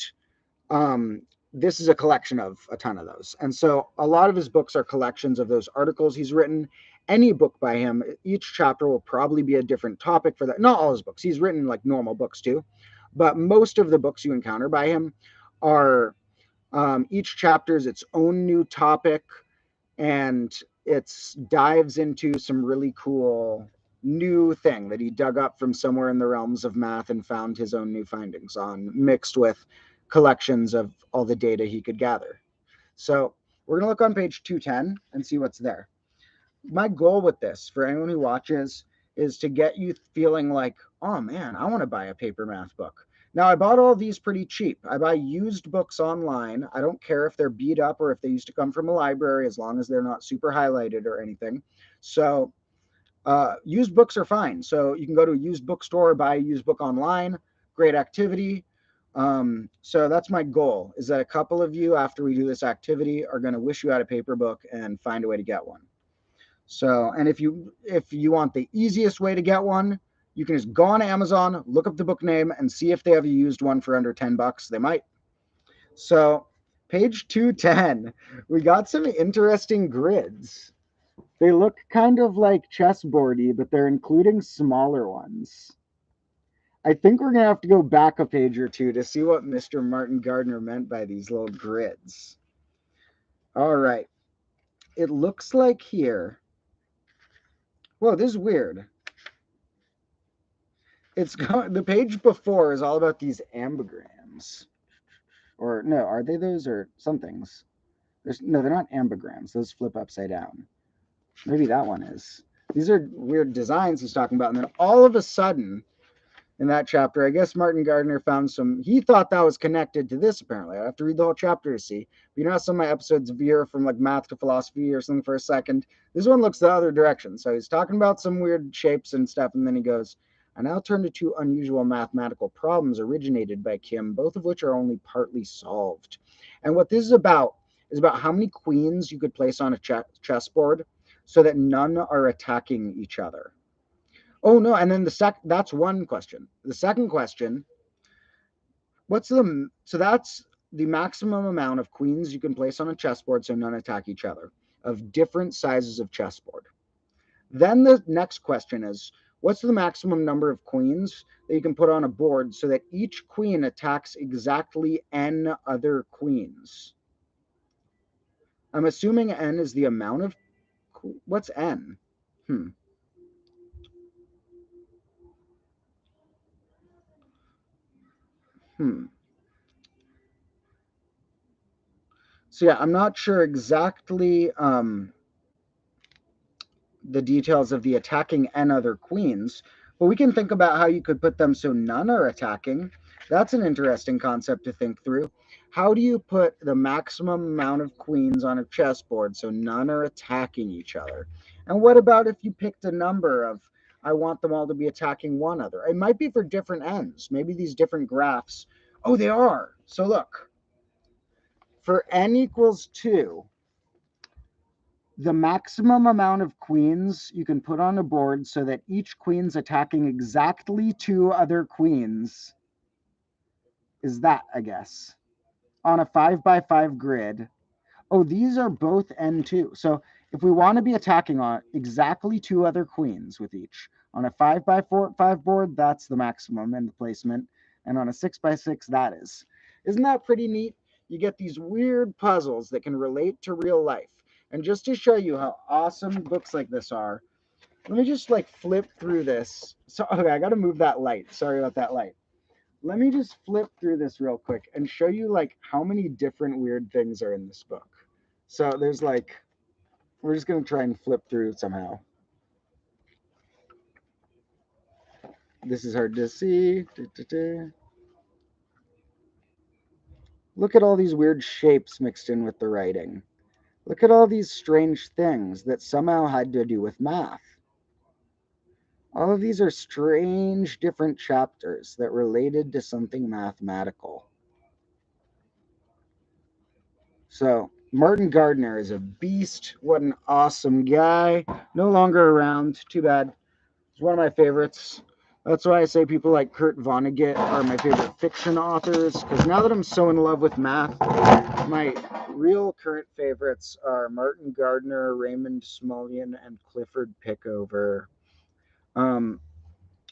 this is a collection of a ton of those. And so a lot of his books are collections of those articles he's written. Any book by him, each chapter will probably be a different topic for that. Not all his books. He's written like normal books too. But most of the books you encounter by him are each chapter is its own new topic, and it dives into some really cool new thing that he dug up from somewhere in the realms of math and found his own new findings on, mixed with collections of all the data he could gather. So we're going to look on page 210 and see what's there. My goal with this, for anyone who watches, is to get you feeling like, oh man, I want to buy a paper math book. Now, I bought all these pretty cheap. I buy used books online. I don't care if they're beat up or if they used to come from a library, as long as they're not super highlighted or anything. So used books are fine. So you can go to a used bookstore, buy a used book online. Great activity. So that's my goal, is that a couple of you, after we do this activity, are going to wish you had a paper book and find a way to get one. So, and if you want the easiest way to get one, you can just go on Amazon, look up the book name, and see if they have a used one for under $10. They might. So, page 210, we got some interesting grids. They look kind of like chessboardy, but they're including smaller ones. I think we're going to have to go back a page or two to see what Mr. Martin Gardner meant by these little grids. All right. It looks like here. Whoa, this is weird. The page before is all about these ambigrams. Or no, are they those or somethings? No, they're not ambigrams. Those flip upside down. Maybe that one is. These are weird designs he's talking about. And then all of a sudden, in that chapter, I guess Martin Gardner found some, he thought that was connected to this apparently. I have to read the whole chapter to see. But you know how some of my episodes veer from like math to philosophy or something for a second? This one looks the other direction. So he's talking about some weird shapes and stuff, and then he goes, I now turn to two unusual mathematical problems originated by Kim, both of which are only partly solved. And what this is about how many queens you could place on a chessboard so that none are attacking each other. Oh no, and then that's one question. The second question, that's the maximum amount of queens you can place on a chessboard so none attack each other, of different sizes of chessboard. Then the next question is, what's the maximum number of queens that you can put on a board so that each queen attacks exactly n other queens? I'm assuming n is the amount of, what's n? So yeah, I'm not sure exactly the details of the attacking n other queens, but we can think about how you could put them so none are attacking. That's an interesting concept to think through. How do you put the maximum amount of queens on a chessboard so none are attacking each other? And what about if you picked a number of, I want them all to be attacking one other? It might be for different ends. Maybe these different graphs, oh, they are. So look, for n equals 2, the maximum amount of queens you can put on a board so that each queen's attacking exactly 2 other queens is that, I guess, on a 5x5 grid. Oh, these are both N2. So if we want to be attacking on exactly 2 other queens with each, on a 5x5 board, that's the maximum end placement. And on a 6x6, that is. Isn't that pretty neat? You get these weird puzzles that can relate to real life. And just to show you how awesome books like this are, let me just like flip through this. So, okay, I got to move that light. Sorry about that light. Let me just flip through this real quick and show you like how many different weird things are in this book. So there's like, we're just going to try and flip through somehow. This is hard to see. Look at all these weird shapes mixed in with the writing. Look at all these strange things that somehow had to do with math. All of these are strange different chapters that related to something mathematical. So Martin Gardner is a beast. What an awesome guy. No longer around. Too bad. He's one of my favorites. That's why I say people like Kurt Vonnegut are my favorite fiction authors, because now that I'm so in love with math, my real current favorites are Martin Gardner, Raymond Smullyan, and Clifford Pickover.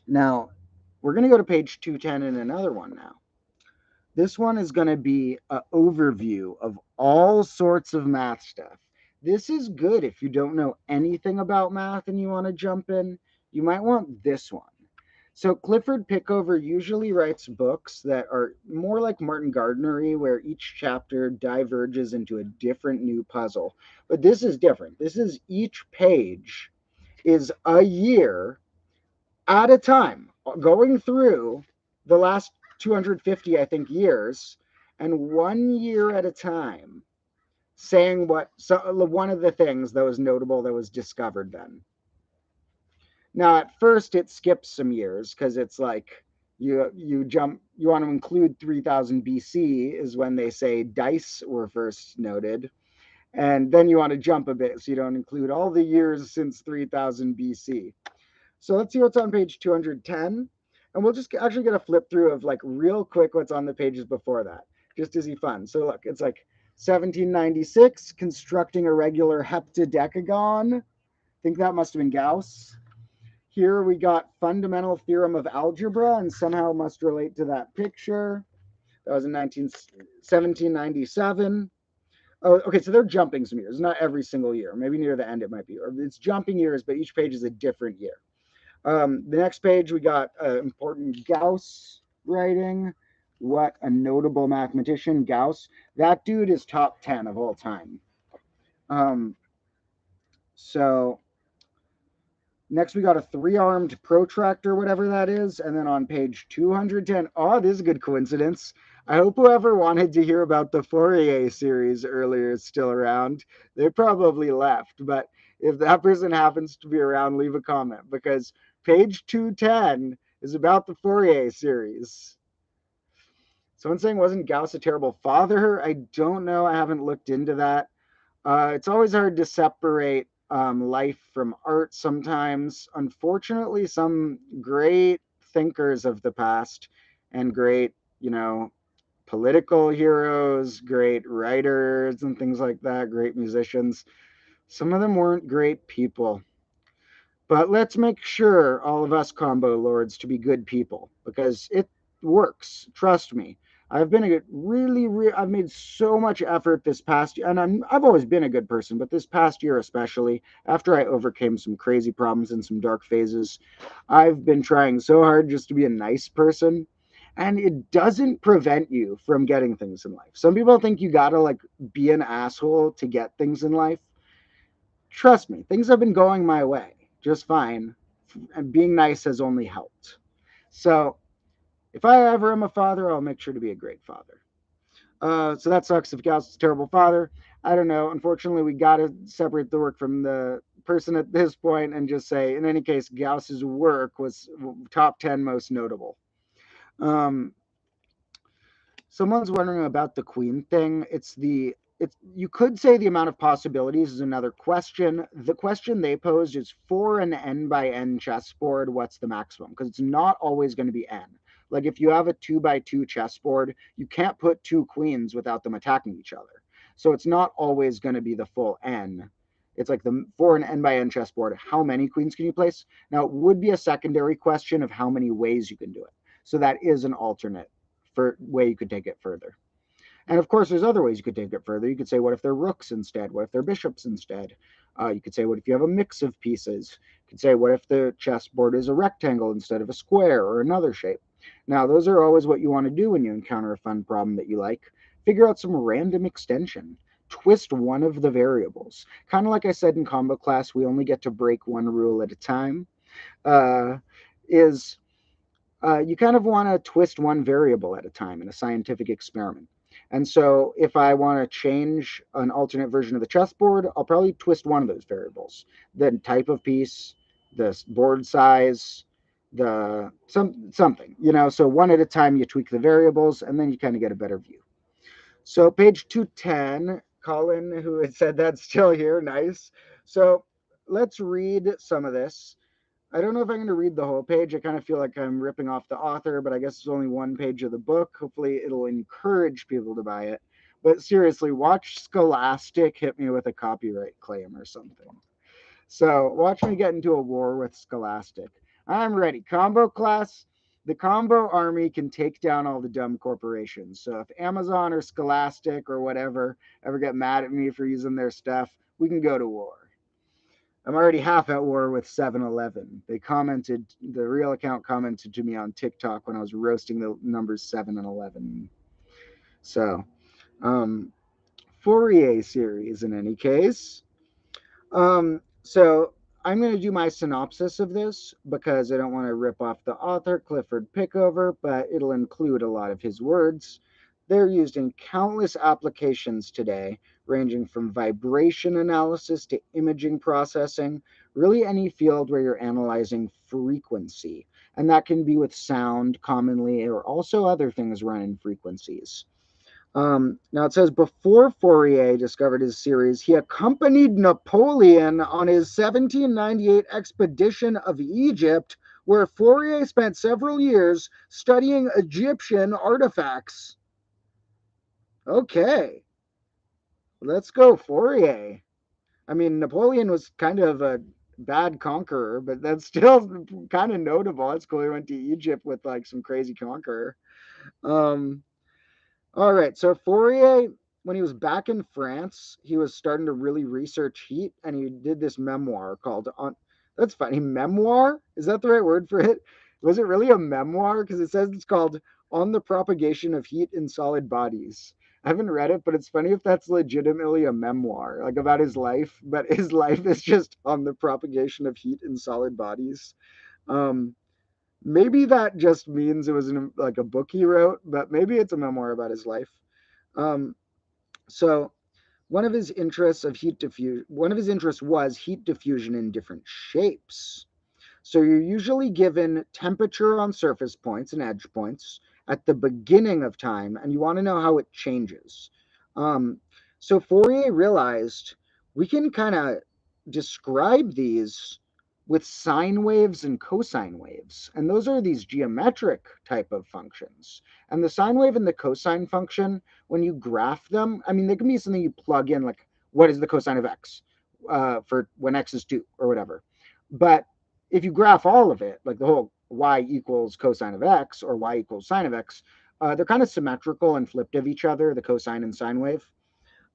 Now, we're going to go to page 210 in another one now. This one is going to be an overview of all sorts of math stuff. This is good if you don't know anything about math and you want to jump in. You might want this one. So Clifford Pickover usually writes books that are more like Martin Gardner-y, where each chapter diverges into a different new puzzle. But this is different. This is each page is a year at a time, going through the last 250, I think, years, and 1 year at a time, saying one of the things that was notable that was discovered then. Now, at first, it skips some years because it's like you want to include 3000 BC is when they say dice were first noted. And then you want to jump a bit so you don't include all the years since 3000 BC. So let's see what's on page 210. And we'll just actually get a flip through of like real quick what's on the pages before that, just to see fun. So look, it's like 1796, constructing a regular heptadecagon. I think that must have been Gauss. Here we got fundamental theorem of algebra and somehow must relate to that picture. That was in 1797. Oh, okay, so they're jumping some years, not every single year. Maybe near the end it might be. Or it's jumping years, but each page is a different year. The next page, we got important Gauss writing. What a notable mathematician, Gauss. That dude is top 10 of all time. Um, so next we got a three-armed protractor, whatever that is, and then on page 210, oh, this is a good coincidence. I hope whoever wanted to hear about the Fourier series earlier is still around. They probably left, but if that person happens to be around, leave a comment because page 210 is about the Fourier series. Someone saying wasn't Gauss a terrible father? I don't know. I haven't looked into that. It's always hard to separate life from art sometimes. Unfortunately, some great thinkers of the past and great, political heroes, great writers, and things like that, great musicians, some of them weren't great people. But let's make sure, all of us combo lords, to be good people because it works. Trust me. I've been a I've made so much effort this past year, and I've always been a good person, but this past year especially, after I overcame some crazy problems and some dark phases, I've been trying so hard just to be a nice person. And it doesn't prevent you from getting things in life. Some people think you gotta like be an asshole to get things in life. Trust me, things have been going my way just fine, and being nice has only helped. So if I ever am a father, I'll make sure to be a great father. So that sucks if Gauss is a terrible father. I don't know. Unfortunately, we got to separate the work from the person at this point and just say, in any case, Gauss's work was top 10 most notable. Um, Someone's wondering about the queen thing. It's you could say the amount of possibilities is another question. The question they posed is for an n by n chessboard, what's the maximum? Because it's not always going to be n. Like if you have a 2 by 2 chessboard, you can't put two queens without them attacking each other. So it's not always going to be the full n. It's like the for an n by n chessboard, how many queens can you place? Now it would be a secondary question of how many ways you can do it. So that is an alternate for way you could take it further. And of course, there's other ways you could take it further. You could say, what if they're rooks instead? What if they're bishops instead? You could say, what if you have a mix of pieces? You could say, what if the chessboard is a rectangle instead of a square or another shape? Now, those are always what you want to do when you encounter a fun problem that you like. Figure out some random extension. Twist one of the variables. Kind of like I said in combo class, we only get to break one rule at a time. Uh, is You kind of want to twist one variable at a time in a scientific experiment. And so if I want to change an alternate version of the chessboard, I'll probably twist one of those variables. The type of piece, the board size, the something, so one at a time you tweak the variables and then you kind of get a better view. So page 210, Colin, who had said that's still here, nice. So let's read some of this. I don't know if I'm going to read the whole page. I kind of feel like I'm ripping off the author, but I guess it's only one page of the book. Hopefully, it'll encourage people to buy it. But seriously, watch Scholastic hit me with a copyright claim or something. So, watch me get into a war with Scholastic. I'm ready. Combo class. The combo army can take down all the dumb corporations. So, if Amazon or Scholastic or whatever ever get mad at me for using their stuff, we can go to war. I'm already half at war with 7-Eleven. The real account commented to me on TikTok when I was roasting the numbers 7 and 11. So, um, Fourier series in any case. So I'm going to do my synopsis of this because I don't want to rip off the author, Clifford Pickover, but it'll include a lot of his words. They're used in countless applications today, ranging from vibration analysis to imaging processing, really any field where you're analyzing frequency. And that can be with sound commonly, or also other things run in frequencies. Now it says before Fourier discovered his series, he accompanied Napoleon on his 1798 expedition of Egypt, where Fourier spent several years studying Egyptian artifacts. Okay, let's go Fourier. I mean, Napoleon was kind of a bad conqueror, but that's still kind of notable. That's cool. He went to Egypt with like some crazy conqueror. Um, All right. So Fourier, when he was back in France, he was starting to really research heat, and he did this memoir called "On." That's funny. Memoir, is that the right word for it? Was it really a memoir? Because it says it's called On the propagation of heat in solid bodies. I haven't read it, but it's funny if that's legitimately a memoir, like about his life, but his life is just on the propagation of heat in solid bodies. Um, Maybe that just means it was like a book he wrote, but maybe it's a memoir about his life. Um, so one of his interests was heat diffusion in different shapes. So you're usually given temperature on surface points and edge points at the beginning of time, and you want to know how it changes. Um, so Fourier realized we can kind of describe these with sine waves and cosine waves, and those are these geometric type of functions. And the sine wave and the cosine function, when you graph them, I mean, they can be something you plug in, like what is the cosine of x for when x is 2 or whatever. But if you graph all of it, like the whole y equals cosine of x or y equals sine of x, they're kind of symmetrical and flipped of each other, the cosine and sine wave.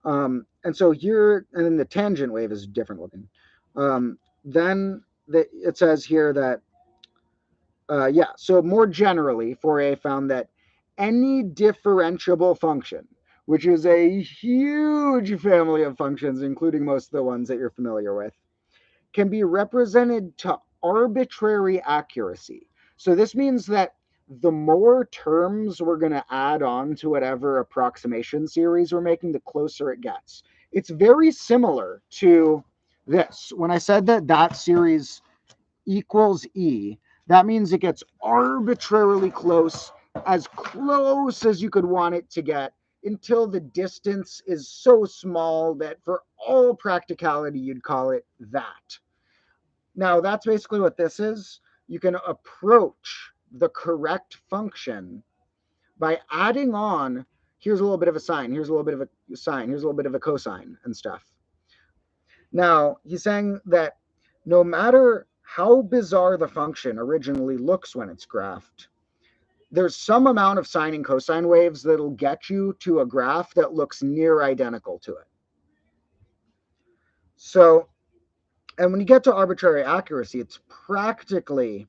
And so here, and then the tangent wave is different looking. It says here that, yeah, so more generally, Fourier found that any differentiable function, which is a huge family of functions, including most of the ones that you're familiar with, can be represented to arbitrary accuracy. So this means that the more terms we're going to add on to whatever approximation series we're making, the closer it gets. It's very similar to this. When I said that that series equals E, that means it gets arbitrarily close as you could want it to get, until the distance is so small that for all practicality, you'd call it that. Now, that's basically what this is. You can approach the correct function by adding on, here's a little bit of a sine, here's a little bit of a sine, here's a little bit of a cosine and stuff. Now, he's saying that no matter how bizarre the function originally looks when it's graphed, there's some amount of sine and cosine waves that'll get you to a graph that looks near identical to it. So, and when you get to arbitrary accuracy, it's practically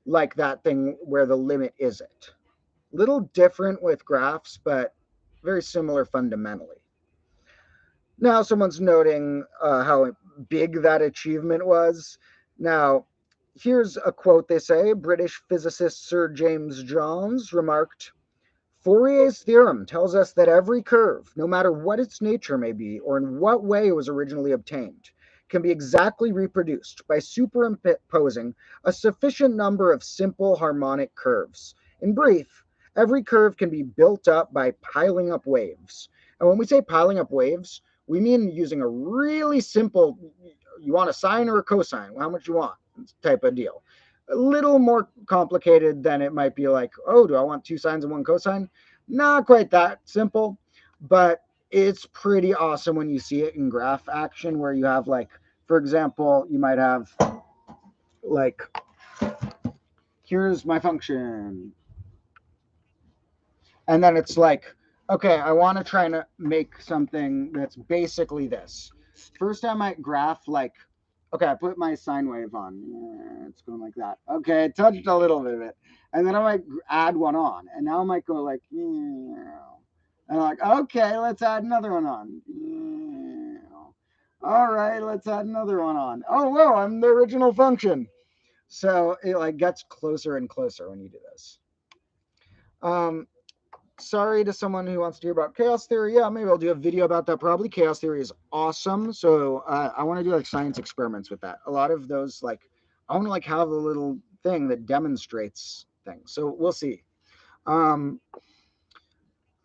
like that thing where the limit isn't. Little different with graphs, but very similar fundamentally. Now, someone's noting how big that achievement was. Now, here's a quote they say. British physicist Sir James Johns remarked, Fourier's theorem tells us that every curve, no matter what its nature may be or in what way it was originally obtained, can be exactly reproduced by superimposing a sufficient number of simple harmonic curves. In brief, every curve can be built up by piling up waves. And when we say piling up waves, we mean using a really simple, you want a sine or a cosine, how much you want, type of deal. A little more complicated than it might be like, oh, do I want 2 sines and 1 cosine? Not quite that simple, but it's pretty awesome when you see it in graph action, where you have, like, for example, you might have like, here's my function. And then it's like, okay, I want to try to make something that's basically this. First, I might graph like, okay, I put my sine wave on. Yeah, it's going like that. Okay, I touched a little bit of it. And then I might add one on. And now I might go like, yeah. And I'm like, okay, let's add another one on. Yeah. All right, let's add another one on. Oh, whoa, I'm the original function. So it like gets closer and closer when you do this. Sorry to someone who wants to hear about chaos theory. Yeah, maybe I'll do a video about that. Probably chaos theory is awesome. So I want to do like science experiments with that. A lot of those, like, I want to like have a little thing that demonstrates things. So we'll see.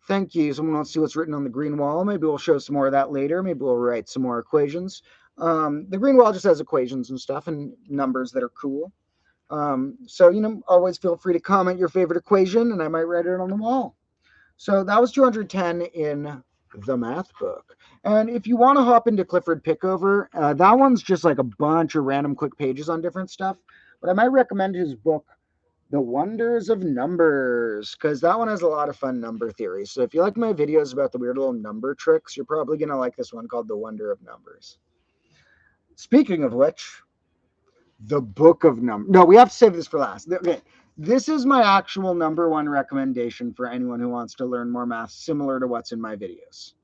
Thank you. Someone wants to see what's written on the green wall. Maybe we'll show some more of that later. Maybe we'll write some more equations. The green wall just has equations and stuff and numbers that are cool. So, you know, always feel free to comment your favorite equation and I might write it on the wall. So that was 210 in the math book. And if you want to hop into Clifford Pickover, that one's just like a bunch of random quick pages on different stuff. But I might recommend his book, The Wonders of Numbers, because that one has a lot of fun number theory. So if you like my videos about the weird little number tricks, you're probably going to like this one called The Wonder of Numbers. Speaking of which, the book of numbers. No, we have to save this for last. Okay. This is my actual number one recommendation for anyone who wants to learn more math similar to what's in my videos.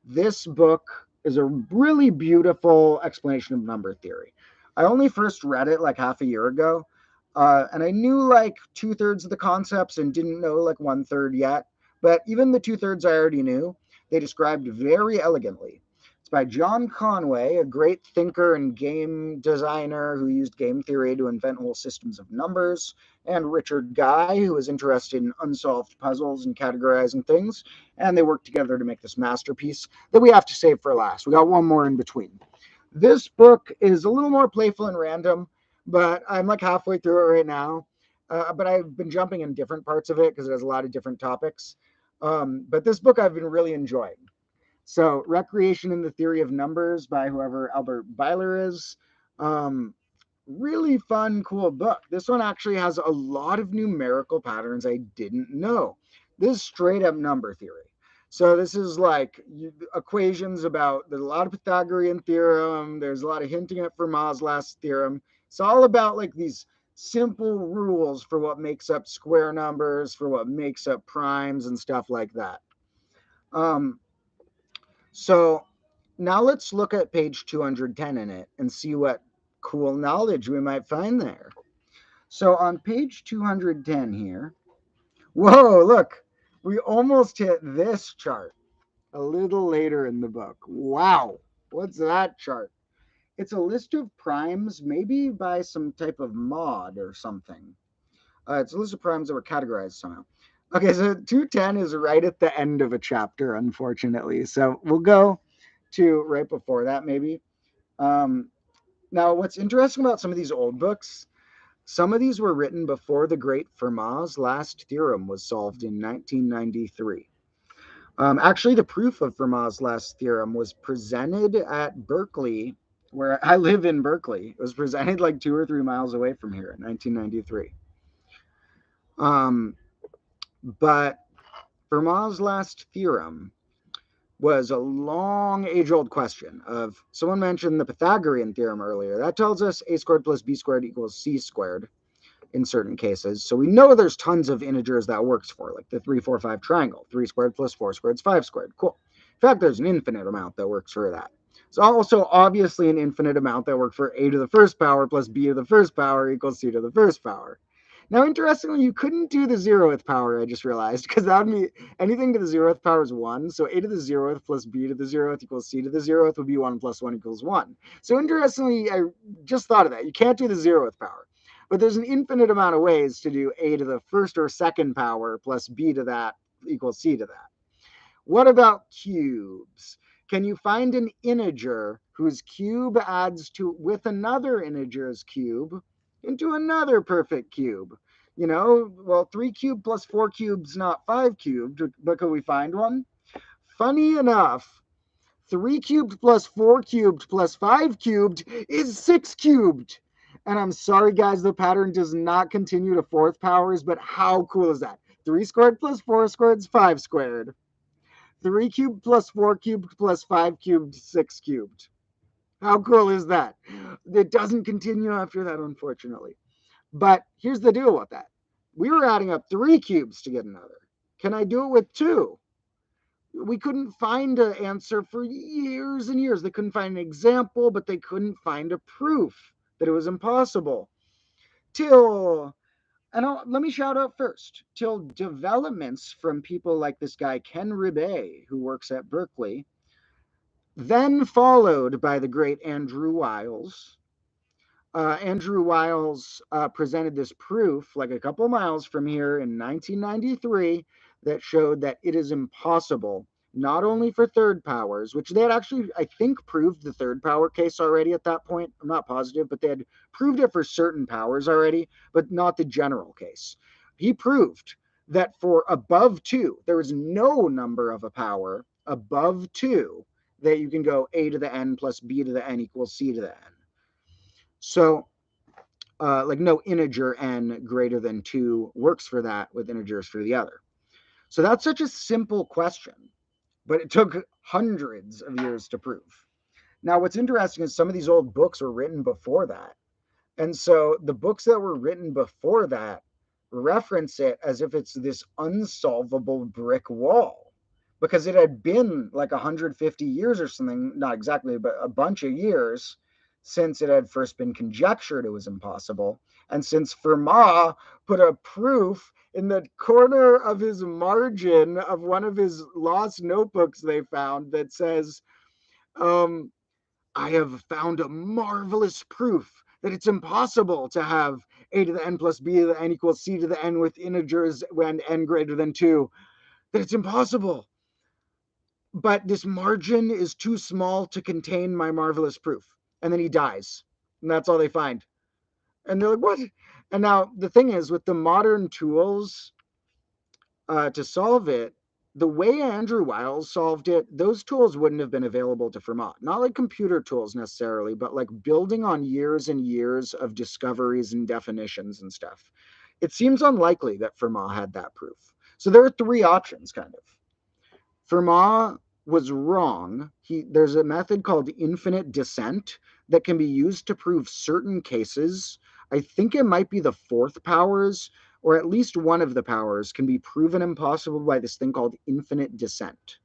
This book is a really beautiful explanation of number theory. I only first read it like half a year ago, and I knew like 2/3 of the concepts and didn't know like 1/3 yet. But even the 2/3 I already knew, they described very elegantly. It's by John Conway, a great thinker and game designer who used game theory to invent whole systems of numbers, and Richard Guy, who was interested in unsolved puzzles and categorizing things. And they worked together to make this masterpiece that we have to save for last. We got one more in between. This book is a little more playful and random, but I'm like halfway through it right now. But I've been jumping in different parts of it because it has a lot of different topics. But this book I've been really enjoying. So, Recreation in the Theory of Numbers by whoever Albert Byler is. Um, Really fun, cool book. This one actually has a lot of numerical patterns I didn't know. This is straight up number theory. So this is like equations about, there's a lot of Pythagorean theorem. There's a lot of hinting at Fermat's last theorem. It's all about like these simple rules for what makes up square numbers, for what makes up primes and stuff like that. Um, so now let's look at page 210 in it and see what cool knowledge we might find there. So on page 210 here, whoa, look, we almost hit this chart a little later in the book. Wow, what's that chart? It's a list of primes, maybe by some type of mod or something. It's a list of primes that were categorized somehow. Okay, so 210 is right at the end of a chapter, unfortunately. So we'll go to right before that, maybe. Um, Now, what's interesting about some of these old books, some of these were written before the great Fermat's last theorem was solved in 1993. Actually, the proof of Fermat's last theorem was presented at Berkeley, where I live in Berkeley. It was presented like 2 or 3 miles away from here in 1993. Um, but Fermat's last theorem was a long age-old question of, someone mentioned the Pythagorean theorem earlier. That tells us a squared plus b squared equals c squared in certain cases. So we know there's tons of integers that works for, like the 3, 4, 5 triangle. 3 squared plus 4 squared is 5 squared. Cool. In fact, there's an infinite amount that works for that. It's also obviously an infinite amount that works for a to the first power plus b to the first power equals c to the first power. Now, interestingly, you couldn't do the 0th power, I just realized, because that would be anything to the 0th power is 1. So a to the 0th plus b to the 0th equals c to the 0th would be 1 plus 1 equals 1. So interestingly, I just thought of that. You can't do the 0th power. But there's an infinite amount of ways to do a to the first or second power plus b to that equals c to that. What about cubes? Can you find an integer whose cube adds to with another integer's cube into another perfect cube? You know, well, 3 cubed plus 4 cubed is not 5 cubed, but could we find one? Funny enough, 3 cubed plus 4 cubed plus 5 cubed is 6 cubed. And I'm sorry, guys, the pattern does not continue to 4th powers, but how cool is that? 3 squared plus 4 squared is 5 squared. 3 cubed plus 4 cubed plus 5 cubed, 6 cubed. How cool is that? It doesn't continue after that, unfortunately. But here's the deal with that. We were adding up 3 cubes to get another. Can I do it with 2? We couldn't find an answer for years and years. They couldn't find an example, but they couldn't find a proof that it was impossible. Let me shout out first, till developments from people like this guy, Ken Ribet, who works at Berkeley, then followed by the great Andrew Wiles. Andrew Wiles presented this proof like a couple miles from here in 1993 that showed that it is impossible, not only for third powers, which they had actually, I think, proved the third power case already at that point. I'm not positive, but they had proved it for certain powers already, but not the general case. He proved that for above 2, there is no number of a power above 2 that you can go a to the n plus b to the n equals c to the n. So, like no integer n greater than 2 works for that with integers for the other. So that's such a simple question, but it took hundreds of years to prove. Now, what's interesting is some of these old books were written before that. And so the books that were written before that reference it as if it's this unsolvable brick wall, because it had been like 150 years or something, not exactly, but a bunch of years since it had first been conjectured it was impossible. And since Fermat put a proof in the corner of his margin of one of his lost notebooks they found that says, um, I have found a marvelous proof that it's impossible to have a to the n plus b to the n equals c to the n with integers when n greater than 2, that it's impossible. But this margin is too small to contain my marvelous proof. And then he dies. And that's all they find. And they're like, what? And now the thing is, with the modern tools to solve it, the way Andrew Wiles solved it, those tools wouldn't have been available to Fermat. Not like computer tools necessarily, but like building on years and years of discoveries and definitions and stuff. It seems unlikely that Fermat had that proof. So there are three options, kind of. Fermat was wrong. There's a method called infinite descent that can be used to prove certain cases. I think it might be the fourth powers, or at least one of the powers can be proven impossible by this thing called infinite descent.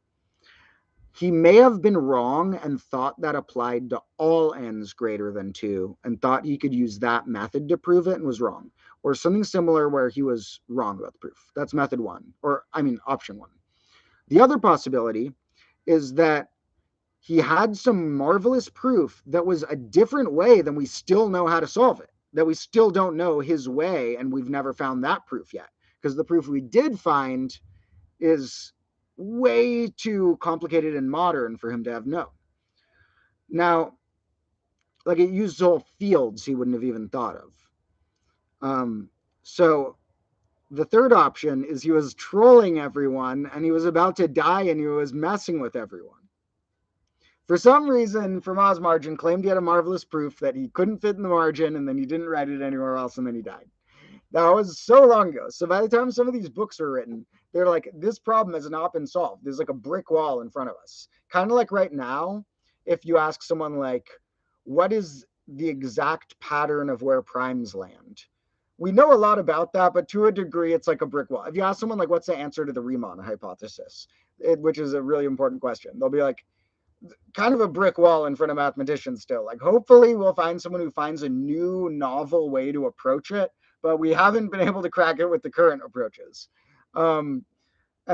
He may have been wrong and thought that applied to all n's greater than 2 and thought he could use that method to prove it and was wrong. Or something similar where he was wrong about the proof. That's method one, or I mean option one. The other possibility is that he had some marvelous proof that was a different way than we still know how to solve it, that we still don't know his way, and we've never found that proof yet. Because the proof we did find is way too complicated and modern for him to have known. Now, like it used whole fields he wouldn't have even thought of. So the third option is he was trolling everyone and he was about to die and he was messing with everyone. For some reason, Fermat's margin claimed he had a marvelous proof that he couldn't fit in the margin, and then he didn't write it anywhere else, and then he died. That was so long ago. So by the time some of these books were written, they're like, this problem has not been solved. There's like a brick wall in front of us. Kind of like right now, if you ask someone like, what is the exact pattern of where primes land? We know a lot about that, but to a degree, it's like a brick wall. If you ask someone like, what's the answer to the Riemann hypothesis, which is a really important question, they'll be like, kind of a brick wall in front of mathematicians still. Like, hopefully we'll find someone who finds a new novel way to approach it, but we haven't been able to crack it with the current approaches. And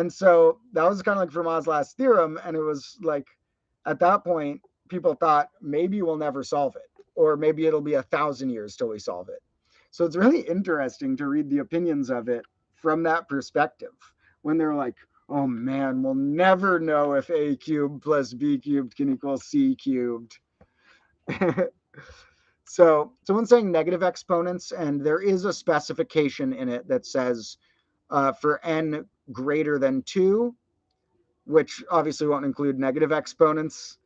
so that was kind of like Fermat's last theorem. And it was like, at that point, people thought maybe we'll never solve it, or maybe it'll be 1,000 years till we solve it. So it's really interesting to read the opinions of it from that perspective, when they're like, oh man, we'll never know if a cubed plus b cubed can equal c cubed. So someone's saying negative exponents, and there is a specification in it that says for n greater than 2, which obviously won't include negative exponents.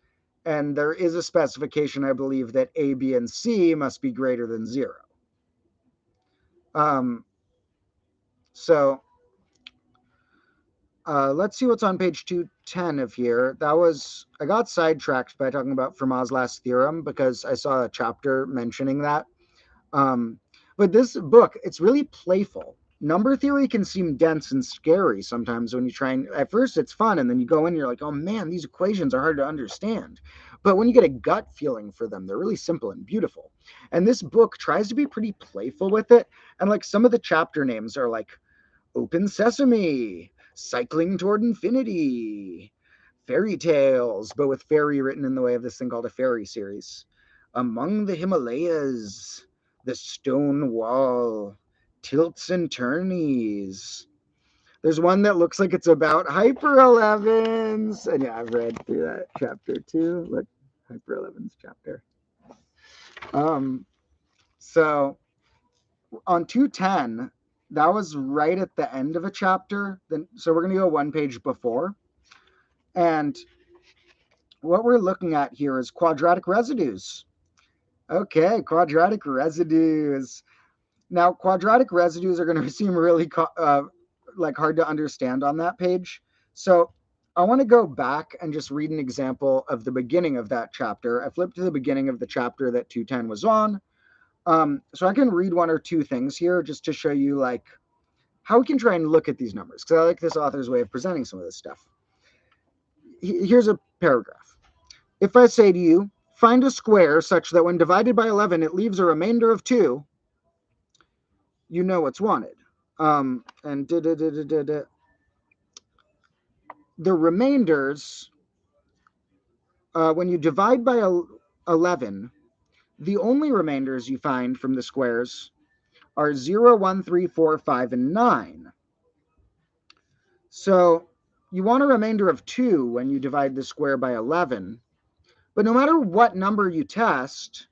And there is a specification, I believe, that a, b, and c must be greater than 0. So let's see what's on page 210 of here. I got sidetracked by talking about Fermat's last theorem because I saw a chapter mentioning that. But this book, it's really playful. Number theory can seem dense and scary sometimes when you try and, at first it's fun, and then you go in and you're like, oh man, these equations are hard to understand. But when you get a gut feeling for them, they're really simple and beautiful. And this book tries to be pretty playful with it. And like some of the chapter names are like Open Sesame, Cycling Toward Infinity, Fairy Tales, but with fairy written in the way of this thing called a fairy series. Among the Himalayas, The Stone Wall, Tilts and Turnies. There's one that looks like it's about Hyper 11s. And yeah, I've read through that chapter too. Look, Hyper 11s chapter. So on 210, that was right at the end of a chapter. So we're going to go one page before. And what we're looking at here is quadratic residues. Okay, quadratic residues. Now, quadratic residues are going to seem really like hard to understand on that page. So I want to go back and just read an example of the beginning of that chapter. I flipped to the beginning of the chapter that 210 was on. So I can read one or two things here just to show you like how we can try and look at these numbers, because I like this author's way of presenting some of this stuff. Here's a paragraph. If I say to you, find a square such that when divided by 11, it leaves a remainder of 2, you know what's wanted. And the remainders, when you divide by 11, the only remainders you find from the squares are 0, 1, 3, 4, 5, and 9. So you want a remainder of 2 when you divide the square by 11. But no matter what number you test,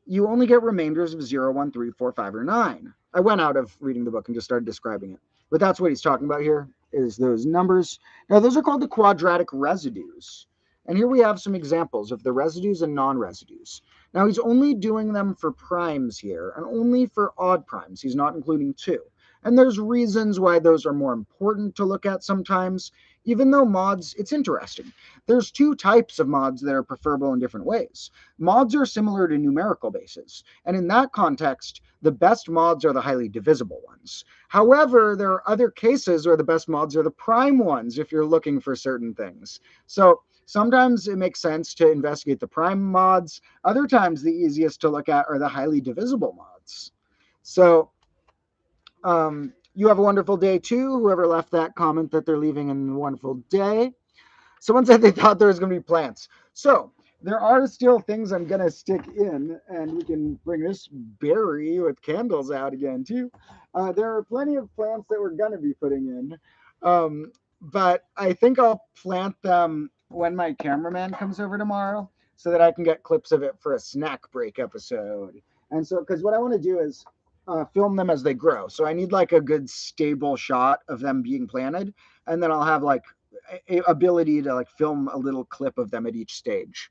you only get remainders of 0, 1, 3, 4, 5, or 9. I went out of reading the book and just started describing it. But that's what he's talking about here, is those numbers. Now, those are called the quadratic residues. And here we have some examples of the residues and non-residues. Now, he's only doing them for primes here, and only for odd primes. He's not including 2. And there's reasons why those are more important to look at sometimes, even though mods, it's interesting. There's 2 types of mods that are preferable in different ways. Mods are similar to numerical bases, and in that context, the best mods are the highly divisible ones. However, there are other cases where the best mods are the prime ones if you're looking for certain things. So sometimes it makes sense to investigate the prime mods. Other times, the easiest to look at are the highly divisible mods. So you have a wonderful day too. Whoever left that comment that they're leaving a wonderful day. Someone said they thought there was going to be plants. So there are still things I'm going to stick in, and we can bring this berry with candles out again too. There are plenty of plants that we're going to be putting in. But I think I'll plant them when my cameraman comes over tomorrow so that I can get clips of it for a snack break episode. And so, because what I want to do is film them as they grow. So I need like a good stable shot of them being planted, and then I'll have like ability to like film a little clip of them at each stage.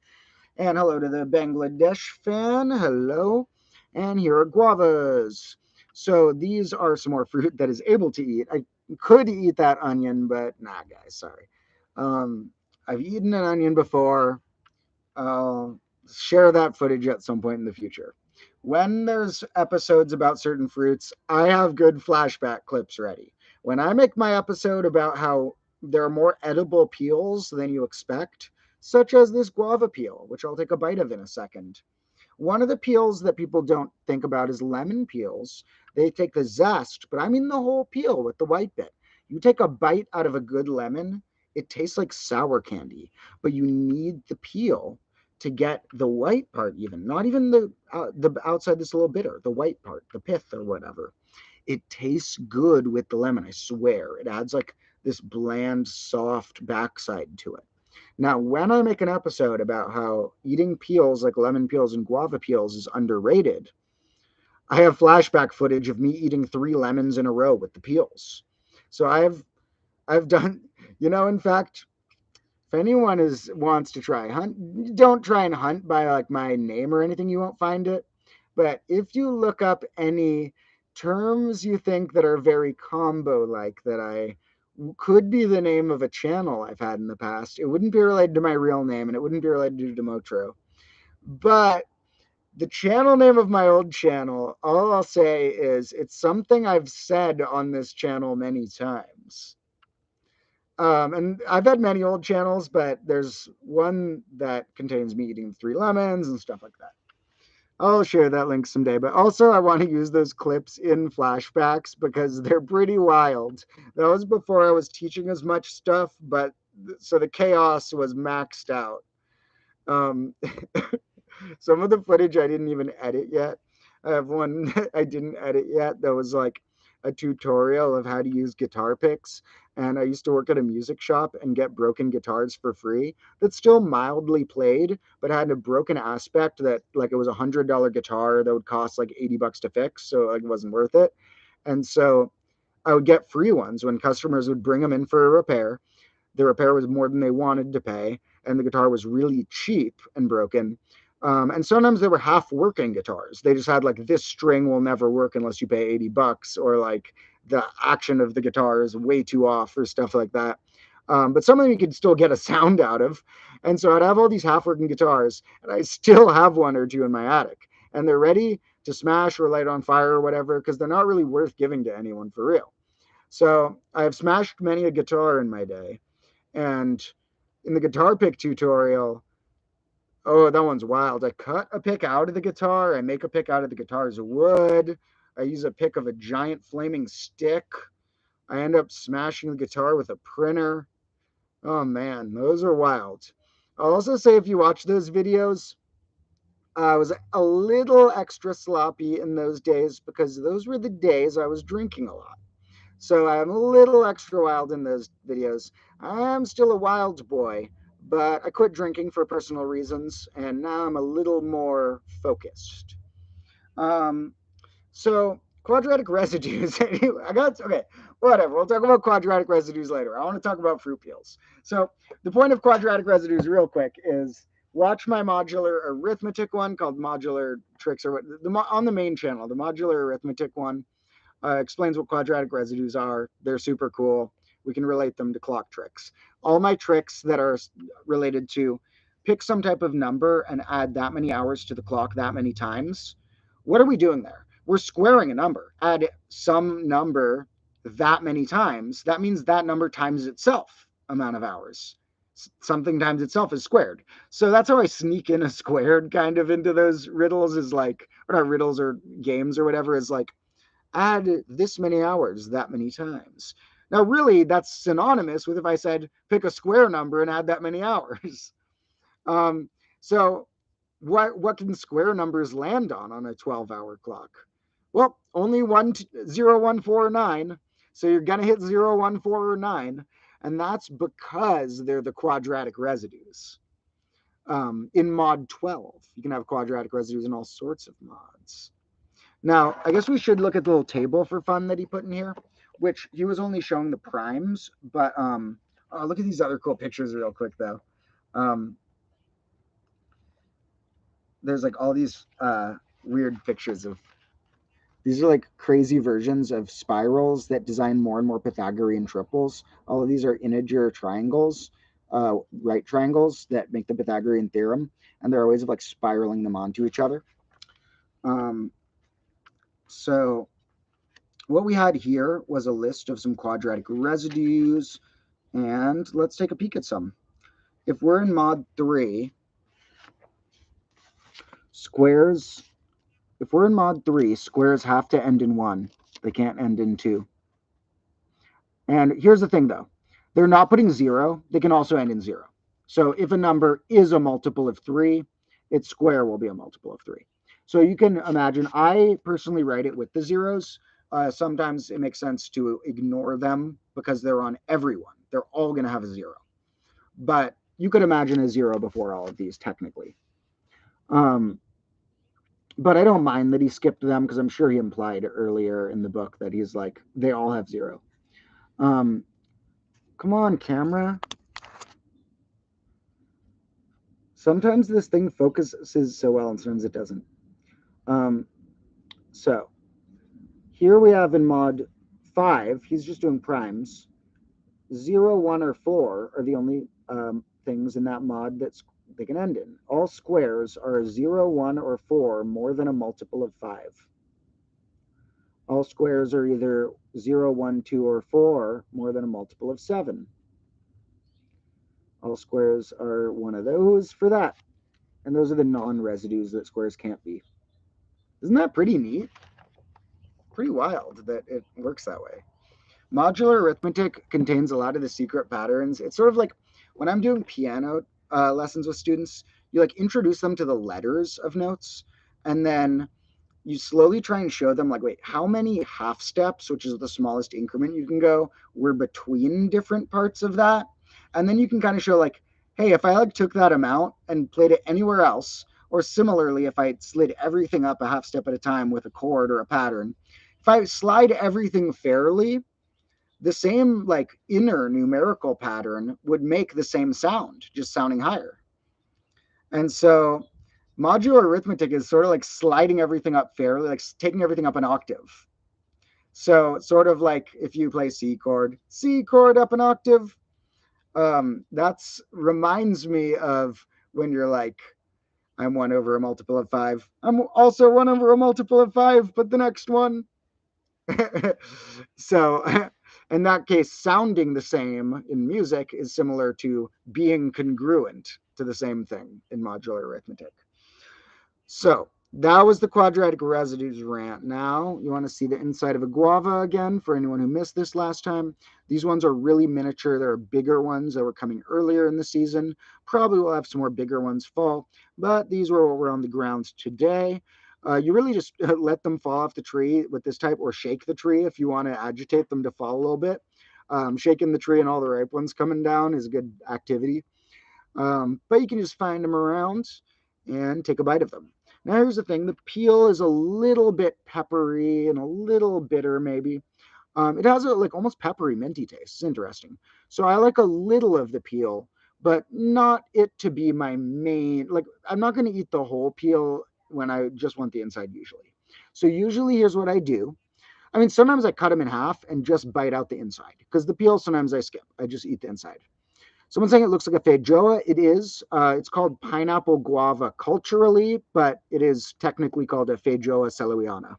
And hello to the Bangladesh fan. Hello. And here are guavas. So these are some more fruit that is able to eat. I could eat that onion, but nah, guys, sorry. I've eaten an onion before. I'll share that footage at some point in the future. When there's episodes about certain fruits, I have good flashback clips ready. When I make my episode about how there are more edible peels than you expect, such as this guava peel, which I'll take a bite of in a second. One of the peels that people don't think about is lemon peels. They take the zest, but I mean the whole peel with the white bit. You take a bite out of a good lemon, it tastes like sour candy, but you need the peel to get the white part, even not even the outside that's a little bitter, the white part, the pith or whatever. It tastes good with the lemon, I swear. It adds like this bland, soft backside to it. Now, when I make an episode about how eating peels like lemon peels and guava peels is underrated, I have flashback footage of me eating 3 lemons in a row with the peels. So I've done, in fact, if anyone wants to try hunt, don't try and hunt by like my name or anything, you won't find it. But if you look up any terms you think that are very combo like that I could be the name of a channel I've had in the past, it wouldn't be related to my real name and it wouldn't be related to Demotro. But the channel name of my old channel, all I'll say is it's something I've said on this channel many times. And I've had many old channels, but there's one that contains me eating 3 lemons and stuff like that. I'll share that link someday. But also, I want to use those clips in flashbacks because they're pretty wild. That was before I was teaching as much stuff, but so the chaos was maxed out. Some of the footage I didn't even edit yet. I have one that I didn't edit yet that was like a tutorial of how to use guitar picks. And I used to work at a music shop and get broken guitars for free that still mildly played, but had a broken aspect that like it was $100 guitar that would cost like $80 to fix. So like, it wasn't worth it. And so I would get free ones when customers would bring them in for a repair. The repair was more than they wanted to pay, and the guitar was really cheap and broken. And sometimes they were half working guitars. They just had like, this string will never work unless you pay $80, or like the action of the guitar is way too off or stuff like that. But some of them you could still get a sound out of. And so I'd have all these half working guitars, and I still have 1 or 2 in my attic, and they're ready to smash or light on fire or whatever, because they're not really worth giving to anyone for real. So I've smashed many a guitar in my day. And in the guitar pick tutorial, oh, that one's wild. I cut a pick out of the guitar. I make a pick out of the guitar's wood. I use a pick of a giant flaming stick. I end up smashing the guitar with a printer. Oh man, those are wild. I'll also say if you watch those videos, I was a little extra sloppy in those days because those were the days I was drinking a lot. So I'm a little extra wild in those videos. I'm still a wild boy, but I quit drinking for personal reasons, and now I'm a little more focused. Um, so quadratic residues. I got okay. Whatever. We'll talk about quadratic residues later. I want to talk about fruit peels. So the point of quadratic residues, real quick, is watch my modular arithmetic one called modular tricks or what on the main channel. The modular arithmetic one explains what quadratic residues are. They're super cool. We can relate them to clock tricks. All my tricks that are related to pick some type of number and add that many hours to the clock that many times. What are we doing there? We're squaring a number. Add some number that many times. That means that number times itself amount of hours. Something times itself is squared. So that's how I sneak in a squared kind of into those riddles is like, or not riddles or games or whatever, is like, add this many hours that many times. Now, really, that's synonymous with if I said pick a square number and add that many hours. So, what can square numbers land on a 12-hour clock? Well, only 0, 1, 4, 9. So you're going to hit 0, 1, 4, or 9. And that's because they're the quadratic residues. In mod 12, you can have quadratic residues in all sorts of mods. Now, I guess we should look at the little table for fun that he put in here, which he was only showing the primes, but look at these other cool pictures real quick, though. There's like all these weird pictures of, these are like crazy versions of spirals that design more and more Pythagorean triples. All of these are integer triangles, right triangles that make the Pythagorean theorem, and there are ways of like spiraling them onto each other. So what we had here was a list of some quadratic residues, and let's take a peek at some. If we're in mod 3, squares have to end in 1. They can't end in 2. And here's the thing, though. They're not putting 0. They can also end in 0. So if a number is a multiple of 3, its square will be a multiple of 3. So you can imagine, I personally write it with the zeros. Sometimes it makes sense to ignore them because they're on everyone. They're all going to have a 0. But you could imagine a 0 before all of these, technically. But I don't mind that he skipped them because I'm sure he implied earlier in the book that he's like, they all have 0. Come on, camera. Sometimes this thing focuses so well and sometimes it doesn't. So here we have in mod 5, he's just doing primes. 0, 1, or 4 are the only things in that mod that they can end in. All squares are 0, 1, or 4 more than a multiple of 5. All squares are either 0, 1, 2, or 4 more than a multiple of 7. All squares are one of those for that. And those are the non-residues that squares can't be. Isn't that pretty neat? Pretty wild that it works that way. Modular arithmetic contains a lot of the secret patterns. It's sort of like when I'm doing piano lessons with students, you like introduce them to the letters of notes, and then you slowly try and show them like, wait, how many half steps, which is the smallest increment you can go, were between different parts of that. And then you can kind of show like, hey, if I like took that amount and played it anywhere else, or similarly, if I slid everything up a half step at a time with a chord or a pattern, if I slide everything fairly, the same like inner numerical pattern would make the same sound, just sounding higher. And so modular arithmetic is sort of like sliding everything up fairly, like taking everything up an octave. So sort of like if you play C chord up an octave, that's reminds me of when you're like, I'm 1 over a multiple of 5. I'm also 1 over a multiple of 5, but the next one. So In that case, sounding the same in music is similar to being congruent to the same thing in modular arithmetic. So that was the quadratic residues rant. Now you want to see the inside of a guava again for anyone who missed this last time. These ones are really miniature. There are bigger ones that were coming earlier in the season. Probably we'll have some more bigger ones fall, but these were what were on the ground today. You really just let them fall off the tree with this type, or shake the tree if you want to agitate them to fall a little bit. Shaking the tree and all the ripe ones coming down is a good activity. But you can just find them around and take a bite of them. Now, here's the thing. The peel is a little bit peppery and a little bitter, maybe. It has a like almost peppery, minty taste. It's interesting. So I like a little of the peel, but not it to be my main. Like, I'm not going to eat the whole peel when I just want the inside usually. So usually here's what I do. I mean, sometimes I cut them in half and just bite out the inside, because the peel sometimes I skip. I just eat the inside. Someone's saying it looks like a feijoa. It is. It's called pineapple guava culturally, but it is technically called a feijoa celoiana.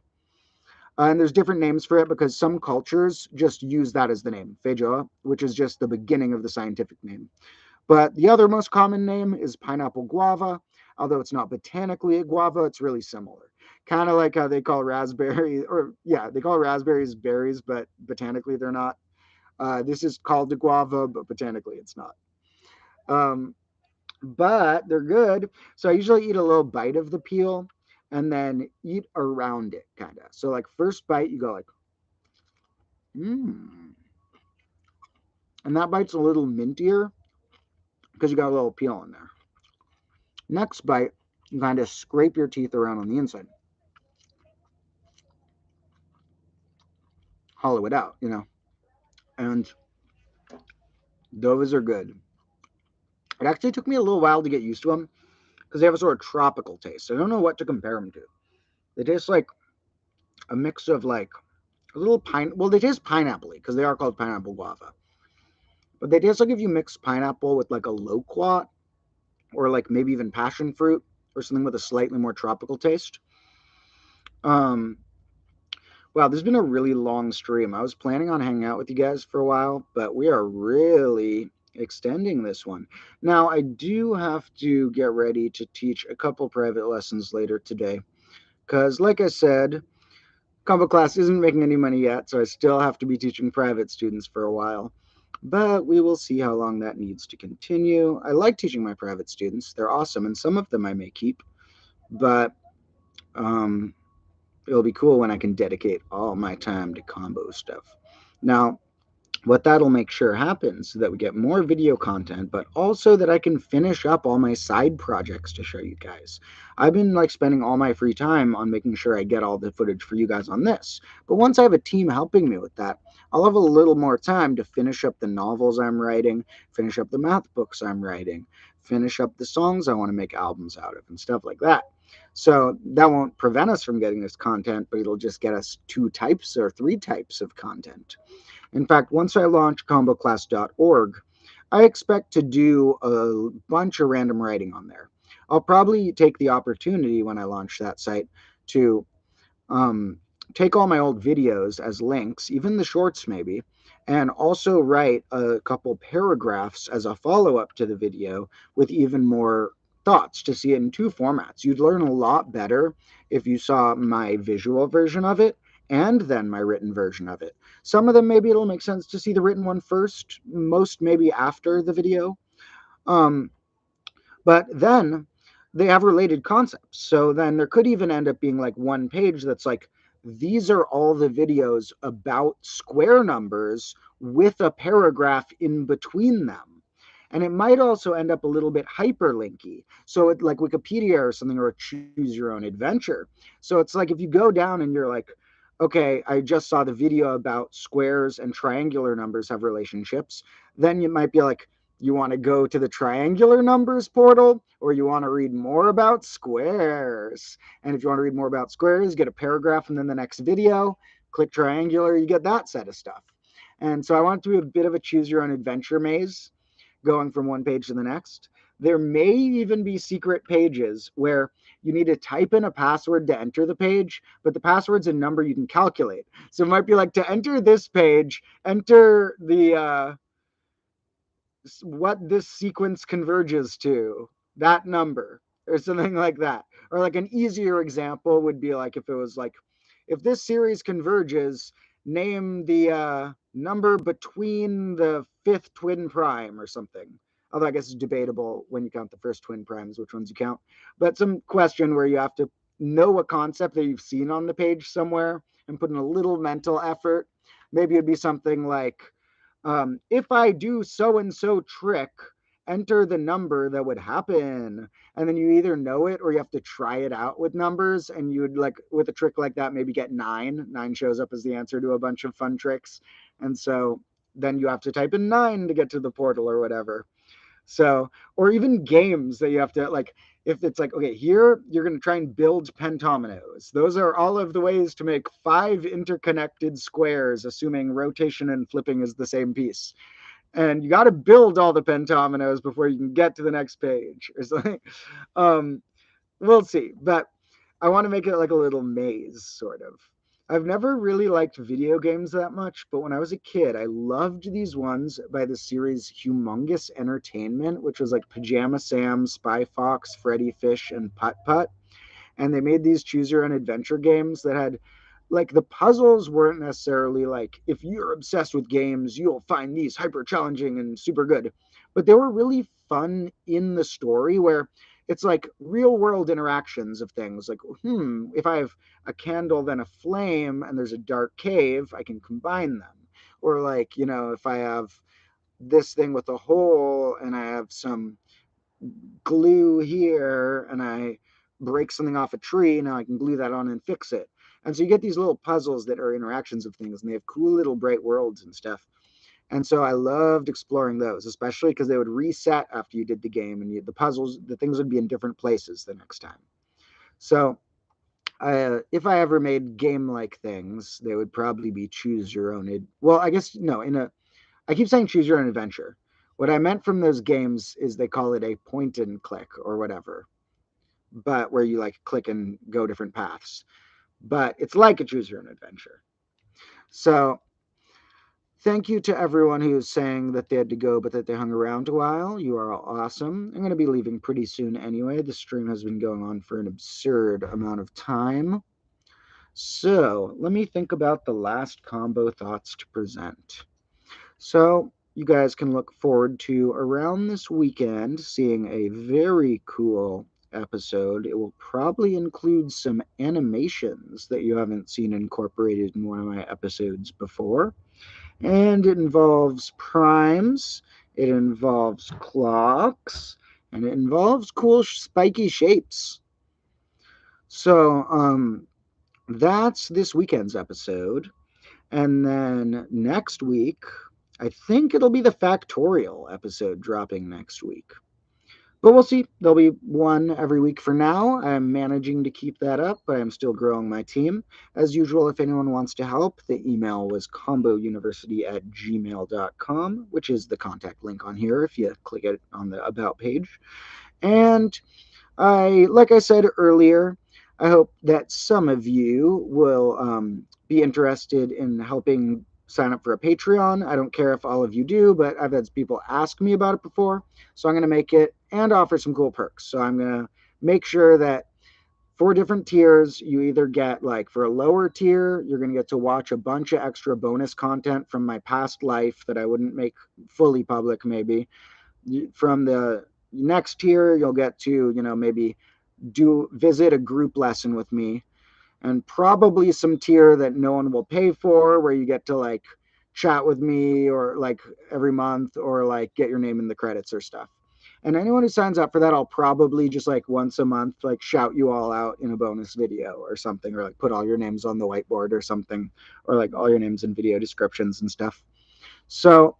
And there's different names for it because some cultures just use that as the name, feijoa, which is just the beginning of the scientific name. But the other most common name is pineapple guava. Although it's not botanically a guava, it's really similar. Kind of like how they call raspberry, or yeah, they call raspberries berries, but botanically they're not. This is called a guava, but botanically it's not. Um, but they're good. So I usually eat a little bite of the peel and then eat around it, kind of. So like first bite, you go like, mmm. And that bite's a little mintier because you got a little peel in there. Next bite, you kind of scrape your teeth around on the inside. Hollow it out, you know. And those are good. It actually took me a little while to get used to them because they have a sort of tropical taste. I don't know what to compare them to. They taste like a mix of like a little pine. Well, they taste pineapple-y because they are called pineapple guava. But they taste like if you mix pineapple with like a loquat or like maybe even passion fruit or something with a slightly more tropical taste. Um, wow, this has been a really long stream. I was planning on hanging out with you guys for a while, but we are really extending this one. Now, I do have to get ready to teach a couple private lessons later today because, like I said, combo class isn't making any money yet, so I still have to be teaching private students for a while. But we will see how long that needs to continue. I like teaching my private students. They're awesome, and some of them I may keep. But it'll be cool when I can dedicate all my time to combo stuff. Now, what that'll make sure happens so that we get more video content, but also that I can finish up all my side projects to show you guys. I've been like spending all my free time on making sure I get all the footage for you guys on this. But once I have a team helping me with that, I'll have a little more time to finish up the novels I'm writing, finish up the math books I'm writing, finish up the songs I want to make albums out of, and stuff like that. So that won't prevent us from getting this content, but it'll just get us 2 types or 3 types of content. In fact, once I launch comboclass.org, I expect to do a bunch of random writing on there. I'll probably take the opportunity when I launch that site to take all my old videos as links, even the shorts maybe, and also write a couple paragraphs as a follow-up to the video with even more thoughts to see it in 2 formats. You'd learn a lot better if you saw my visual version of it and then my written version of it. Some of them maybe it'll make sense to see the written one first, most maybe after the video. But then they have related concepts. So then there could even end up being like one page that's like, these are all the videos about square numbers with a paragraph in between them. And it might also end up a little bit hyperlinky. So it like Wikipedia or something, or choose your own adventure. So it's like if you go down and you're like, okay, I just saw the video about squares and triangular numbers have relationships, then you might be like, you want to go to the triangular numbers portal, or you want to read more about squares. And if you want to read more about squares, get a paragraph and then the next video, click triangular, you get that set of stuff. And so I want it to be a bit of a choose your own adventure maze going from one page to the next. There may even be secret pages where you need to type in a password to enter the page, but the password's a number you can calculate. So it might be like, to enter this page, enter the what this sequence converges to, that number, or something like that. Or like an easier example would be like, if it was like, if this series converges, name the number between the fifth twin prime or something. Although I guess it's debatable when you count the first twin primes, which ones you count. But some question where you have to know a concept that you've seen on the page somewhere and put in a little mental effort. Maybe it'd be something like, if I do so and so trick, enter the number that would happen. And then you either know it or you have to try it out with numbers. And you would, like, with a trick like that, maybe get 9. 9 shows up as the answer to a bunch of fun tricks. And so then you have to type in 9 to get to the portal or whatever. So, or even games that you have to, like, if it's like, okay, here you're going to try and build pentominoes. Those are all of the ways to make 5 interconnected squares, assuming rotation and flipping is the same piece. And you got to build all the pentominoes before you can get to the next page or something. Um, we'll see. But I want to make it like a little maze, sort of. I've never really liked video games that much, but when I was a kid, I loved these ones by the series Humongous Entertainment, which was like Pajama Sam, Spy Fox, Freddy Fish, and Putt Putt. And they made these choose your own adventure games that had, like, the puzzles weren't necessarily like, if you're obsessed with games, you'll find these hyper challenging and super good. But they were really fun in the story, where it's like real world interactions of things like, if I have a candle, then a flame, and there's a dark cave, I can combine them. Or like, if I have this thing with a hole and I have some glue here and I break something off a tree, now I can glue that on and fix it. And so you get these little puzzles that are interactions of things, and they have cool little bright worlds and stuff. And so I loved exploring those, especially because they would reset after you did the game, and the puzzles, the things would be in different places the next time. So if I ever made game-like things, they would probably be choose your own. Well, I guess no. I keep saying choose your own adventure. What I meant from those games is they call it a point and click or whatever, but where you like click and go different paths. But it's like a choose your own adventure. So thank you to everyone who is saying that they had to go, but that they hung around a while. You are all awesome. I'm going to be leaving pretty soon anyway. The stream has been going on for an absurd amount of time. So let me think about the last combo thoughts to present. So you guys can look forward to, around this weekend, seeing a very cool episode. It will probably include some animations that you haven't seen incorporated in one of my episodes before. And it involves primes, it involves clocks, and it involves cool spiky shapes. So that's this weekend's episode. And then next week, I think it'll be the factorial episode dropping next week. But we'll see. There'll be one every week for now. I'm managing to keep that up, but I'm still growing my team. As usual, if anyone wants to help, the email was combouniversity@gmail.com, which is the contact link on here if you click it on the About page. And like I said earlier, I hope that some of you will be interested in helping sign up for a Patreon. I don't care if all of you do, but I've had people ask me about it before. So I'm going to make it and offer some cool perks. So I'm going to make sure that 4 different tiers, you either get, like, for a lower tier, you're going to get to watch a bunch of extra bonus content from my past life that I wouldn't make fully public, maybe. From the next tier, you'll get to, maybe visit a group lesson with me, and probably some tier that no one will pay for, where you get to like chat with me or like every month, or like get your name in the credits or stuff. And anyone who signs up for that, I'll probably just like once a month like shout you all out in a bonus video or something, or like put all your names on the whiteboard or something, or like all your names in video descriptions and stuff. So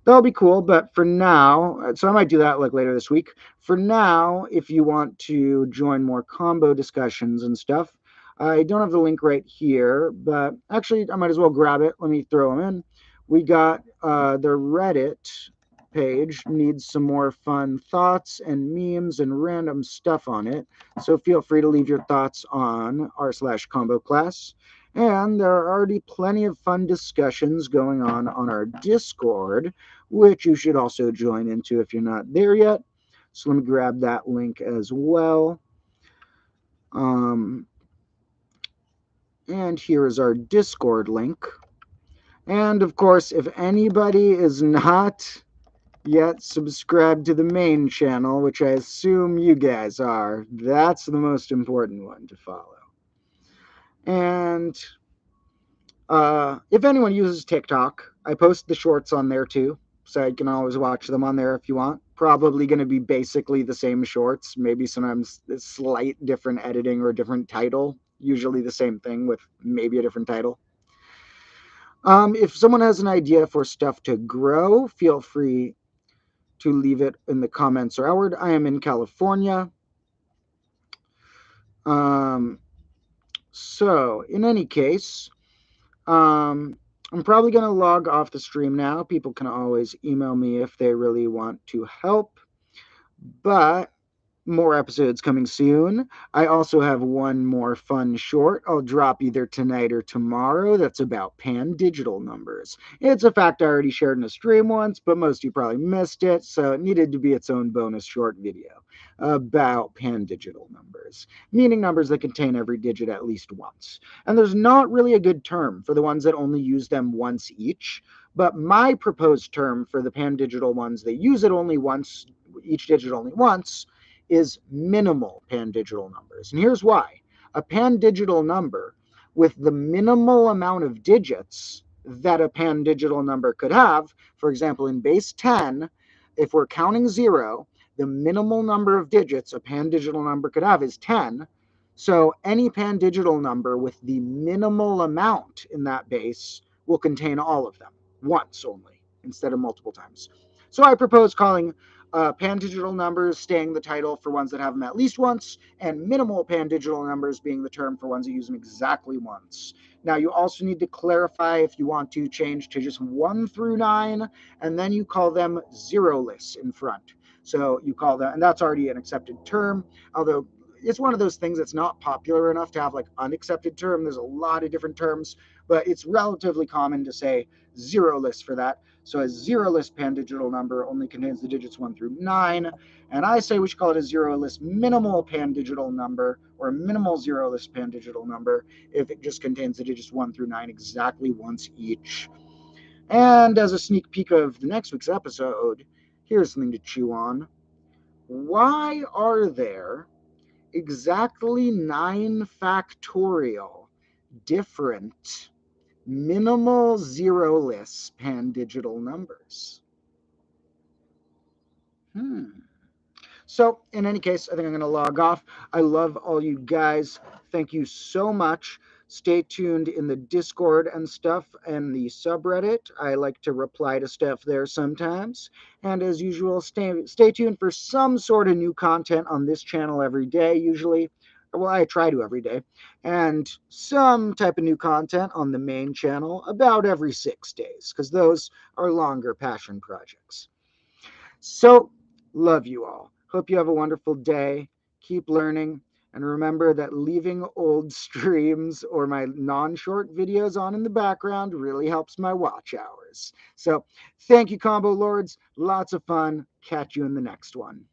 that'll be cool. But for now, so I might do that like later this week. For now, if you want to join more combo discussions and stuff, I don't have the link right here, but actually I might as well grab it. Let me throw them in. We got the Reddit page needs some more fun thoughts and memes and random stuff on it. So feel free to leave your thoughts on r/combo class. And there are already plenty of fun discussions going on our Discord, which you should also join into if you're not there yet. So let me grab that link as well. And here is our Discord link. And of course, if anybody is not yet subscribed to the main channel, which I assume you guys are, that's the most important one to follow. And if anyone uses TikTok, I post the shorts on there too, so you can always watch them on there if you want. Probably going to be basically the same shorts, maybe sometimes a slight different editing or a different title, usually the same thing with maybe a different title. If someone has an idea for stuff to grow, feel free to leave it in the comments or outward. I am in California. So in any case, I'm probably going to log off the stream now. People can always email me if they really want to help. But more episodes coming soon. I also have one more fun short I'll drop either tonight or tomorrow that's about pan-digital numbers. It's a fact I already shared in a stream once, but most of you probably missed it, so it needed to be its own bonus short video about pan-digital numbers, meaning numbers that contain every digit at least once. And there's not really a good term for the ones that only use them once each, but my proposed term for the pan-digital ones that use it only once, each digit only once, is minimal pan-digital numbers. And here's why. A pan-digital number with the minimal amount of digits that a pan-digital number could have, for example, in base 10, if we're counting 0, the minimal number of digits a pan-digital number could have is 10. So any pan-digital number with the minimal amount in that base will contain all of them once only instead of multiple times. So I propose calling pan-digital numbers staying the title for ones that have them at least once, and minimal pan-digital numbers being the term for ones that use them exactly once. Now, you also need to clarify if you want to change to just 1 through 9, and then you call them zeroless in front. So you call them, and that's already an accepted term, although it's one of those things that's not popular enough to have like unaccepted term. There's a lot of different terms, but it's relatively common to say zeroless for that. So a zeroless pan-digital number only contains the digits 1 through 9. And I say we should call it a zeroless minimal pan-digital number, or a minimal zeroless pan-digital number, if it just contains the digits 1 through 9 exactly once each. And as a sneak peek of the next week's episode, here's something to chew on. Why are there exactly 9 factorial different minimal zeroless pan-digital numbers? So in any case, I think I'm going to log off. I love all you guys. Thank you so much. Stay tuned in the Discord and stuff and the subreddit. I like to reply to stuff there sometimes. And as usual, stay tuned for some sort of new content on this channel every day, usually. Well, I try to every day. And some type of new content on the main channel about every 6 days, because those are longer passion projects. So, love you all. Hope you have a wonderful day. Keep learning. And remember that leaving old streams or my non-short videos on in the background really helps my watch hours. So thank you, Combo Lords. Lots of fun. Catch you in the next one.